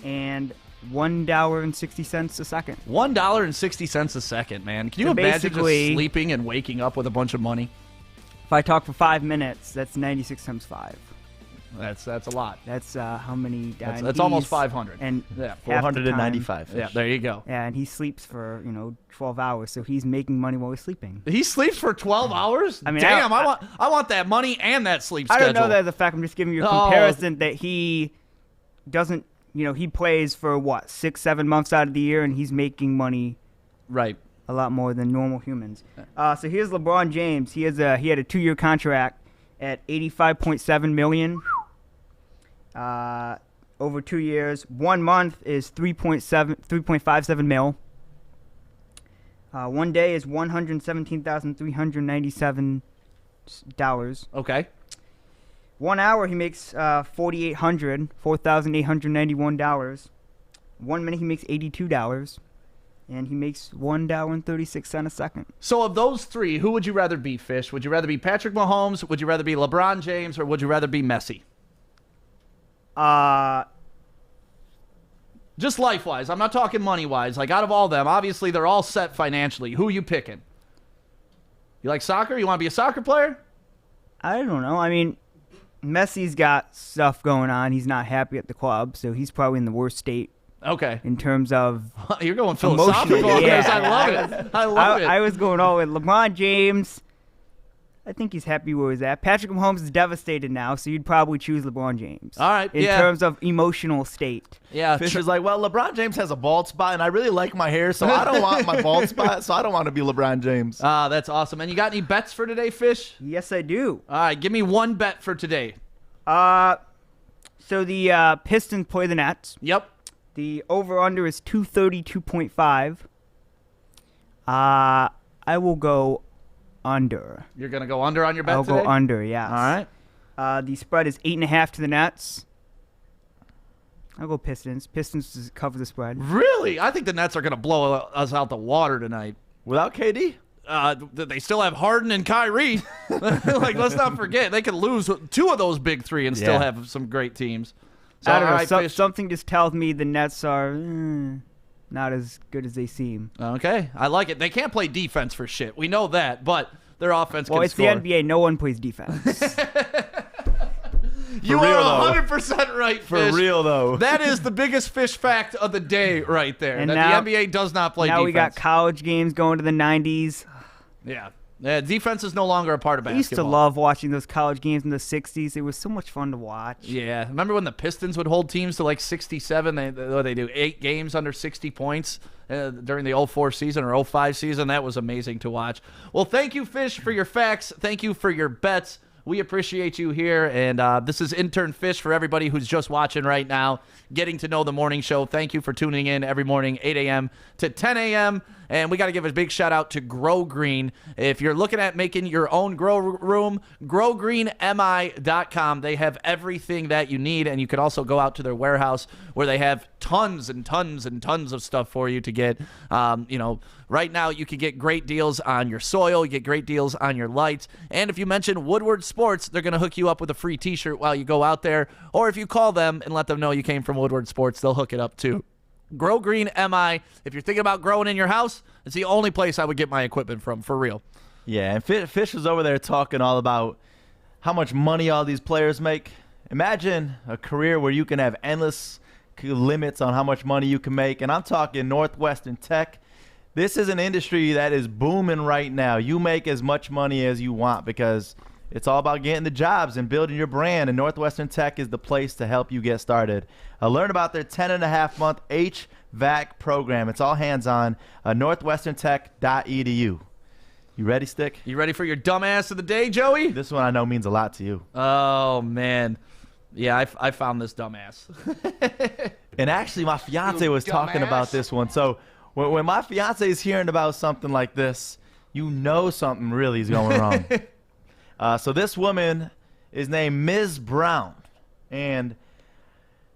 and $1.60 a second. $1.60 a second, man. Can you So imagine just basically- sleeping and waking up with a bunch of money? If I talk for 5 minutes, that's 96 times 5. That's a lot. That's how many. That's almost 500. And Yeah, half the time- 495. Yeah, there you go. Yeah, and he sleeps for 12 hours, so he's making money while he's sleeping. He sleeps for 12 hours? I mean, damn, I want that money and that sleep I schedule. don't know that as a fact. I'm just giving you a comparison that he doesn't. He plays for 6-7 months out of the year, and he's making money. Right. A lot more than normal humans. So here's LeBron James. He had a 2-year contract at $85.7 million. Over 2 years. 1 month is 3.57 mil. 1 day is $117,397. Okay. 1 hour he makes $4,891. 1 minute he makes $82. And he makes $1.36 a second. So of those three, who would you rather be, Fish? Would you rather be Patrick Mahomes? Would you rather be LeBron James? Or would you rather be Messi? Just life-wise. I'm not talking money-wise. Like, out of all of them, obviously they're all set financially. Who are you picking? You like soccer? You want to be a soccer player? I don't know. I mean, Messi's got stuff going on. He's not happy at the club, so he's probably in the worst state. Okay. In terms of You're going philosophical on this. I love it. I love it. I was going all with LeBron James. I think he's happy where he's at. Patrick Mahomes is devastated now, so you'd probably choose LeBron James. All right. In terms of emotional state. Yeah. Fish is like, well, LeBron James has a bald spot, and I really like my hair, so I don't want my bald spot, so I don't want to be LeBron James. That's awesome. And you got any bets for today, Fish? Yes, I do. All right. Give me one bet for today. So the Pistons play the Nets. Yep. The over-under is 232.5. I will go under. You're going to go under on your bet I'll today? go under, yes. All right. The spread is 8.5 to the Nets. I'll go Pistons. Pistons to cover the spread. Really? I think the Nets are going to blow us out the water tonight. Without KD? They still have Harden and Kyrie. Like, let's not forget, they could lose 2 of those big 3 and still have some great teams. So, I don't know. all right, Something just tells me the Nets are not as good as they seem. Okay, I like it. They can't play defense for shit. We know that, but their offense can it's score. the NBA. No one plays defense. You are 100% right, For Fish. real, though. That is the biggest Fish fact of the day right there. And that now- the NBA does not play now defense. we got college games going to the 90s. Yeah, defense is no longer a part of I basketball. used to love watching those college games in the 60s. It was so much fun to watch. Yeah, remember when the Pistons would hold teams to like 67? They do 8 games under 60 points during the 04 season or 05 season. That was amazing to watch. Well, thank you, Fish, for your facts. Thank you for your bets. We appreciate you here, and this is Intern Fish for everybody who's just watching right now, getting to know the morning show. Thank you for tuning in every morning, 8 a.m. to 10 a.m., and we got to give a big shout-out to Grow Green. If you're looking at making your own grow room, growgreenmi.com. They have everything that you need, and you can also go out to their warehouse where they have tons and tons and tons of stuff for you to get. Right now you can get great deals on your soil, you get great deals on your lights, and if you mention Woodward Sports, they're going to hook you up with a free t-shirt while you go out there, or if you call them and let them know you came from Woodward Sports, they'll hook it up too. Grow Green MI. If you're thinking about growing in your house, it's the only place I would get my equipment from, for real. Yeah, and Fish was over there talking all about how much money all these players make. Imagine a career where you can have endless limits on how much money you can make, and I'm talking Northwestern Tech. This is an industry that is booming right now. You make as much money as you want because it's all about getting the jobs and building your brand, and Northwestern Tech is the place to help you get started. Learn about their 10.5-month HVAC program. It's all hands-on. northwesterntech.edu. You ready, Stick? You ready for your dumbass of the day, Joey? This one I know means a lot to you. Oh, man. Yeah, I found this dumbass. And actually, my fiance was talking about this one. So when my fiance is hearing about something like this, you know something really is going wrong. So this woman is named Ms. Brown. And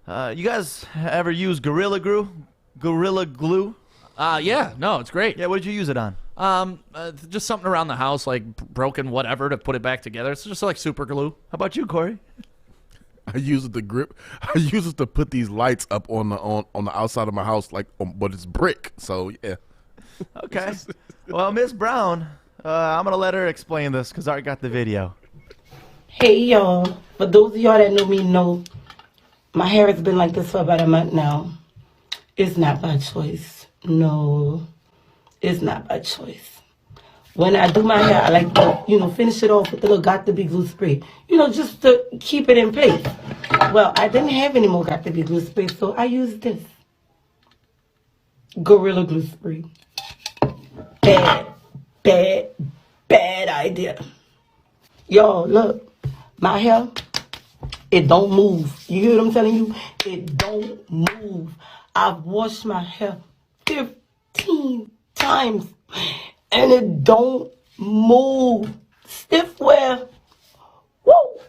you guys ever use Gorilla Glue? Gorilla Glue? Yeah, no, it's great. Yeah, what did you use it on? Just something around the house, like broken whatever, to put it back together. It's just like super glue. How about you, Corey? I use it to grip. I use it to put these lights up on the outside of my house, but it's brick. So yeah. Okay. Well, Miss Brown, I'm gonna let her explain this because I already got the video. Hey y'all, for those of y'all that know me know, my hair has been like this for about a month now. It's not by choice. No, it's not by choice. When I do my hair, I like to, finish it off with a little Got to Be glue spray. Just to keep it in place. Well, I didn't have any more Got to Be glue spray, so I used this. Gorilla Glue spray. Bad idea. Y'all, look. My hair, it don't move. You hear what I'm telling you? It don't move. I've washed my hair 15 times. And it don't move. Stiff wear. Whoa.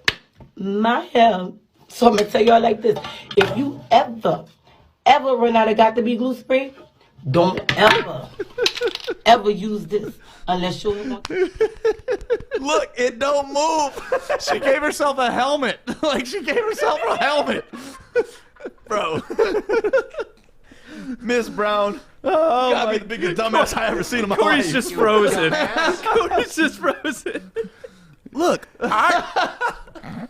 My hair. So I'm going to tell y'all like this. If you ever run out of Got to Be glue spray, don't ever use this unless you want to. Look, it don't move. She gave herself a helmet. She gave herself a helmet. Bro. Miss Brown. Oh, my the biggest dumbass I ever seen in my Corey's life. just frozen. Corey's just frozen. Look, I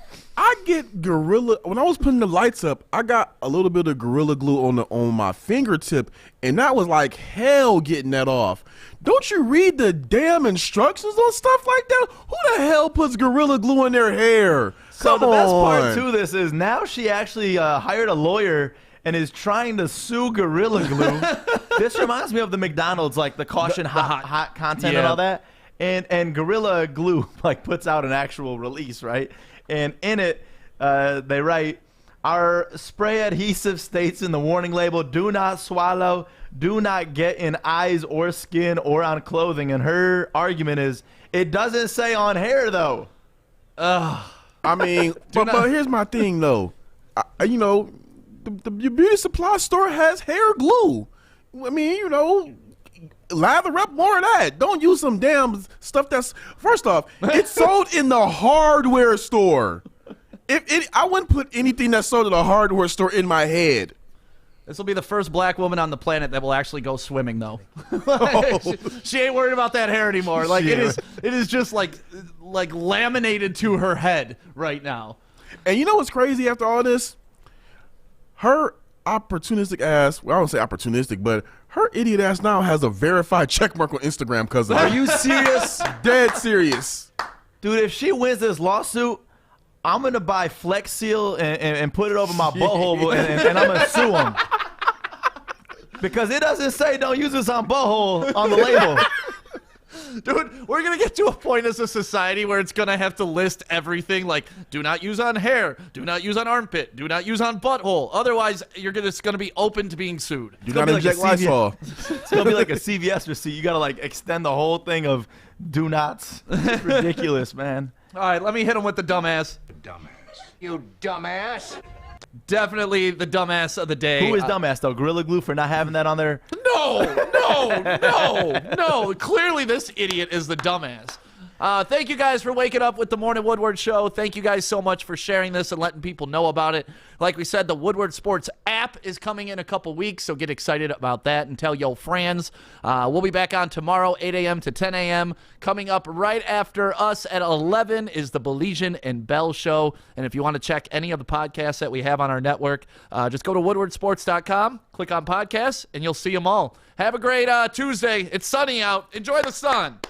get Gorilla. When I was putting the lights up, I got a little bit of Gorilla Glue on my fingertip, and that was like hell getting that off. Don't you read the damn instructions on stuff like that? Who the hell puts Gorilla Glue in their hair? So Come the best on. part to this is now she actually hired a lawyer and is trying to sue Gorilla Glue. This reminds me of the McDonald's, like the caution hot content and all that. And Gorilla Glue puts out an actual release, right? And in it, they write, our spray adhesive states in the warning label, do not swallow, do not get in eyes or skin or on clothing. And her argument is, it doesn't say on hair, though. I mean, but here's my thing, though. Your beauty supply store has hair glue. I mean, lather up more of that. Don't use some damn stuff that's, first off, it's sold in the hardware store. I wouldn't put anything that's sold at a hardware store in my head. This will be the first black woman on the planet that will actually go swimming, though. She ain't worried about that hair anymore. It is just like laminated to her head right now. And you know what's crazy after all this? Her opportunistic ass, well, I don't say opportunistic, but her idiot ass now has a verified check mark on Instagram because of Are it. you serious? Dead serious. Dude, if she wins this lawsuit, I'm going to buy Flex Seal and put it over my butthole and I'm going to sue him. Because it doesn't say don't use this on butthole on the label. Dude, we're going to get to a point as a society where it's going to have to list everything like do not use on hair, do not use on armpit, do not use on butthole. Otherwise, it's going to be open to being sued. Do not inject Lysol. It's going to be like a CVS receipt. You got to extend the whole thing of do nots. It's ridiculous, man. All right, let me hit him with the dumbass. You dumbass. Definitely the dumbass of the day. Who is dumbass, though? Gorilla Glue for not having that on there? No. Clearly this idiot is the dumbass. Thank you guys for waking up with the Morning Woodward Show. Thank you guys so much for sharing this and letting people know about it. Like we said, the Woodward Sports app is coming in a couple weeks, so get excited about that and tell your friends. We'll be back on tomorrow, 8 a.m. to 10 a.m. Coming up right after us at 11 is the Baligian and Bell Show. And if you want to check any of the podcasts that we have on our network, just go to woodwardsports.com, click on podcasts, and you'll see them all. Have a great Tuesday. It's sunny out. Enjoy the sun.